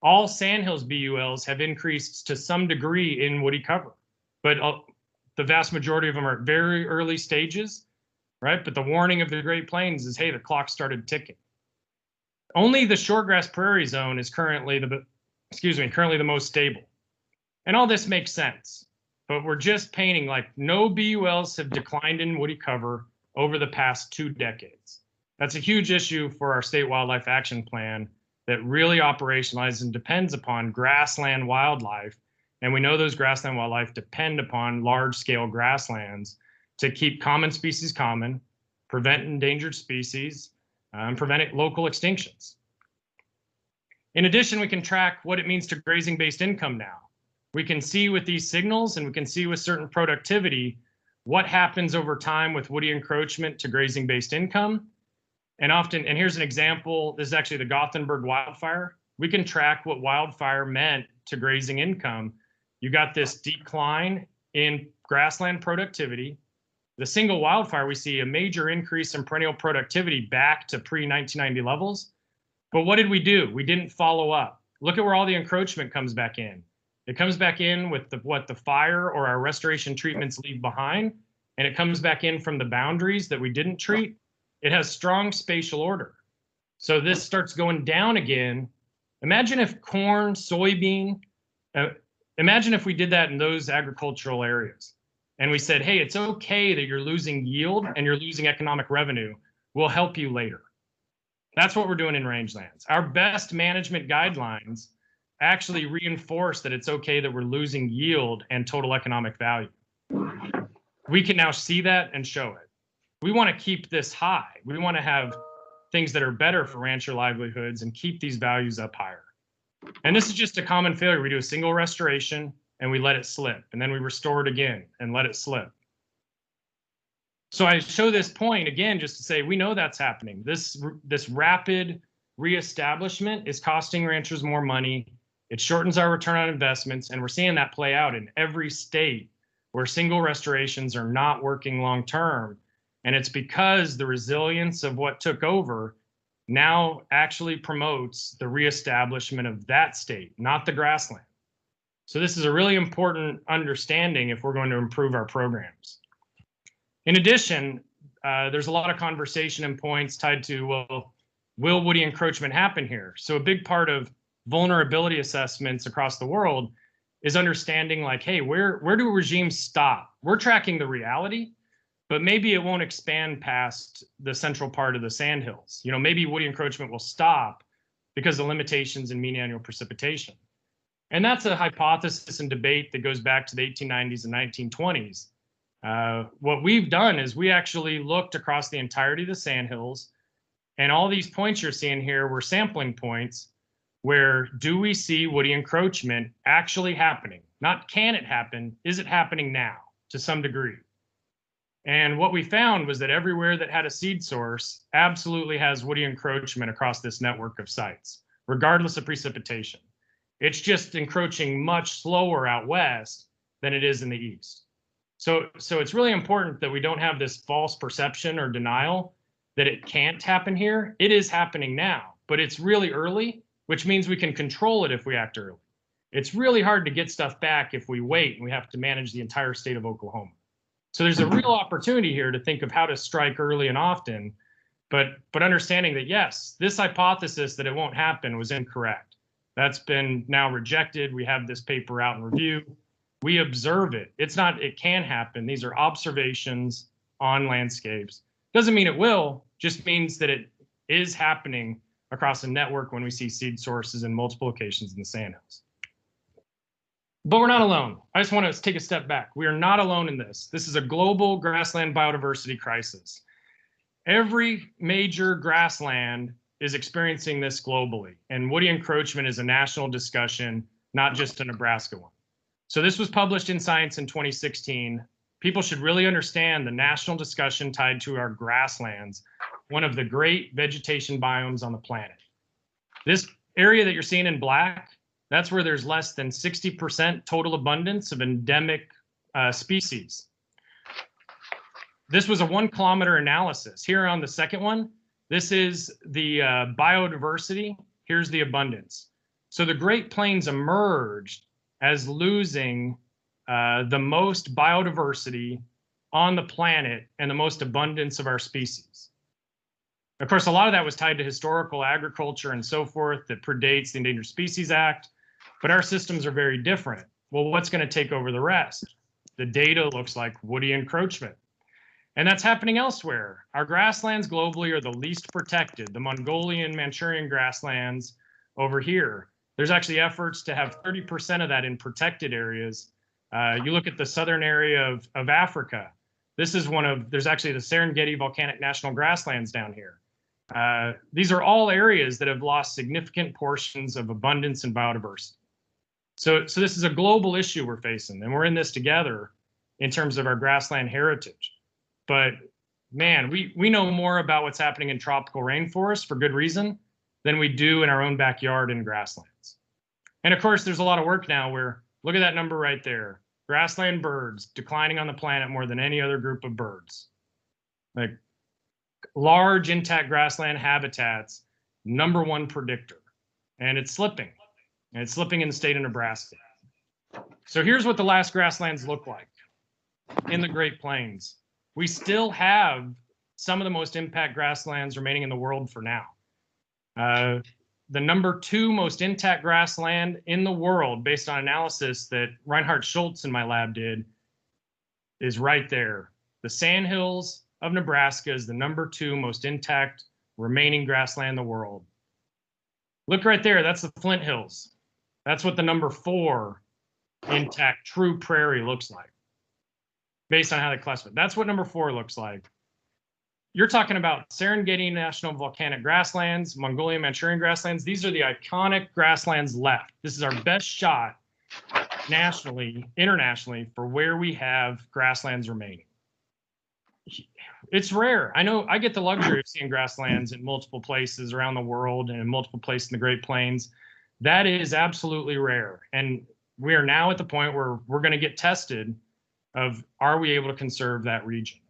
All sandhills BULs have increased to some degree in woody cover, but the vast majority of them are at very early stages, right? But the warning of the Great Plains is, hey, the clock started ticking. Only the shortgrass prairie zone is currently the most stable. And all this makes sense, but we're just painting like no BULs have declined in woody cover over the past 2 decades. That's a huge issue for our state wildlife action plan that really operationalizes and depends upon grassland wildlife. And we know those grassland wildlife depend upon large-scale grasslands to keep common species common, prevent endangered species, and prevent local extinctions. In addition, we can track what it means to grazing-based income now. We can see with these signals, and we can see with certain productivity, what happens over time with woody encroachment to grazing-based income. And often, and here's an example, this is actually the Gothenburg wildfire. We can track what wildfire meant to grazing income. You got this decline in grassland productivity. The single wildfire, we see a major increase in perennial productivity back to pre-1990 levels. But what did we do? We didn't follow up. Look at where all the encroachment comes back in. It comes back in with what the fire or our restoration treatments leave behind, and it comes back in from the boundaries that we didn't treat. It has strong spatial order. So this starts going down again. Imagine if corn, soybean, imagine if we did that in those agricultural areas. And we said, hey, it's okay that you're losing yield and you're losing economic revenue. We'll help you later. That's what we're doing in rangelands. Our best management guidelines actually reinforce that it's okay that we're losing yield and total economic value. We can now see that and show it. We want to keep this high. We want to have things that are better for rancher livelihoods and keep these values up higher. And this is just a common failure. We do a single restoration and we let it slip, and then we restore it again and let it slip. So I show this point again just to say we know that's happening. This rapid reestablishment is costing ranchers more money. It shortens our return on investments, and we're seeing that play out in every state where single restorations are not working long term. And it's because the resilience of what took over now actually promotes the reestablishment of that state, not the grassland. So this is a really important understanding if we're going to improve our programs. In addition, there's a lot of conversation and points tied to, well, will woody encroachment happen here? So a big part of vulnerability assessments across the world is understanding like, hey, where do regimes stop? We're tracking the reality, but maybe it won't expand past the central part of the sandhills. You know, maybe woody encroachment will stop because of limitations in mean annual precipitation. And that's a hypothesis and debate that goes back to the 1890s and 1920s. What we've done is we actually looked across the entirety of the sandhills, and all these points you're seeing here were sampling points where do we see woody encroachment actually happening? Not can it happen, is it happening now to some degree? And what we found was that everywhere that had a seed source absolutely has woody encroachment across this network of sites, regardless of precipitation. It's just encroaching much slower out west than it is in the east. So it's really important that we don't have this false perception or denial that it can't happen here. It is happening now, but it's really early, which means we can control it if we act early. It's really hard to get stuff back if we wait and we have to manage the entire state of Oklahoma. So there's a real opportunity here to think of how to strike early and often, but understanding that, yes, this hypothesis that it won't happen was incorrect. That's been now rejected. We have this paper out in review. We observe it. It's not, it can happen. These are observations on landscapes. Doesn't mean it will, just means that it is happening across a network when we see seed sources in multiple locations in the sandhills. But we're not alone. I just want to take a step back. We are not alone in this. This is a global grassland biodiversity crisis. Every major grassland is experiencing this globally, and woody encroachment is a national discussion, not just a Nebraska one. So this was published in Science in 2016. People should really understand the national discussion tied to our grasslands, one of the great vegetation biomes on the planet. This area that you're seeing in black, that's where there's less than 60% total abundance of endemic species. This was a 1 kilometer analysis. Here on the second one, this is the biodiversity. Here's the abundance. So the Great Plains emerged as losing the most biodiversity on the planet and the most abundance of our species. Of course, a lot of that was tied to historical agriculture and so forth that predates the Endangered Species Act, but our systems are very different. Well, what's going to take over the rest? The data looks like woody encroachment. And that's happening elsewhere. Our grasslands globally are the least protected, the Mongolian, Manchurian grasslands over here. There's actually efforts to have 30% of that in protected areas. You look at the southern area of Africa. This is there's actually the Serengeti Volcanic National Grasslands down here. These are all areas that have lost significant portions of abundance and biodiversity. So this is a global issue we're facing, and we're in this together in terms of our grassland heritage. But man, we know more about what's happening in tropical rainforests for good reason than we do in our own backyard in grasslands. And of course, there's a lot of work now where, look at that number right there. Grassland birds declining on the planet more than any other group of birds. Like large intact grassland habitats, #1 predictor. And it's slipping. And it's slipping in the state of Nebraska. So here's what the last grasslands look like in the Great Plains. We still have some of the most impact grasslands remaining in the world for now. The #2 most intact grassland in the world, based on analysis that Reinhard Schultz in my lab did, is right there. The Sandhills of Nebraska is the #2 most intact remaining grassland in the world. Look right there, that's the Flint Hills. That's what the #4 intact true prairie looks like, based on how they classify it. That's what #4 looks like. You're talking about Serengeti National Volcanic Grasslands, Mongolian Manchurian grasslands. These are the iconic grasslands left. This is our best shot nationally, internationally, for where we have grasslands remaining. It's rare. I know I get the luxury of seeing grasslands in multiple places around the world and in multiple places in the Great Plains. That is absolutely rare. And we are now at the point where we're going to get tested of, are we able to conserve that region?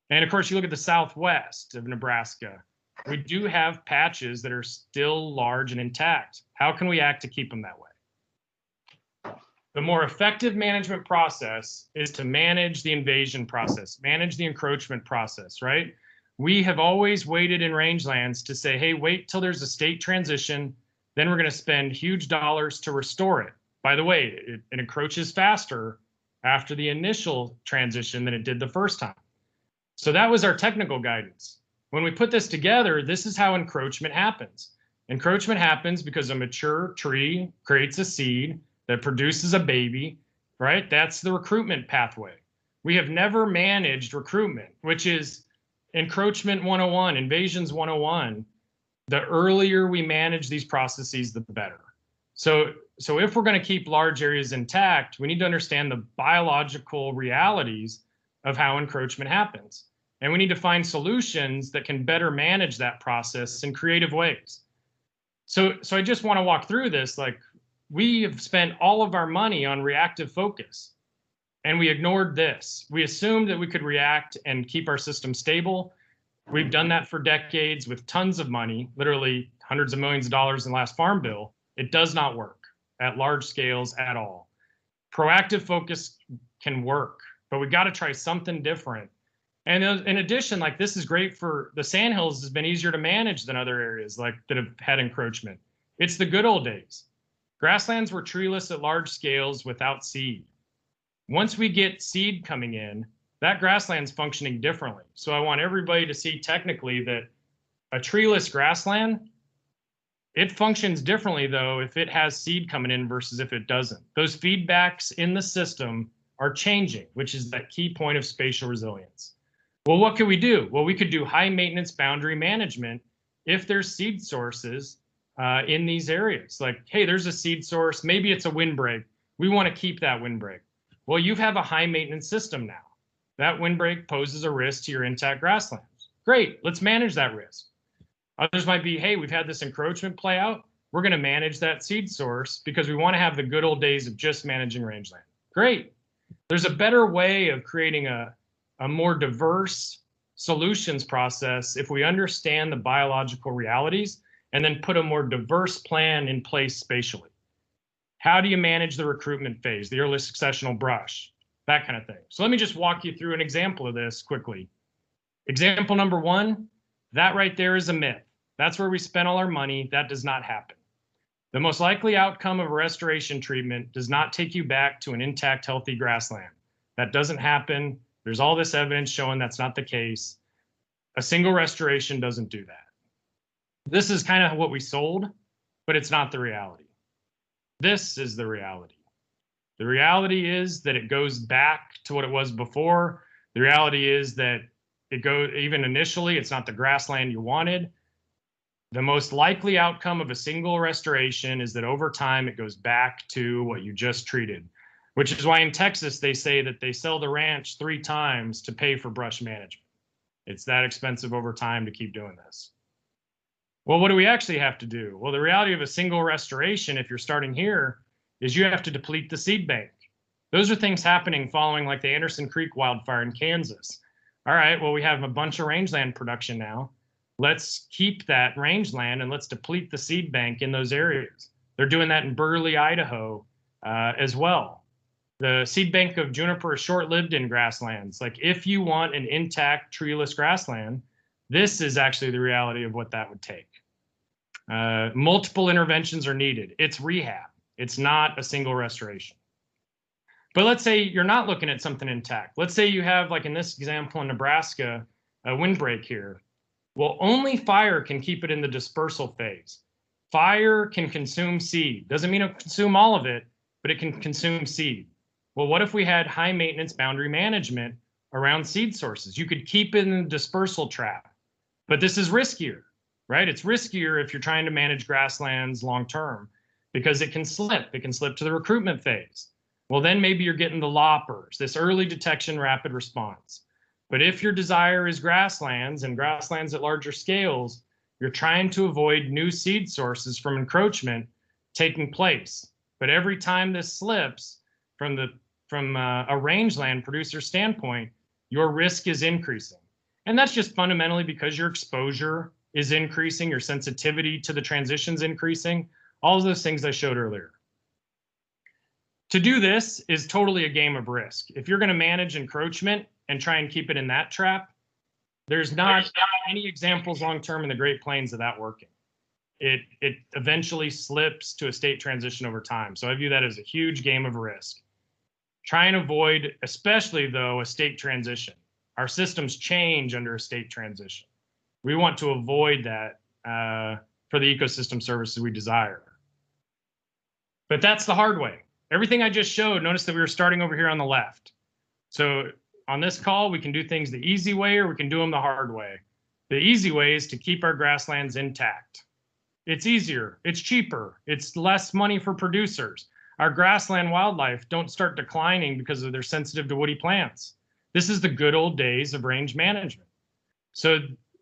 And of course, you look at the southwest of Nebraska, we do have patches that are still large and intact. How can we act to keep them that way? The more effective management process is to manage the invasion process, manage the encroachment process, right? We have always waited in rangelands to say, hey, wait till there's a state transition, then we're going to spend huge dollars to restore it. By the way, it encroaches faster after the initial transition than it did the first time. So that was our technical guidance. When we put this together, this is how encroachment happens. Encroachment happens because a mature tree creates a seed that produces a baby, right? That's the recruitment pathway. We have never managed recruitment, which is encroachment 101, invasions 101. The earlier we manage these processes, the better. So if we're going to keep large areas intact, we need to understand the biological realities of how encroachment happens. And we need to find solutions that can better manage that process in creative ways. So I just want to walk through this. Like, we have spent all of our money on reactive focus, and we ignored this. We assumed that we could react and keep our system stable. We've done that for decades with tons of money, literally hundreds of millions of dollars in the last farm bill. It does not work at large scales at all. Proactive focus can work, but we got to try something different. And in addition, like, this is great for the Sandhills, has been easier to manage than other areas like that have had encroachment. It's the good old days. Grasslands were treeless at large scales without seed. Once we get seed coming in, that grassland's functioning differently. So I want everybody to see technically that a treeless grassland, it functions differently though if it has seed coming in versus if it doesn't. Those feedbacks in the system are changing, which is that key point of spatial resilience. Well, what could we do? Well, we could do high maintenance boundary management if there's seed sources in these areas. Like, hey, there's a seed source, maybe it's a windbreak. We want to keep that windbreak. Well, you have a high maintenance system now. That windbreak poses a risk to your intact grasslands. Great, let's manage that risk. Others might be, hey, we've had this encroachment play out. We're going to manage that seed source because we want to have the good old days of just managing rangeland. Great. There's a better way of creating a more diverse solutions process if we understand the biological realities and then put a more diverse plan in place spatially. How do you manage the recruitment phase, the early successional brush, that kind of thing? So let me just walk you through an example of this quickly. Example number 1, that right there is a myth. That's where we spent all our money. That does not happen. The most likely outcome of a restoration treatment does not take you back to an intact, healthy grassland. That doesn't happen. There's all this evidence showing that's not the case. A single restoration doesn't do that. This is kind of what we sold, but it's not the reality. This is the reality. The reality is that it goes back to what it was before. The reality is that it goes, even initially, it's not the grassland you wanted. The most likely outcome of a single restoration is that over time it goes back to what you just treated, which is why in Texas they say that they sell the ranch 3 times to pay for brush management. It's that expensive over time to keep doing this. Well, what do we actually have to do? Well, the reality of a single restoration, if you're starting here, is you have to deplete the seed bank. Those are things happening following like the Anderson Creek wildfire in Kansas. All right, well, we have a bunch of rangeland production now. Let's keep that rangeland and let's deplete the seed bank in those areas. They're doing that in Burley, Idaho as well. The seed bank of juniper is short-lived in grasslands. Like if you want an intact treeless grassland, this is actually the reality of what that would take. Multiple interventions are needed. It's rehab. It's not a single restoration. But let's say you're not looking at something intact. Let's say you have, like in this example in Nebraska, a windbreak here. Well, only fire can keep it in the dispersal phase. Fire can consume seed. Doesn't mean it'll consume all of it, but it can consume seed. Well, what if we had high maintenance boundary management around seed sources? You could keep it in the dispersal trap, but this is riskier, right? It's riskier if you're trying to manage grasslands long-term because it can slip. It can slip to the recruitment phase. Well, then maybe you're getting the loppers, this early detection, rapid response. But if your desire is grasslands and grasslands at larger scales, you're trying to avoid new seed sources from encroachment taking place. But every time this slips from a rangeland producer standpoint, your risk is increasing. And that's just fundamentally because your exposure is increasing, your sensitivity to the transition's increasing, all of those things I showed earlier. To do this is totally a game of risk. If you're going to manage encroachment and try and keep it in that trap, there's not any examples long-term in the Great Plains of that working. It eventually slips to a state transition over time. So I view that as a huge game of risk. Try and avoid, especially though, a state transition. Our systems change under a state transition. We want to avoid that for the ecosystem services we desire. But that's the hard way. Everything I just showed, notice that we were starting over here on the left. So on this call, we can do things the easy way or we can do them the hard way. The easy way is to keep our grasslands intact. It's easier, it's cheaper, it's less money for producers. Our grassland wildlife don't start declining because they're sensitive to woody plants. This is the good old days of range management. So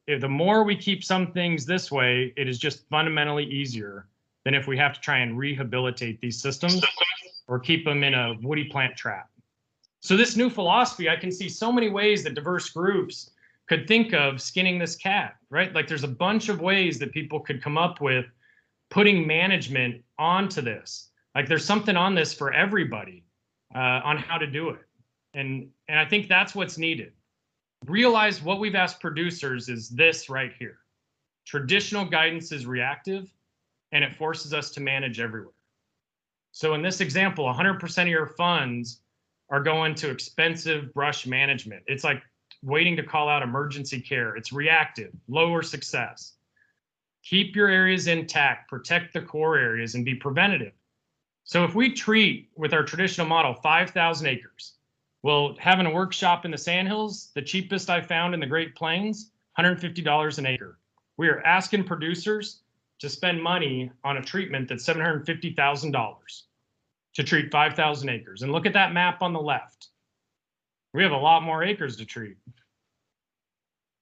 the more we keep some things this way, it is just fundamentally easier than if we have to try and rehabilitate these systems or keep them in a woody plant trap. So this new philosophy, I can see so many ways that diverse groups could think of skinning this cat, right? Like there's a bunch of ways that people could come up with putting management onto this. Like there's something on this for everybody on how to do it. And I think that's what's needed. Realize what we've asked producers is this right here. Traditional guidance is reactive and it forces us to manage everywhere. So in this example, 100% of your funds are going to expensive brush management. It's like waiting to call out emergency care. It's reactive, lower success. Keep your areas intact, protect the core areas, and be preventative. So if we treat with our traditional model 5,000 acres, well, having a workshop in the Sandhills, the cheapest I found in the Great Plains, $150 an acre. We are asking producers to spend money on a treatment that's $750,000 to treat 5,000 acres. And look at that map on the left. We have a lot more acres to treat.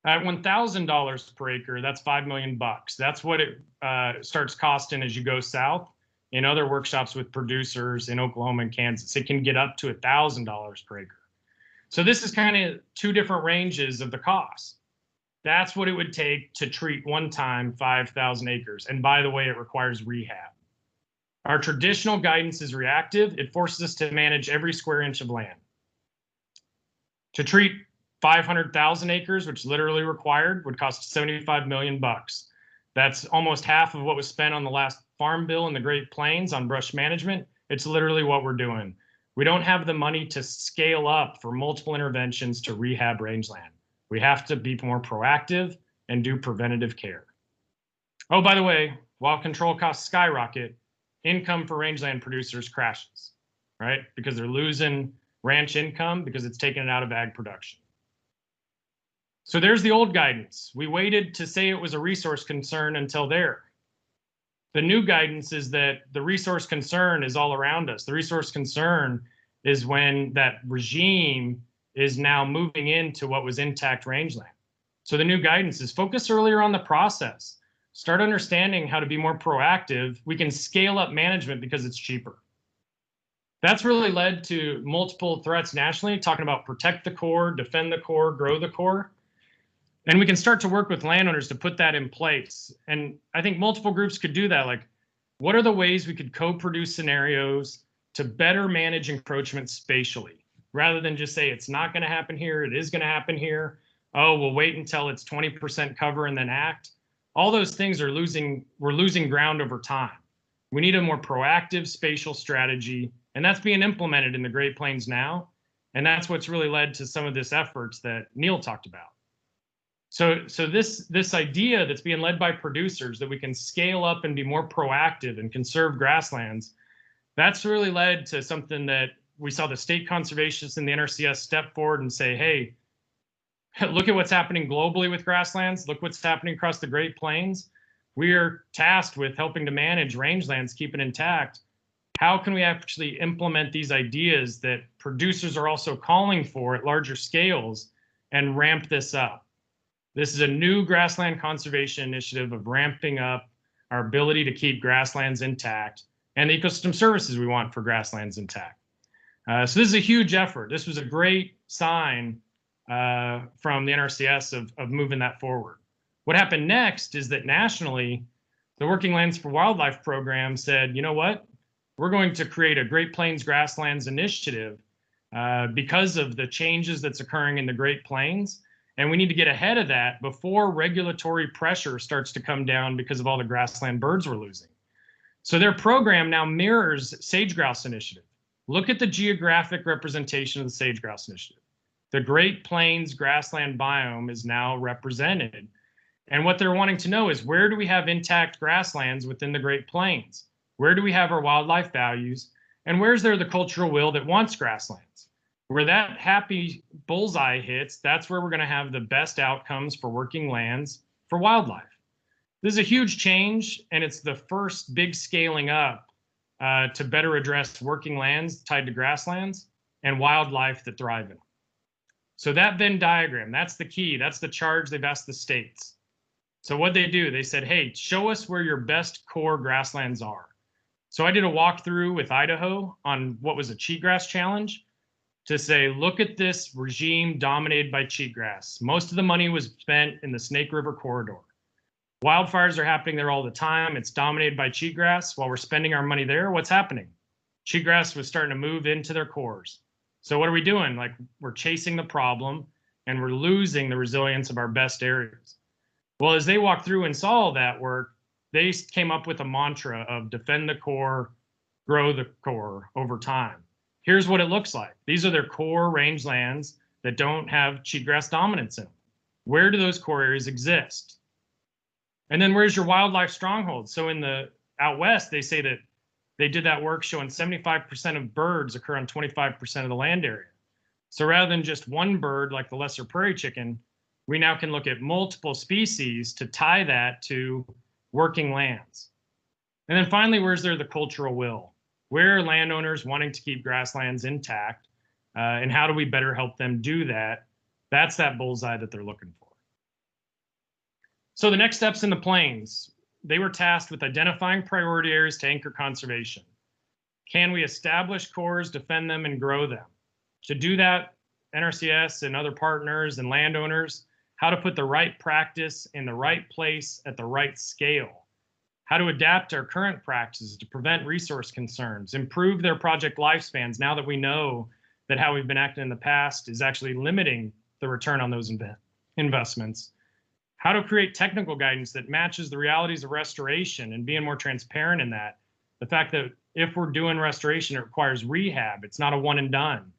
At $1,000 per acre, that's $5 million. That's what it starts costing as you go south in other workshops with producers in Oklahoma and Kansas. It can get up to $1,000 per acre. So this is kind of two different ranges of the cost. That's what it would take to treat one time 5,000 acres. And by the way, it requires rehab. Our traditional guidance is reactive. It forces us to manage every square inch of land. To treat 500,000 acres, which literally required, would cost $75 million. That's almost half of what was spent on the last farm bill in the Great Plains on brush management. It's literally what we're doing. We don't have the money to scale up for multiple interventions to rehab rangeland. We have to be more proactive and do preventative care. Oh, by the way, while control costs skyrocket, income for rangeland producers crashes, right? Because they're losing ranch income because it's taken it out of ag production. So there's the old guidance. We waited to say it was a resource concern until there. The new guidance is that the resource concern is all around us. The resource concern is when that regime is now moving into what was intact rangeland. So the new guidance is focus earlier on the process. Start understanding how to be more proactive. We can scale up management because it's cheaper. That's really led to multiple threats nationally, talking about protect the core, defend the core, grow the core. And we can start to work with landowners to put that in place. And I think multiple groups could do that. Like, what are the ways we could co-produce scenarios to better manage encroachment spatially, rather than just say it's not going to happen here, it is going to happen here. Oh, we'll wait until it's 20% cover and then act. All those things are we're losing ground over time. We need a more proactive spatial strategy, and that's being implemented in the Great Plains now. And that's what's really led to some of this efforts that Neil talked about. So this idea that's being led by producers that we can scale up and be more proactive and conserve grasslands, that's really led to something that we saw the state conservationists in the NRCS step forward and say, hey, look at what's happening globally with grasslands. Look what's happening across the Great Plains. We are tasked with helping to manage rangelands, keep it intact. How can we actually implement these ideas that producers are also calling for at larger scales and ramp this up? This is a new grassland conservation initiative of ramping up our ability to keep grasslands intact and the ecosystem services we want for grasslands intact. So this is a huge effort. This was a great sign from the NRCS of moving that forward. What happened next is that nationally, the Working Lands for Wildlife program said, you know what? We're going to create a Great Plains Grasslands initiative because of the changes that's occurring in the Great Plains. And we need to get ahead of that before regulatory pressure starts to come down because of all the grassland birds we're losing. So their program now mirrors Sage Grouse Initiative. Look at the geographic representation of the Sage Grouse Initiative. The Great Plains grassland biome is now represented. And what they're wanting to know is, where do we have intact grasslands within the Great Plains? Where do we have our wildlife values? And where's there the cultural will that wants grasslands? Where that happy bullseye hits, that's where we're going to have the best outcomes for working lands for wildlife. This is a huge change, and it's the first big scaling up to better address working lands tied to grasslands and wildlife that thrive in them. So that Venn diagram, that's the key. That's the charge they've asked the states. So what they do, they said, hey, show us where your best core grasslands are. So I did a walkthrough with Idaho on what was a cheatgrass challenge to say, look at this regime dominated by cheatgrass. Most of the money was spent in the Snake River corridor. Wildfires are happening there all the time. It's dominated by cheatgrass. While we're spending our money there, what's happening? Cheatgrass was starting to move into their cores. So what are we doing? Like, we're chasing the problem and we're losing the resilience of our best areas. Well, as they walked through and saw all that work, they came up with a mantra of defend the core, grow the core over time. Here's what it looks like. These are their core rangelands that don't have cheatgrass dominance in them. Where do those core areas exist? And then where's your wildlife stronghold? So in the out west, they say that they did that work showing 75% of birds occur on 25% of the land area. So rather than just one bird like the lesser prairie chicken, we now can look at multiple species to tie that to working lands. And then finally, where's there the cultural will? Where are landowners wanting to keep grasslands intact? And how do we better help them do that? That's that bullseye that they're looking for. So the next steps in the plains, they were tasked with identifying priority areas to anchor conservation. Can we establish cores, defend them, and grow them? To do that, NRCS and other partners and landowners, how to put the right practice in the right place at the right scale, how to adapt our current practices to prevent resource concerns, improve their project lifespans now that we know that how we've been acting in the past is actually limiting the return on those investments, how to create technical guidance that matches the realities of restoration and being more transparent in that The fact that if we're doing restoration, it requires rehab. It's not a one and done.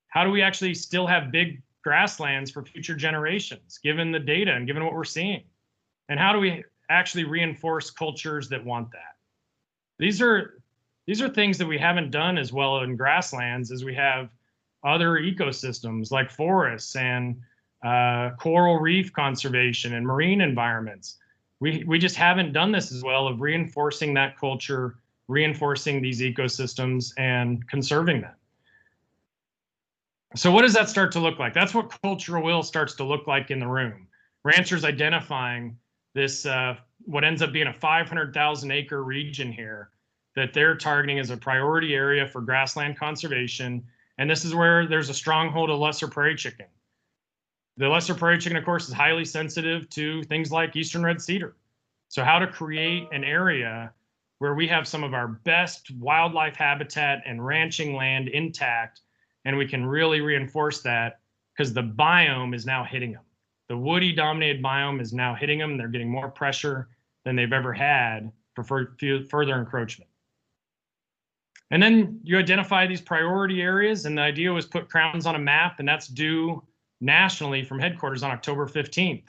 How do we actually still have big grasslands for future generations, given the data and given what we're seeing? And how do we actually reinforce cultures that want that? These are things that we haven't done as well in grasslands as we have other ecosystems like forests and coral reef conservation and marine environments. We just haven't done this as well of reinforcing that culture, reinforcing these ecosystems and conserving them. So what does that start to look like? That's what cultural will starts to look like in the room. Ranchers identifying this, what ends up being a 500,000 acre region here that they're targeting as a priority area for grassland conservation. And this is where there's a stronghold of lesser prairie chicken. The lesser prairie chicken, of course, is highly sensitive to things like eastern red cedar. So how to create an area where we have some of our best wildlife habitat and ranching land intact, and we can really reinforce that because the biome is now hitting them. The woody dominated biome is now hitting them. They're getting more pressure than they've ever had for further encroachment. And then you identify these priority areas, and the idea was put crowns on a map, and that's due nationally from headquarters on October 15th.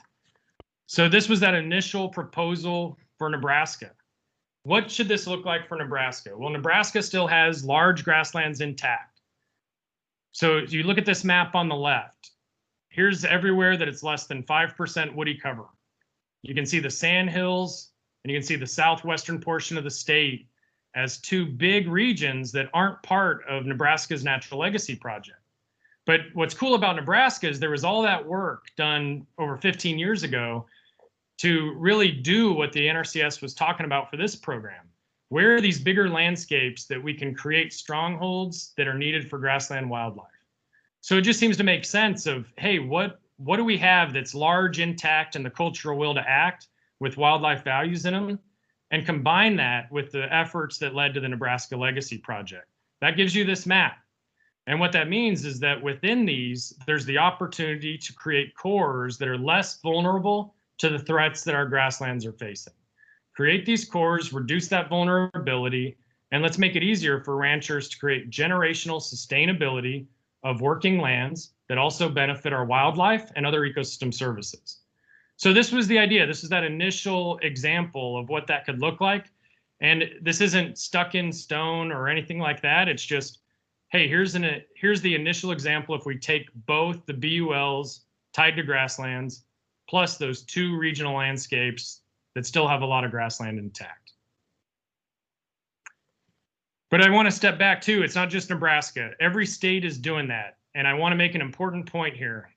So this was that initial proposal for Nebraska. What should this look like for Nebraska? Well, Nebraska still has large grasslands intact. So you look at this map on the left. Here's everywhere that it's less than 5% woody cover. You can see the sand hills, and you can see the southwestern portion of the state as two big regions that aren't part of Nebraska's Natural Legacy Project. But what's cool about Nebraska is there was all that work done over 15 years ago to really do what the NRCS was talking about for this program. Where are these bigger landscapes that we can create strongholds that are needed for grassland wildlife? So it just seems to make sense of, hey, what do we have that's large, intact, and the cultural will to act with wildlife values in them, and combine that with the efforts that led to the Nebraska Legacy Project. That gives you this map. And what that means is that within these, there's the opportunity to create cores that are less vulnerable to the threats that our grasslands are facing. Create these cores, reduce that vulnerability, and let's make it easier for ranchers to create generational sustainability of working lands that also benefit our wildlife and other ecosystem services. So this was the idea. This is that initial example of what that could look like. And this isn't stuck in stone or anything like that. It's just, hey, here's the initial example if we take both the BULs tied to grasslands, plus those two regional landscapes that still have a lot of grassland intact. But I want to step back too. It's not just Nebraska. Every state is doing that. And I want to make an important point here.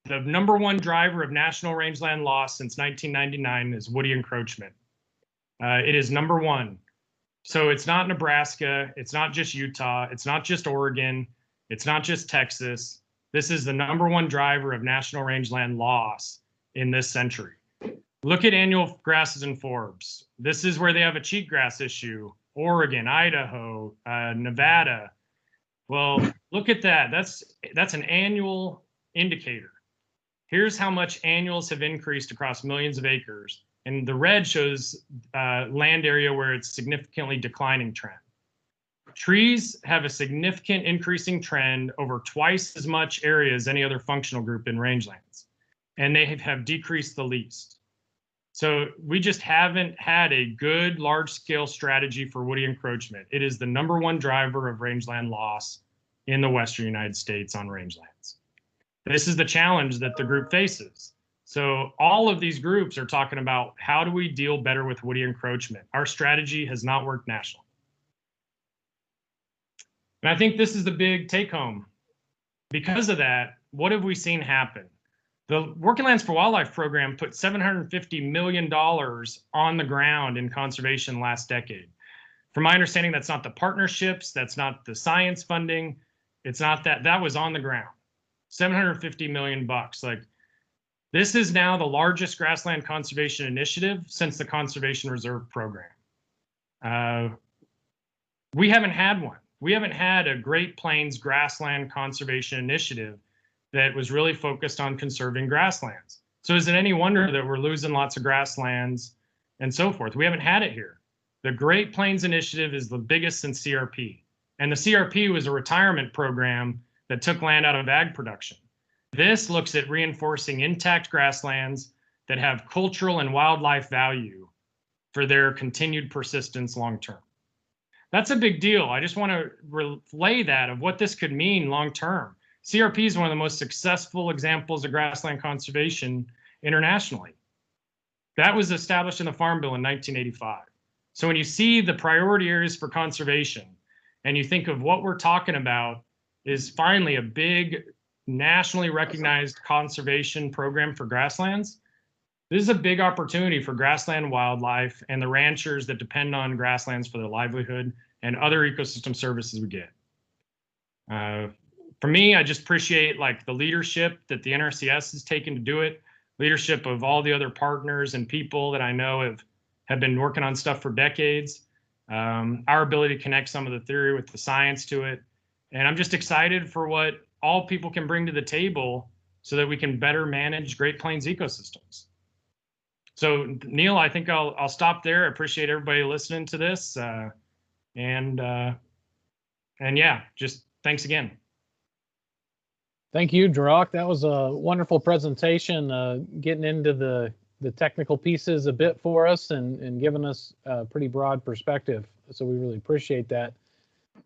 The #1 driver of national rangeland loss since 1999 is woody encroachment. It is #1. So it's not Nebraska, it's not just Utah, it's not just Oregon, it's not just Texas. This is the #1 driver of national rangeland loss in this century. Look at annual grasses in Forbes. This is where they have a cheatgrass issue. Oregon, Idaho, Nevada. Well, look at that. That's an annual indicator. Here's how much annuals have increased across millions of acres. And the red shows land area where it's significantly declining trend. Trees have a significant increasing trend over twice as much area as any other functional group in rangelands. And they have decreased the least. So we just haven't had a good large-scale strategy for woody encroachment. It is the #1 driver of rangeland loss in the Western United States on rangelands. This is the challenge that the group faces. So all of these groups are talking about how do we deal better with woody encroachment? Our strategy has not worked nationally. And I think this is the big take home. Because of that, what have we seen happen? The Working Lands for Wildlife program put $750 million on the ground in conservation last decade. From my understanding, that's not the partnerships, that's not the science funding, it's not that, that was on the ground. 750 million bucks. Like, this is now the largest grassland conservation initiative since the Conservation Reserve Program. We haven't had one. We haven't had a Great Plains grassland conservation initiative that was really focused on conserving grasslands. So is it any wonder that we're losing lots of grasslands and so forth? We haven't had it here. The Great Plains Initiative is the biggest since CRP. And the CRP was a retirement program that took land out of ag production. This looks at reinforcing intact grasslands that have cultural and wildlife value for their continued persistence long term. That's a big deal. I just want to relay that of what this could mean long term. CRP is one of the most successful examples of grassland conservation internationally. That was established in the Farm Bill in 1985. So when you see the priority areas for conservation and you think of what we're talking about is finally a big nationally recognized conservation program for grasslands, this is a big opportunity for grassland wildlife and the ranchers that depend on grasslands for their livelihood and other ecosystem services we get. For me, I just appreciate like the leadership that the NRCS has taken to do it, leadership of all the other partners and people that I know have been working on stuff for decades, our ability to connect some of the theory with the science to it. And I'm just excited for what all people can bring to the table so that we can better manage Great Plains ecosystems. So Neil, I think I'll stop there. I appreciate everybody listening to this. And yeah, just thanks again. Thank you, Dirac. That was a wonderful presentation, getting into the technical pieces a bit for us and giving us a pretty broad perspective. So we really appreciate that.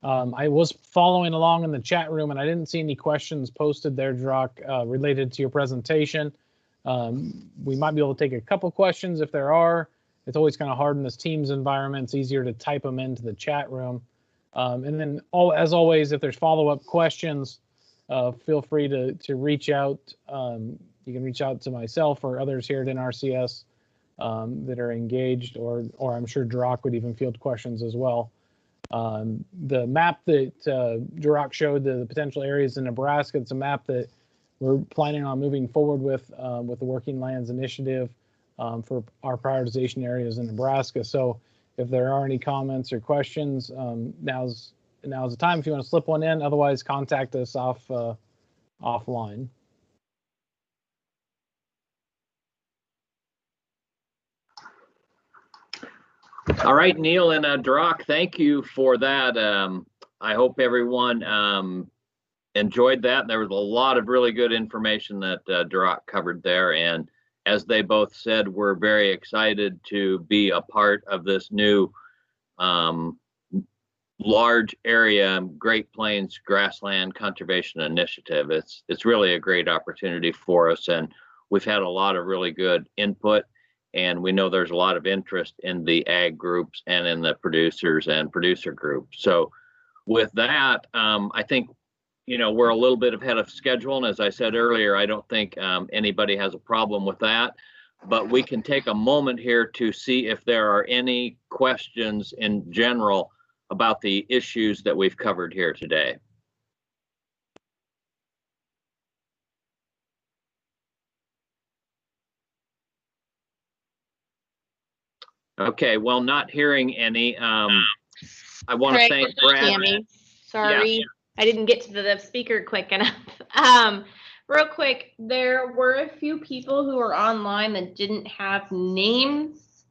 I was following along in the chat room and I didn't see any questions posted there, Dirac, related to your presentation. We might be able to take a couple questions if there are. It's always kind of hard in this Teams environment. It's easier to type them into the chat room. And then as always, if there's follow-up questions, feel free to reach out. You can reach out to myself or others here at NRCS that are engaged, or I'm sure Dirac would even field questions as well. The map that Dirac showed, the potential areas in Nebraska, it's a map that we're planning on moving forward with the Working Lands Initiative for our prioritization areas in Nebraska. So if there are any comments or questions, now's the time if you want to slip one in. Otherwise, contact us offline. All right, Neil and Dirac, thank you for that. I hope everyone enjoyed that. There was a lot of really good information that Dirac covered there. And as they both said, we're very excited to be a part of this new large area Great Plains Grassland Conservation Initiative. It's really a great opportunity for us, and we've had a lot of really good input, and we know there's a lot of interest in the ag groups and in the producers and producer groups. So with that, I think we're a little bit ahead of schedule, and as I said earlier, I don't think anybody has a problem with that, but we can take a moment here to see if there are any questions in general about the issues that we've covered here today. Okay, well, not hearing any, I want to thank Brad. Tammy, sorry, Yeah. I didn't get to the speaker quick enough. Real quick, there were a few people who were online that didn't have names,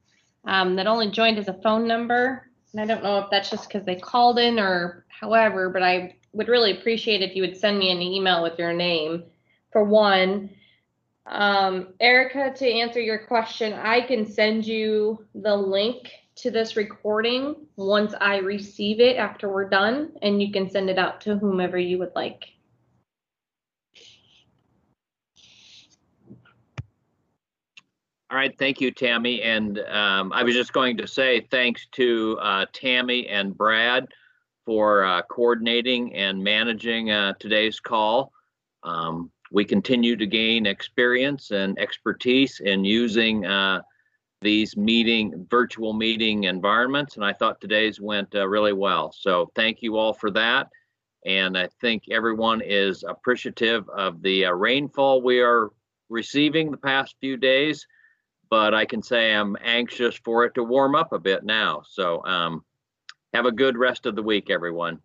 that only joined as a phone number. And I don't know if that's just because they called in or however, but I would really appreciate if you would send me an email with your name, for one. Erica, to answer your question, I can send you the link to this recording once I receive it after we're done, and you can send it out to whomever you would like. All right, thank you, Tammy. And I was just going to say thanks to Tammy and Brad for coordinating and managing today's call. We continue to gain experience and expertise in using these virtual meeting environments, and I thought today's went really well. So thank you all for that. And I think everyone is appreciative of the rainfall we are receiving the past few days. But I can say I'm anxious for it to warm up a bit now. So have a good rest of the week, everyone.